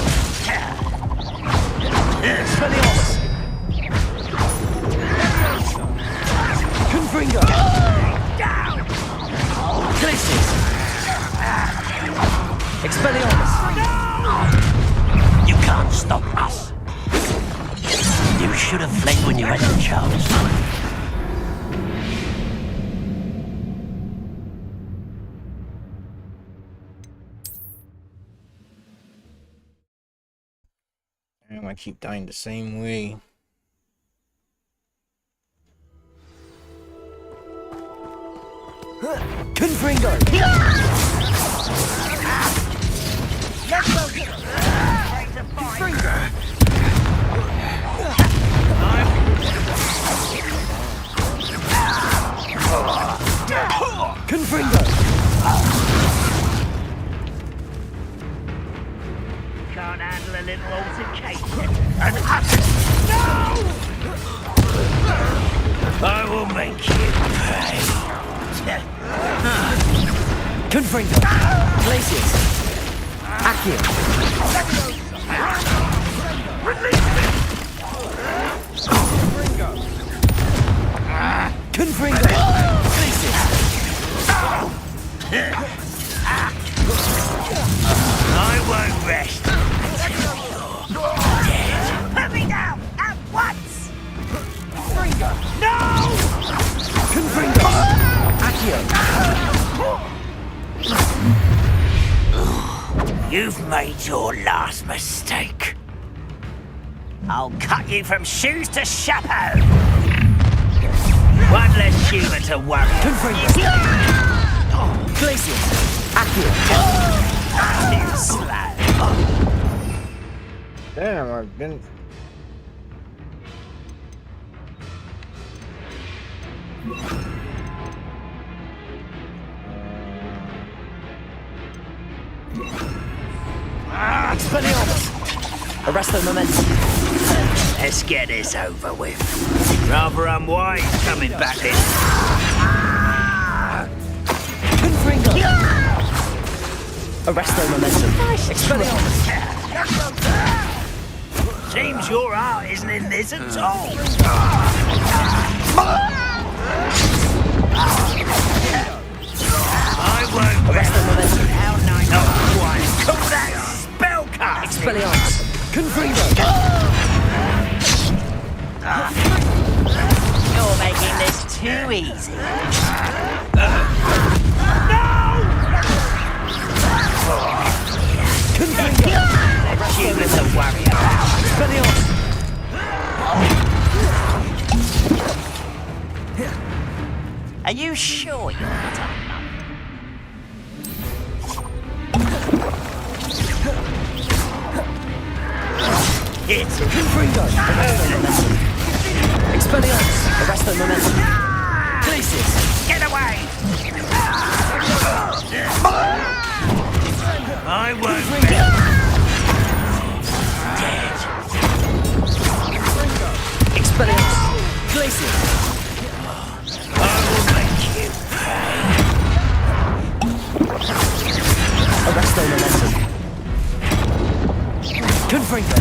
Expelliarmus. Confringo. Glacius. Expelliarmus. You can't stop us. You should have fled when you had the chance. Damn, I keep dying the same way. Confringo. Confringo. Can't handle a little altercation. And no! I will make you pay. Confringo. Glacius. Accio. Release me! Confringo. Glacius. I won't rest until you're dead. Put me down at once! No! Confringo. Accio. You've made your last mistake. I'll cut you from shoes to chapeau. One less human to worry. Confringo. Glacius. Accio. Too slow. Damn, I've been. Expelliarmus. Arresto momentum. Let's get this over with. Rather unwise coming back this. Confringo. Arresto momentum. Expelliarmus. Seems your art isn't in this at all. I won't Arresto momentum. How nice. Not quite. Call that spellcasting. Expelliarmus. Confringo. You're making this too easy. Confringo. Humans to worry about. Expelliarmus. Are you sure you're not a mum? It's Confringo. Arresto momentum. Expelliarmus. Arresto momentum. Glacius. Get away! I won't be dead. Expelliarmus. Glacius. I will make you pay. Arresto momentum. Confringo.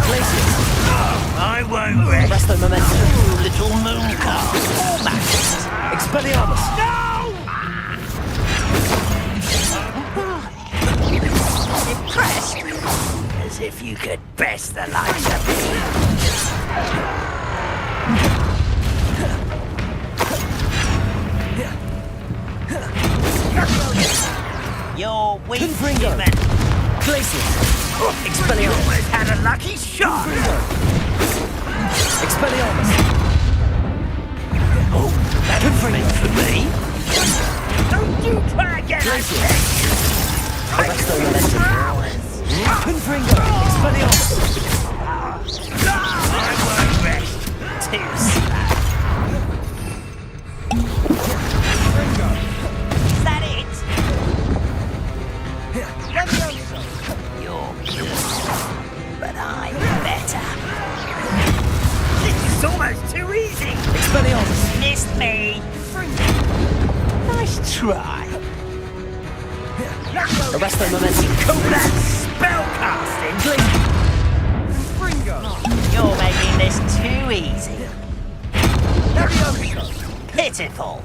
Glacius. I won't rest. Arresto momentum. Little moon calf. Almost. Expelliarmus. Impressed? As if you could best the likes of me. You're weak, Confringo. human. Glacius. You Expelliarmus. almost had a lucky shot. Confringo. Expelliarmus. Oh, that was Confringo. meant for me. Don't you try to get us. Arresto momentum. Confringo. Expelliarmus. I won't rest. Too slow. Is that it? You're good, but I'm better. This is almost too easy. Expelliarmus. Missed me. Nice try. Arresto momentum. Call that spellcasting. You're making this too easy. Pitiful.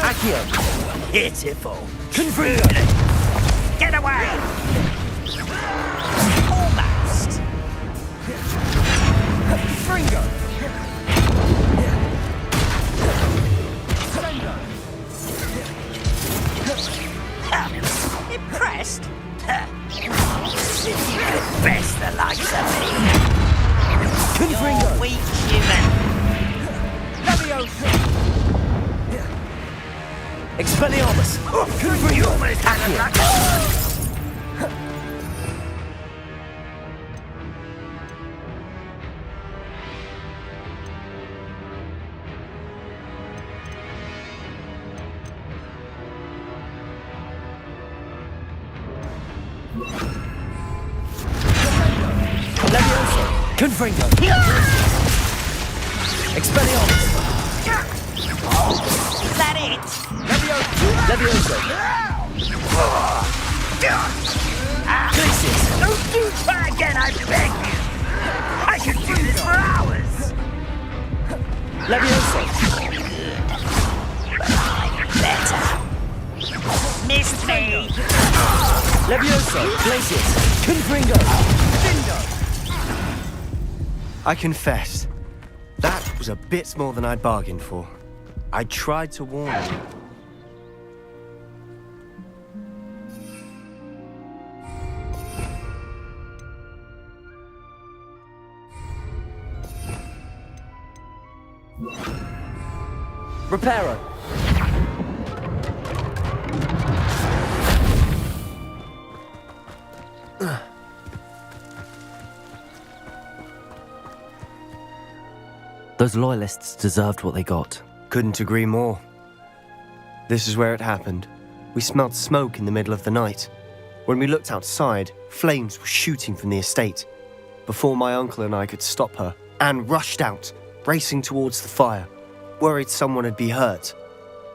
Accio. Pitiful. Confringo. Get away! Almost. If you could best the likes of me. Confringo! You're weak, human. Leviosa! Expelliarmus! Confringo! Leviosa! Confringo! Expelliarmus! Is that it? Leviosa! Glacius! Don't do that again, I beg you! I could do this for hours! Leviosa! Better. Missed me! Leviosa! Glacius! Confringo! I confess, that was a bit more than I'd bargained for. I tried to warn you. Reparo! Those loyalists deserved what they got. Couldn't agree more. This is where it happened. We smelled smoke in the middle of the night. When we looked outside, flames were shooting from the estate. Before my uncle and I could stop her, Anne rushed out, racing towards the fire, worried someone had been hurt.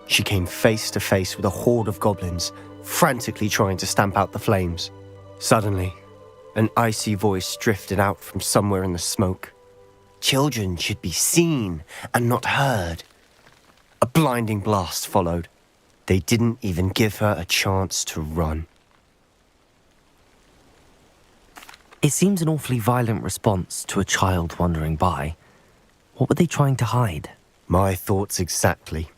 She came face to face with a horde of goblins, frantically trying to stamp out the flames. Suddenly, an icy voice drifted out from somewhere in the smoke. Children should be seen and not heard. A blinding blast followed. They didn't even give her a chance to run. It seems an awfully violent response to a child wandering by. What were they trying to hide? My thoughts exactly.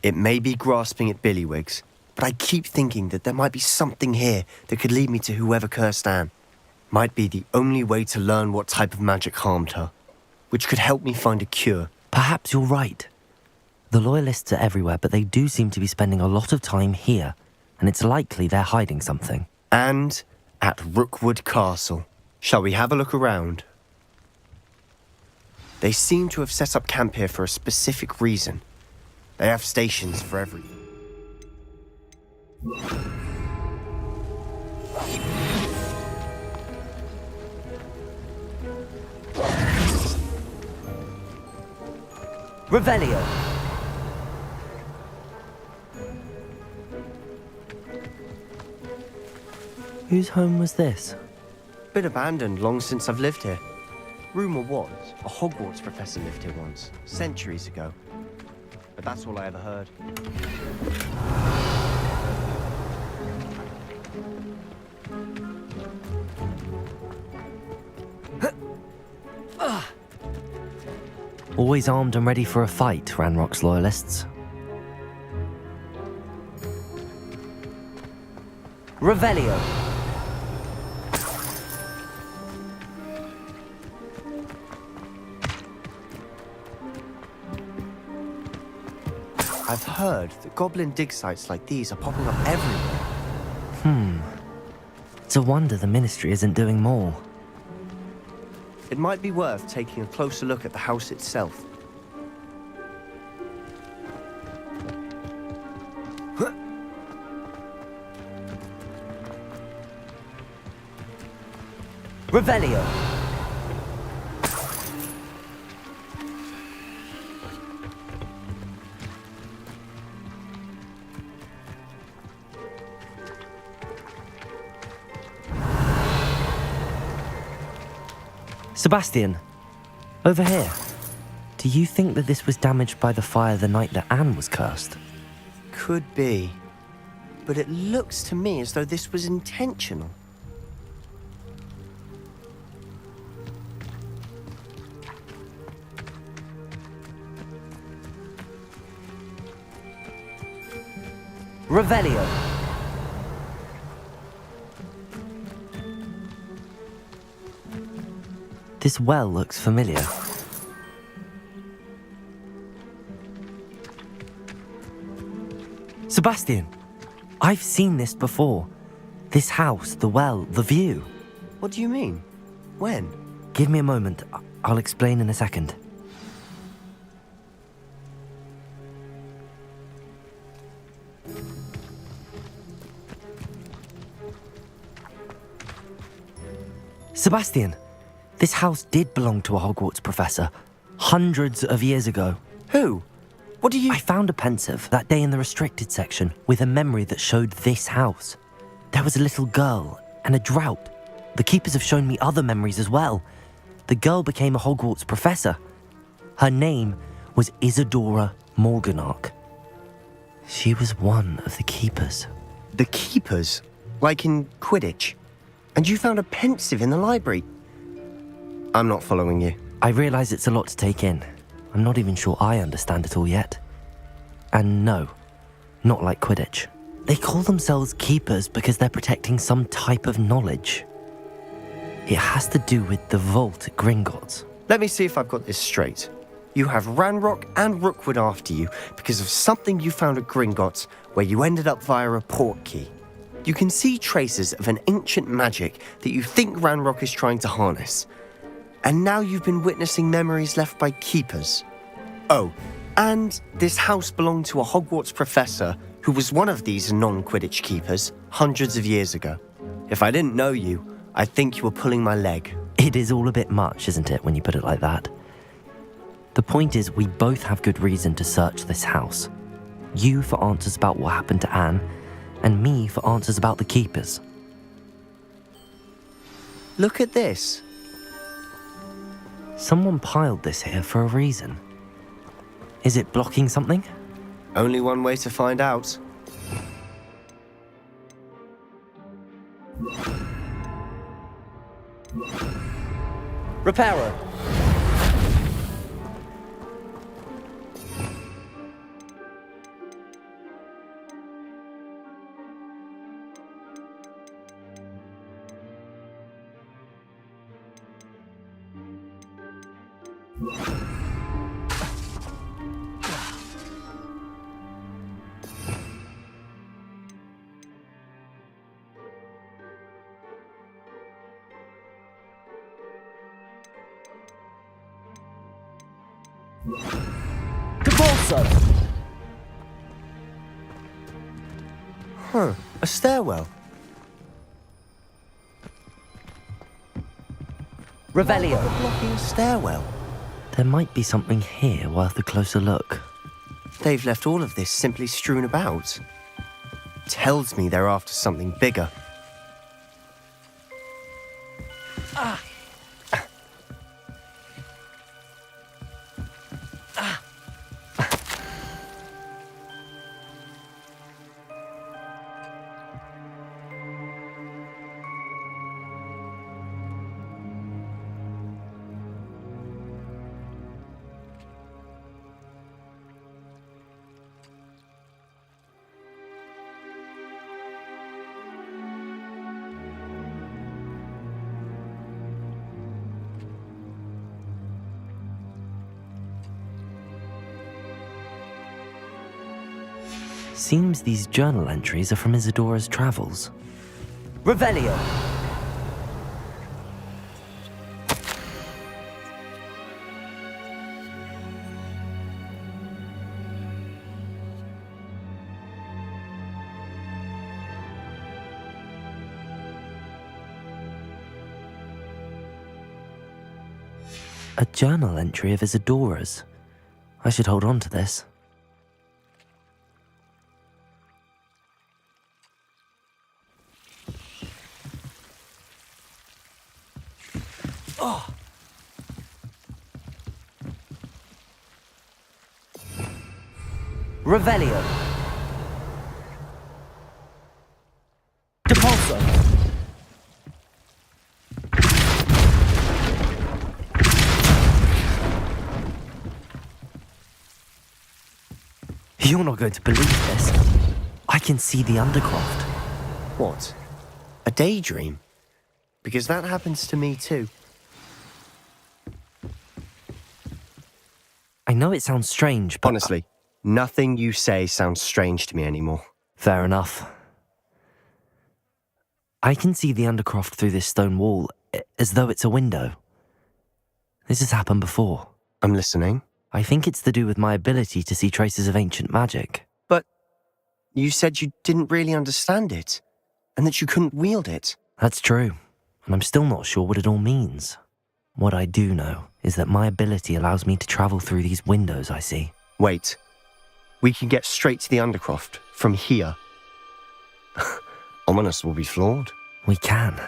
It may be grasping at Billywigs, but I keep thinking that there might be something here that could lead me to whoever cursed Anne. Might be the only way to learn what type of magic harmed her, which could help me find a cure. Perhaps you're right. The Loyalists are everywhere, but they do seem to be spending a lot of time here, and it's likely they're hiding something. And at Rookwood Castle. Shall we have a look around? They seem to have set up camp here for a specific reason. They have stations for everything. Revelio! Whose home was this? Been abandoned long since I've lived here. Rumour was, a Hogwarts professor lived here once, centuries ago. But that's all I ever heard. Always armed and ready for a fight, Ranrock's Loyalists. Revelio! I've heard that goblin dig sites like these are popping up everywhere. It's a wonder the Ministry isn't doing more. It might be worth taking a closer look at the house itself. Revelio! Sebastian, over here. Do you think that this was damaged by the fire the night that Anne was cursed? Could be. But it looks to me as though this was intentional. Revelio! This well looks familiar. Sebastian, I've seen this before. This house, the well, the view. What do you mean? When? Give me a moment. I'll explain in a second. Sebastian, this house did belong to a Hogwarts professor hundreds of years ago. Who? What do you... I found a pensive that day in the restricted section with a memory that showed this house. There was a little girl and a drought. The keepers have shown me other memories as well. The girl became a Hogwarts professor. Her name was Isadora Morganach. She was one of the keepers. The keepers? Like in Quidditch? And you found a pensive in the library? I'm not following you. I realise it's a lot to take in. I'm not even sure I understand it all yet. And no, not like Quidditch. They call themselves keepers because they're protecting some type of knowledge. It has to do with the vault at Gringotts. Let me see if I've got this straight. You have Ranrock and Rookwood after you because of something you found at Gringotts where you ended up via a portkey. You can see traces of an ancient magic that you think Ranrock is trying to harness. And now you've been witnessing memories left by keepers. Oh, and this house belonged to a Hogwarts professor who was one of these non-Quidditch keepers hundreds of years ago. If I didn't know you, I'd think you were pulling my leg. It is all a bit much, isn't it, when you put it like that? The point is, we both have good reason to search this house. You for answers about what happened to Anne, and me for answers about the keepers. Look at this. Someone piled this here for a reason. Is it blocking something? Only one way to find out. Repairer. Huh, a stairwell. Revelio. Blocking a stairwell. There might be something here worth a closer look. They've left all of this simply strewn about. Tells me they're after something bigger. Seems these journal entries are from Isadora's travels. Revelio. A journal entry of Isadora's. I should hold on to this. Oh. Revelio. Depulso. You're not going to believe this. I can see the Undercroft. What? A daydream? Because that happens to me too. know it sounds strange, but... Honestly, nothing you say sounds strange to me anymore. Fair enough. I can see the Undercroft through this stone wall, as though it's a window. This has happened before. I'm listening. I think it's to do with my ability to see traces of ancient magic. But you said you didn't really understand it, and that you couldn't wield it. That's true, and I'm still not sure what it all means. What I do know is that my ability allows me to travel through these windows I see. Wait. We can get straight to the Undercroft from here. Ominous will be floored. We can.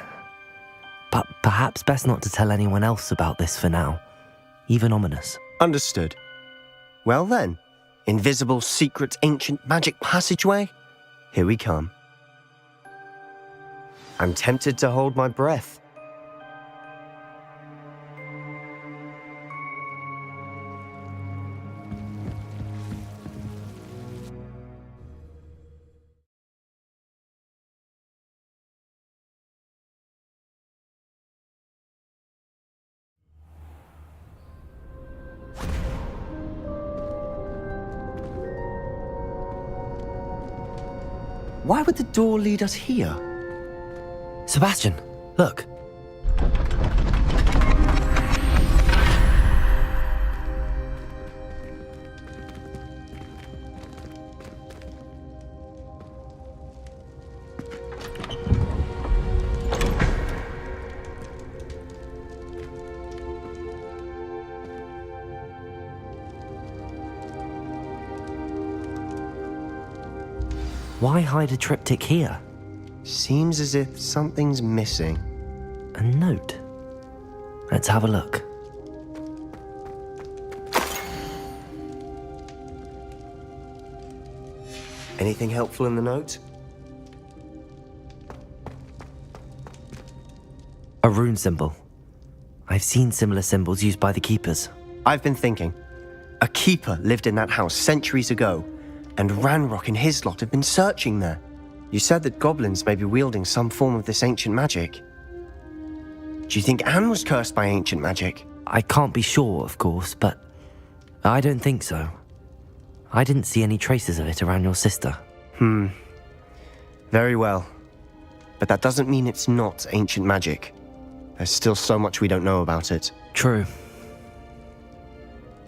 But perhaps best not to tell anyone else about this for now. Even Ominous. Understood. Well then, invisible, secret, ancient magic passageway? Here we come. I'm tempted to hold my breath. Why would the door lead us here? Sebastian, look. Why hide a triptych here? Seems as if something's missing. A note? Let's have a look. Anything helpful in the note? A rune symbol. I've seen similar symbols used by the keepers. I've been thinking. A keeper lived in that house centuries ago, and Ranrock and his lot have been searching there. You said that goblins may be wielding some form of this ancient magic. Do you think Anne was cursed by ancient magic? I can't be sure, of course, but I don't think so. I didn't see any traces of it around your sister. Very well. But that doesn't mean it's not ancient magic. There's still so much we don't know about it. True.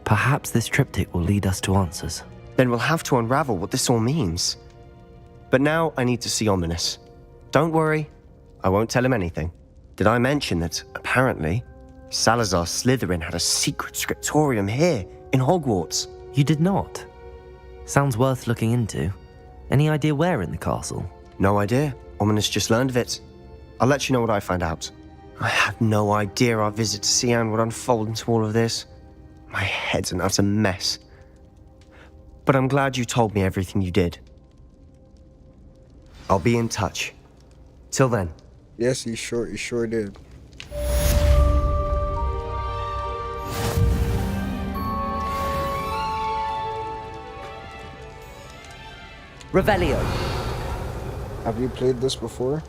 Perhaps this triptych will lead us to answers. Then we'll have to unravel what this all means. But now I need to see Ominous. Don't worry, I won't tell him anything. Did I mention that, apparently, Salazar Slytherin had a secret scriptorium here, in Hogwarts? You did not? Sounds worth looking into. Any idea where in the castle? No idea. Ominous just learned of it. I'll let you know what I find out. I had no idea our visit to Cian would unfold into all of this. My head's an utter mess. But I'm glad you told me everything you did. I'll be in touch. Till then. Yes, you sure did. Revelio. Have you played this before?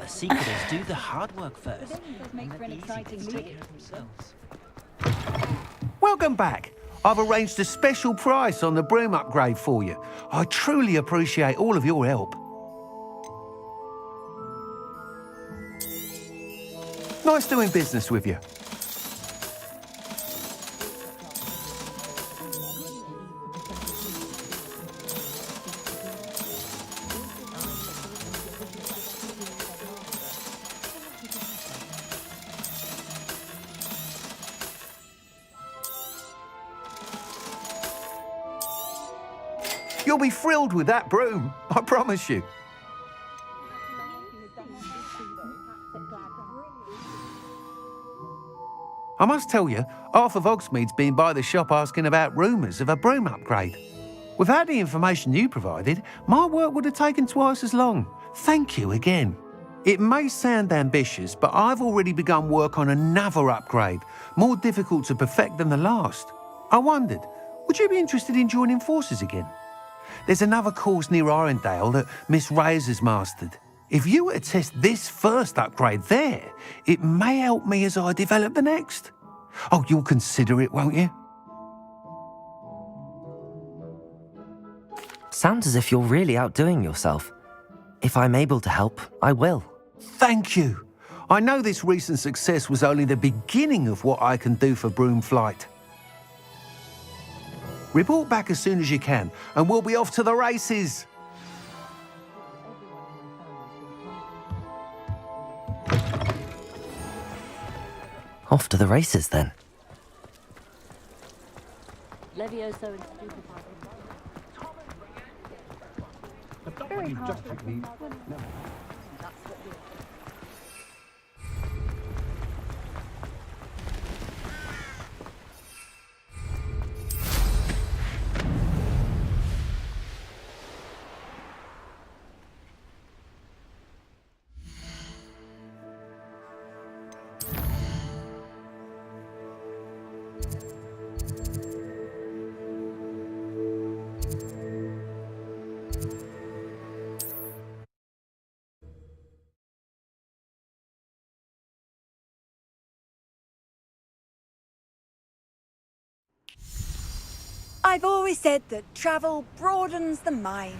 The secret is do the hard work first. Make for an exciting take care of themselves. Welcome back. I've arranged a special price on the broom upgrade for you. I truly appreciate all of your help. Nice doing business with you. You'll be thrilled with that broom, I promise you. I must tell you, half of Hogsmeade's been by the shop asking about rumours of a broom upgrade. Without the information you provided, my work would have taken twice as long. Thank you again. It may sound ambitious, but I've already begun work on another upgrade, more difficult to perfect than the last. I wondered, would you be interested in joining forces again? There's another course near Arendale that Miss Reyes has mastered. If you were to test this first upgrade there, it may help me as I develop the next. Oh, you'll consider it, won't you? Sounds as if you're really outdoing yourself. If I'm able to help, I will. Thank you. I know this recent success was only the beginning of what I can do for Broomflight. Report back as soon as you can, and we'll be off to the races. Off to the races, then. Levioso and stupefied. Very hard. I've always said that travel broadens the mind.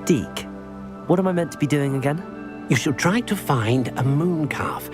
Deke, what am I meant to be doing again? You shall try to find a moon calf.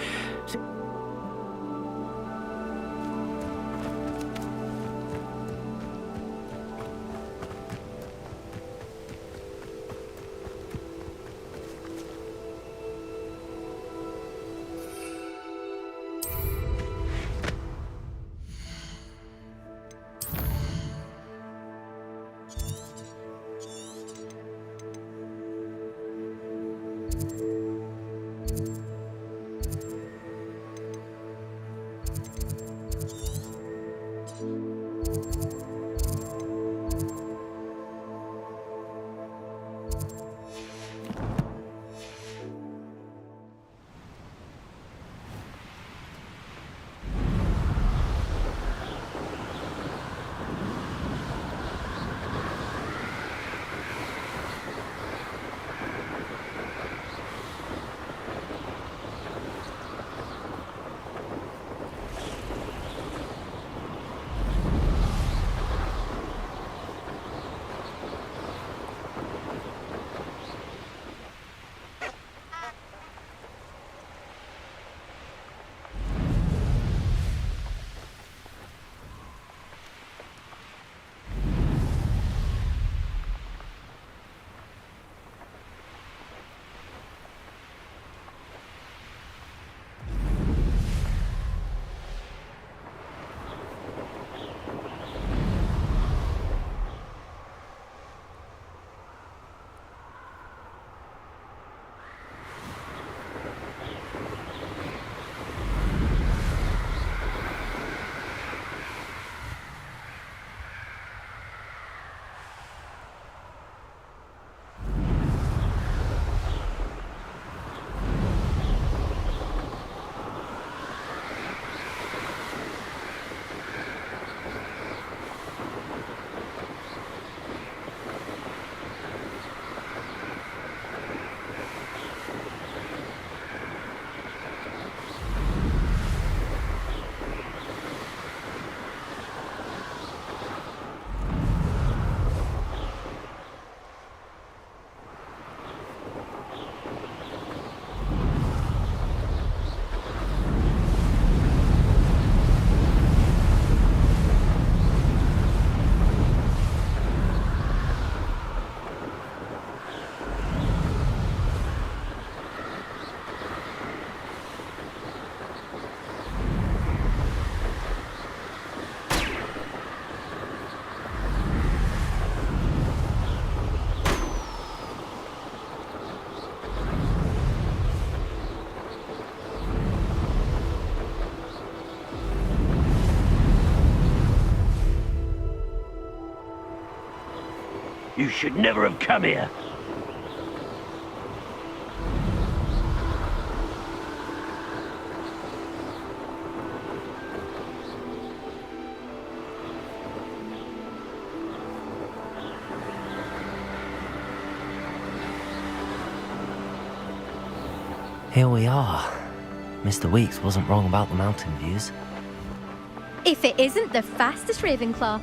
You should never have come here. Here we are. Mr. Weeks wasn't wrong about the mountain views. If it isn't the fastest Ravenclaw.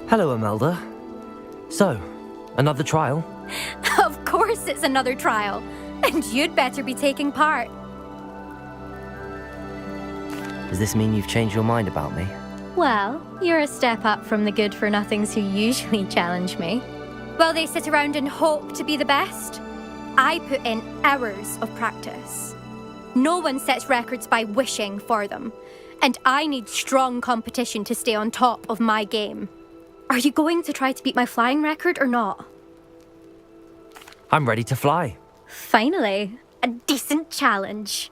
Hello, Imelda. So, another trial? Of course it's another trial. And you'd better be taking part. Does this mean you've changed your mind about me? Well, you're a step up from the good-for-nothings who usually challenge me. While they sit around and hope to be the best, I put in hours of practice. No one sets records by wishing for them, and I need strong competition to stay on top of my game. Are you going to try to beat my flying record or not? I'm ready to fly. Finally, a decent challenge.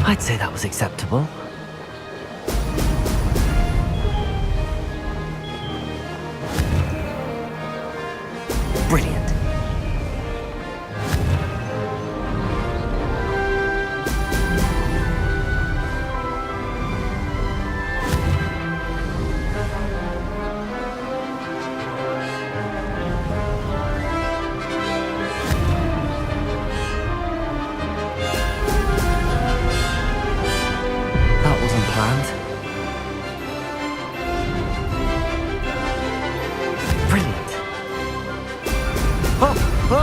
I'd say that was acceptable. Brilliant. That wasn't planned. Brilliant. Oh! Oh!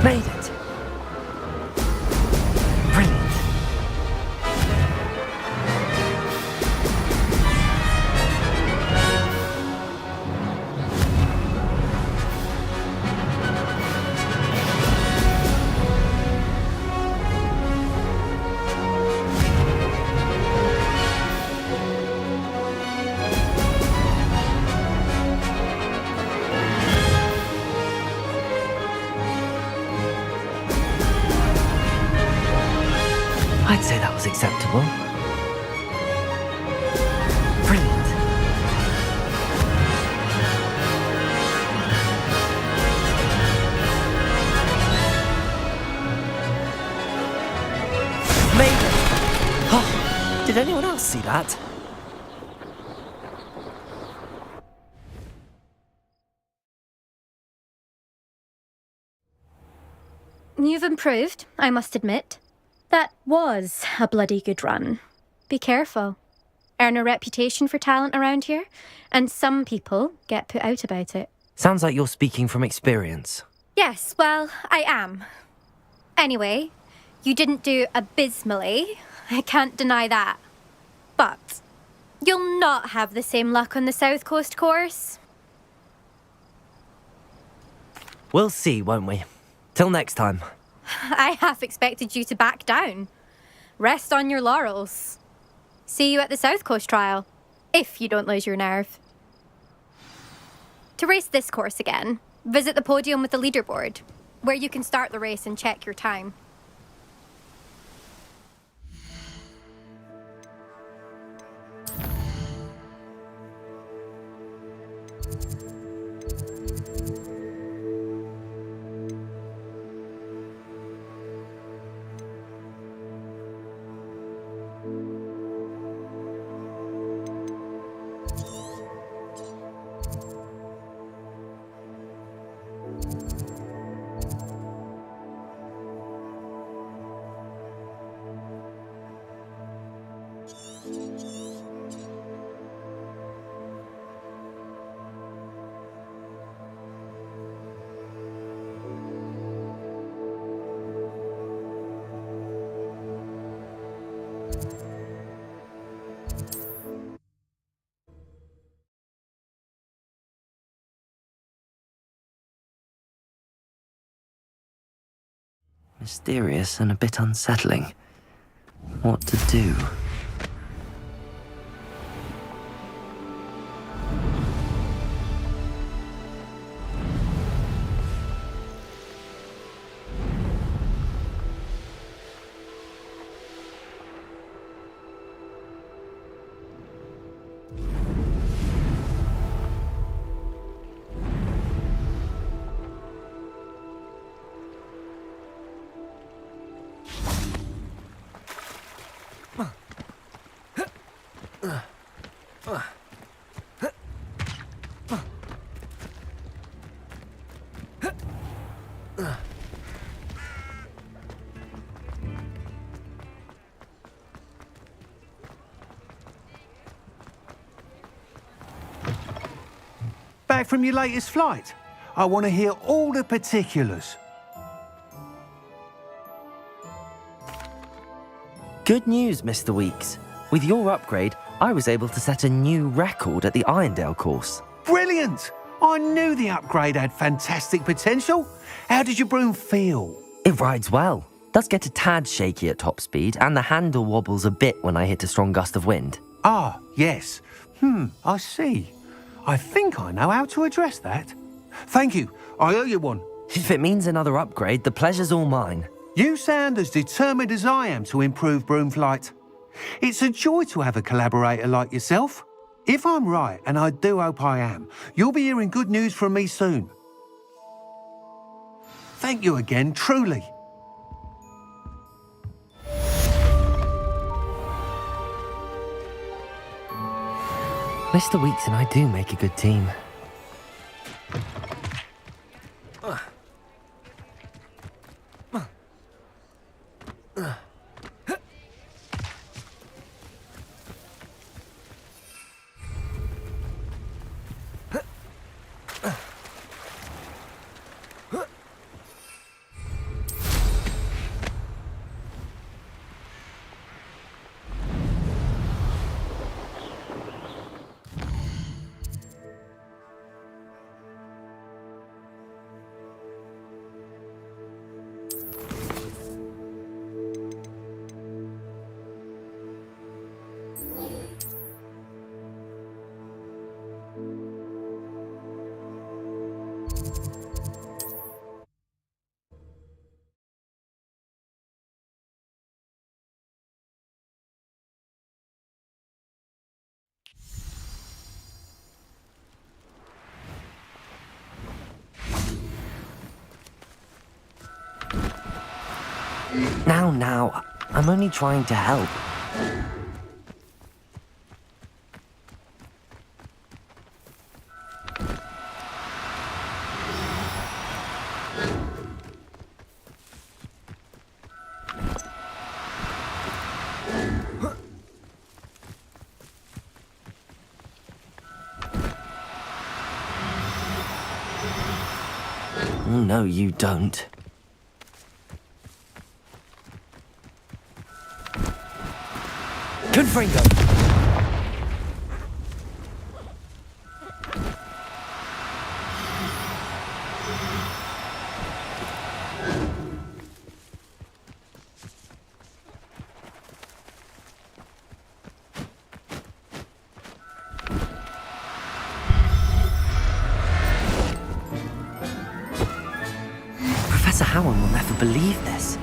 Made it. Brilliant. I'd say that was acceptable. Brilliant. Made it! Oh, did anyone else see that? You've improved, I must admit. That was a bloody good run. Be careful. Earn a reputation for talent around here, and some people get put out about it. Sounds like you're speaking from experience. Yes, well, I am. Anyway, you didn't do abysmally. I can't deny that. But you'll not have the same luck on the South Coast course. We'll see, won't we? Till next time. I half expected you to back down. Rest on your laurels. See you at the South Coast trial, if you don't lose your nerve. To race this course again, visit the podium with the leaderboard, where you can start the race and check your time. Mysterious and a bit unsettling. What to do? Back from your latest flight? I want to hear all the particulars. Good news, Mr. Weeks. With your upgrade, I was able to set a new record at the Irondale course. Brilliant! I knew the upgrade had fantastic potential. How did your broom feel? It rides well. Does get a tad shaky at top speed, and the handle wobbles a bit when I hit a strong gust of wind. Ah, yes. I see. I think I know how to address that. Thank you. I owe you one. If it means another upgrade, the pleasure's all mine. You sound as determined as I am to improve broom flight. It's a joy to have a collaborator like yourself. If I'm right, and I do hope I am, you'll be hearing good news from me soon. Thank you again, truly. Mr. Weeks and I do make a good team. Now, I'm only trying to help. Oh, no, you don't. Confringo! Professor Howard will never believe this.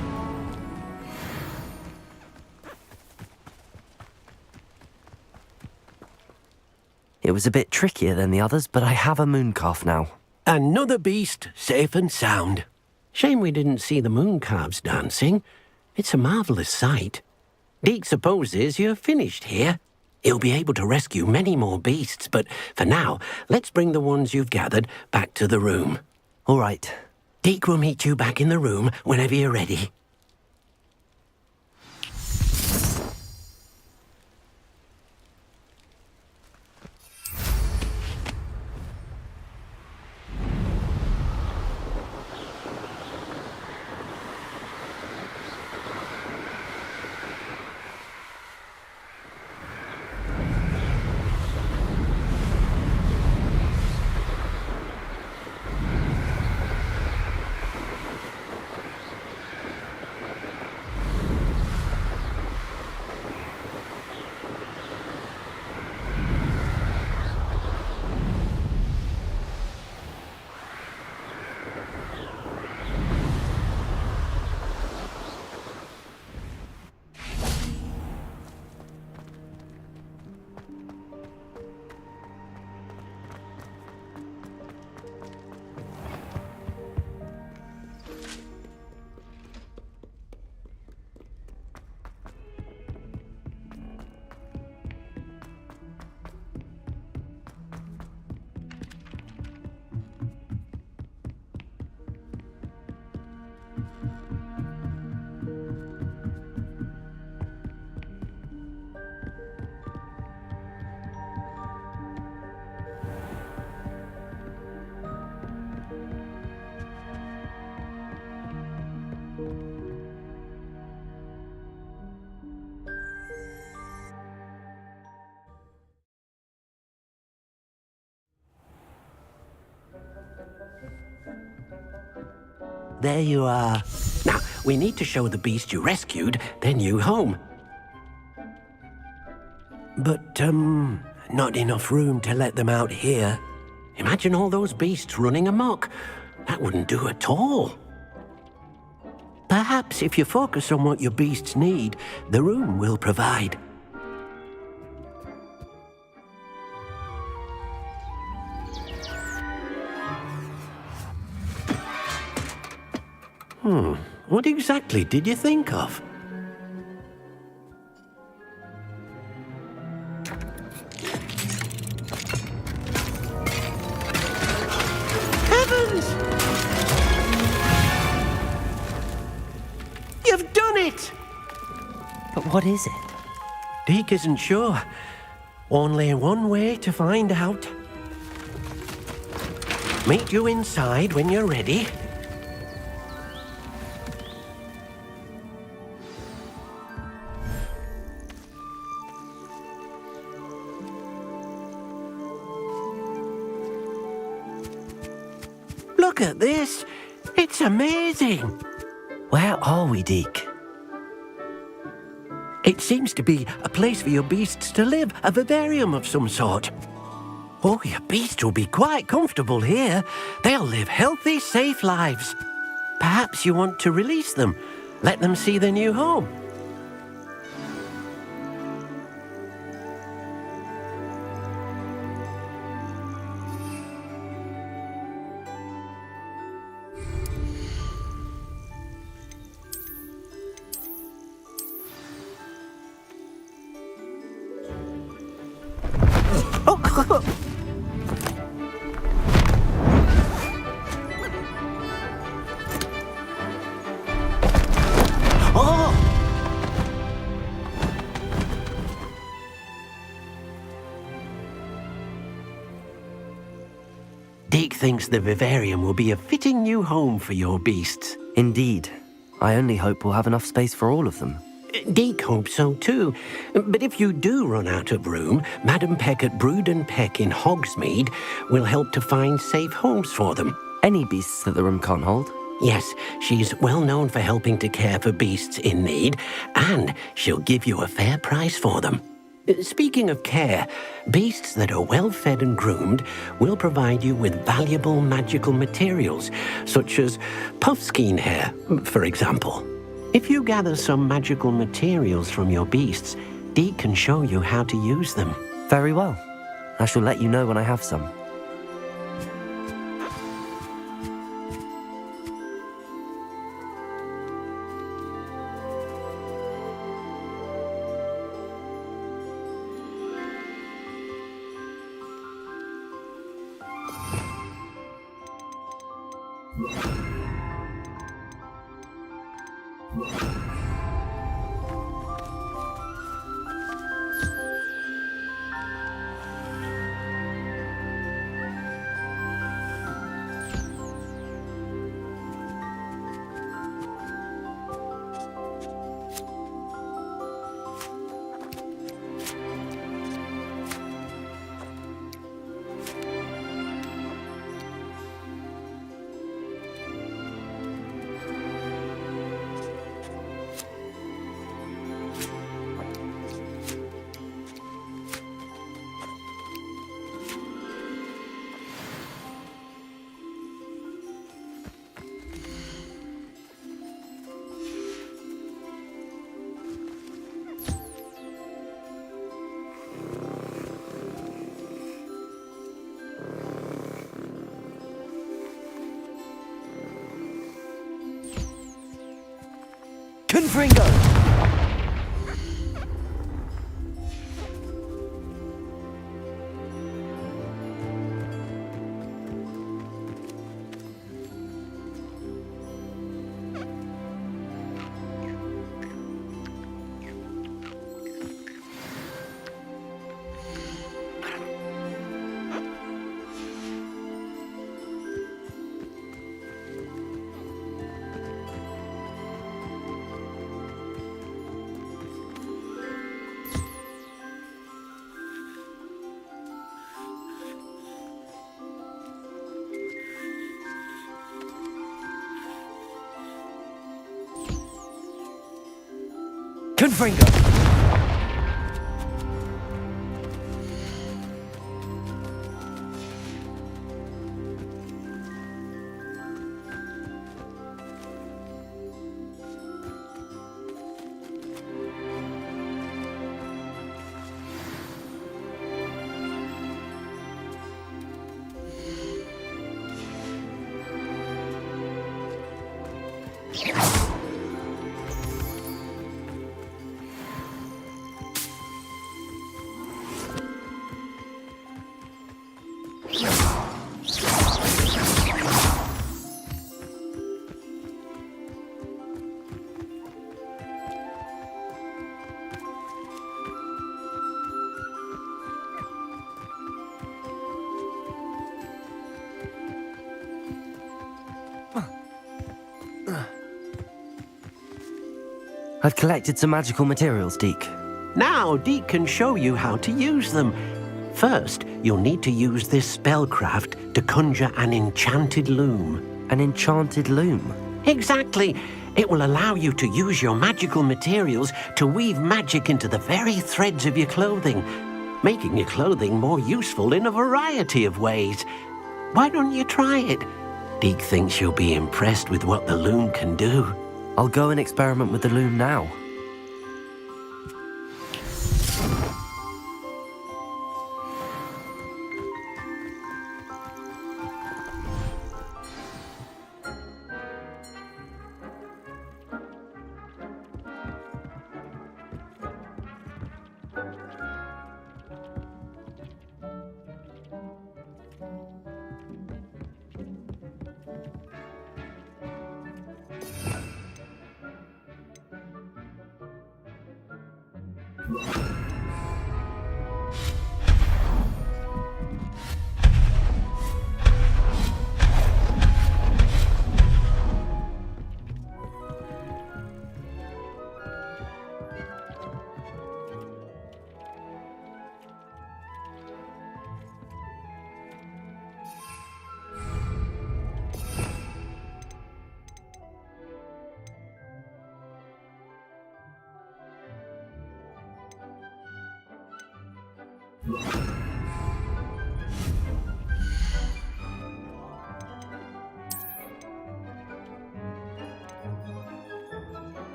It was a bit trickier than the others, but I have a mooncalf now. Another beast, safe and sound. Shame we didn't see the mooncalves dancing. It's a marvellous sight. Deke supposes you're finished here. He'll be able to rescue many more beasts, but for now, let's bring the ones you've gathered back to the room. All right. Deke will meet you back in the room whenever you're ready. there you are. Now, we need to show the beast you rescued their new home. But, not enough room to let them out here. Imagine all those beasts running amok. That wouldn't do at all. Perhaps if you focus on what your beasts need, the room will provide. What exactly did you think of? Heavens! You've done it! But what is it? Deke isn't sure. Only one way to find out. Meet you inside when you're ready. Look at this. It's amazing. Where are we, Deke? It seems to be a place for your beasts to live, a vivarium of some sort. Oh, your beasts will be quite comfortable here. They'll live healthy, safe lives. Perhaps you want to release them, let them see their new home. Deke thinks the vivarium will be a fitting new home for your beasts. Indeed. I only hope we'll have enough space for all of them. Deke hopes so too. But if you do run out of room, Madam Peck at Brood and Peck in Hogsmeade will help to find safe homes for them. Any beasts that the room can't hold? Yes, she's well known for helping to care for beasts in need, and she'll give you a fair price for them. Speaking of care, beasts that are well fed and groomed will provide you with valuable magical materials, such as puffskein hair, for example. If you gather some magical materials from your beasts, Deke can show you how to use them. Very well. I shall let you know when I have some. Confringo! Confringo! I've collected some magical materials, Deke. Now Deke can show you how to use them. First, you'll need to use this spellcraft to conjure an enchanted loom. An enchanted loom? Exactly. It will allow you to use your magical materials to weave magic into the very threads of your clothing, making your clothing more useful in a variety of ways. Why don't you try it? Deke thinks you'll be impressed with what the loom can do. I'll go and experiment with the loom now.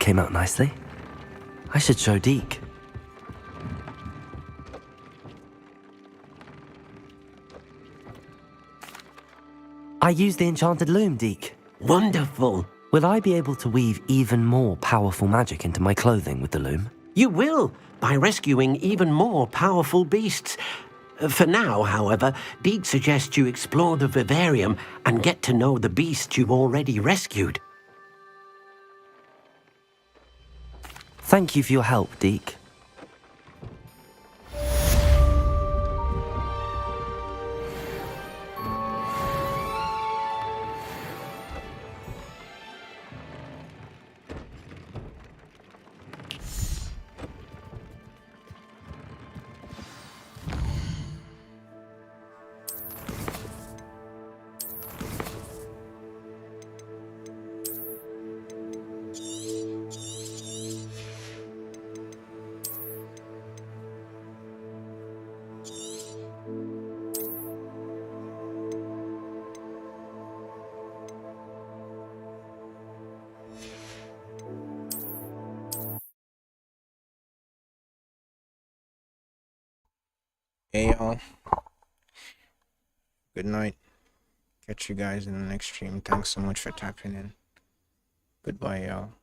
came out nicely. I should show Deke. I used the enchanted loom, Deke. Wonderful. Will I be able to weave even more powerful magic into my clothing with the loom? You will, by rescuing even more powerful beasts. For now, however, Deke suggests you explore the vivarium and get to know the beasts you've already rescued. Thank you for your help, Deke. Hey y'all. Good night. Catch you guys in the next stream. Thanks so much for tapping in. Goodbye, y'all.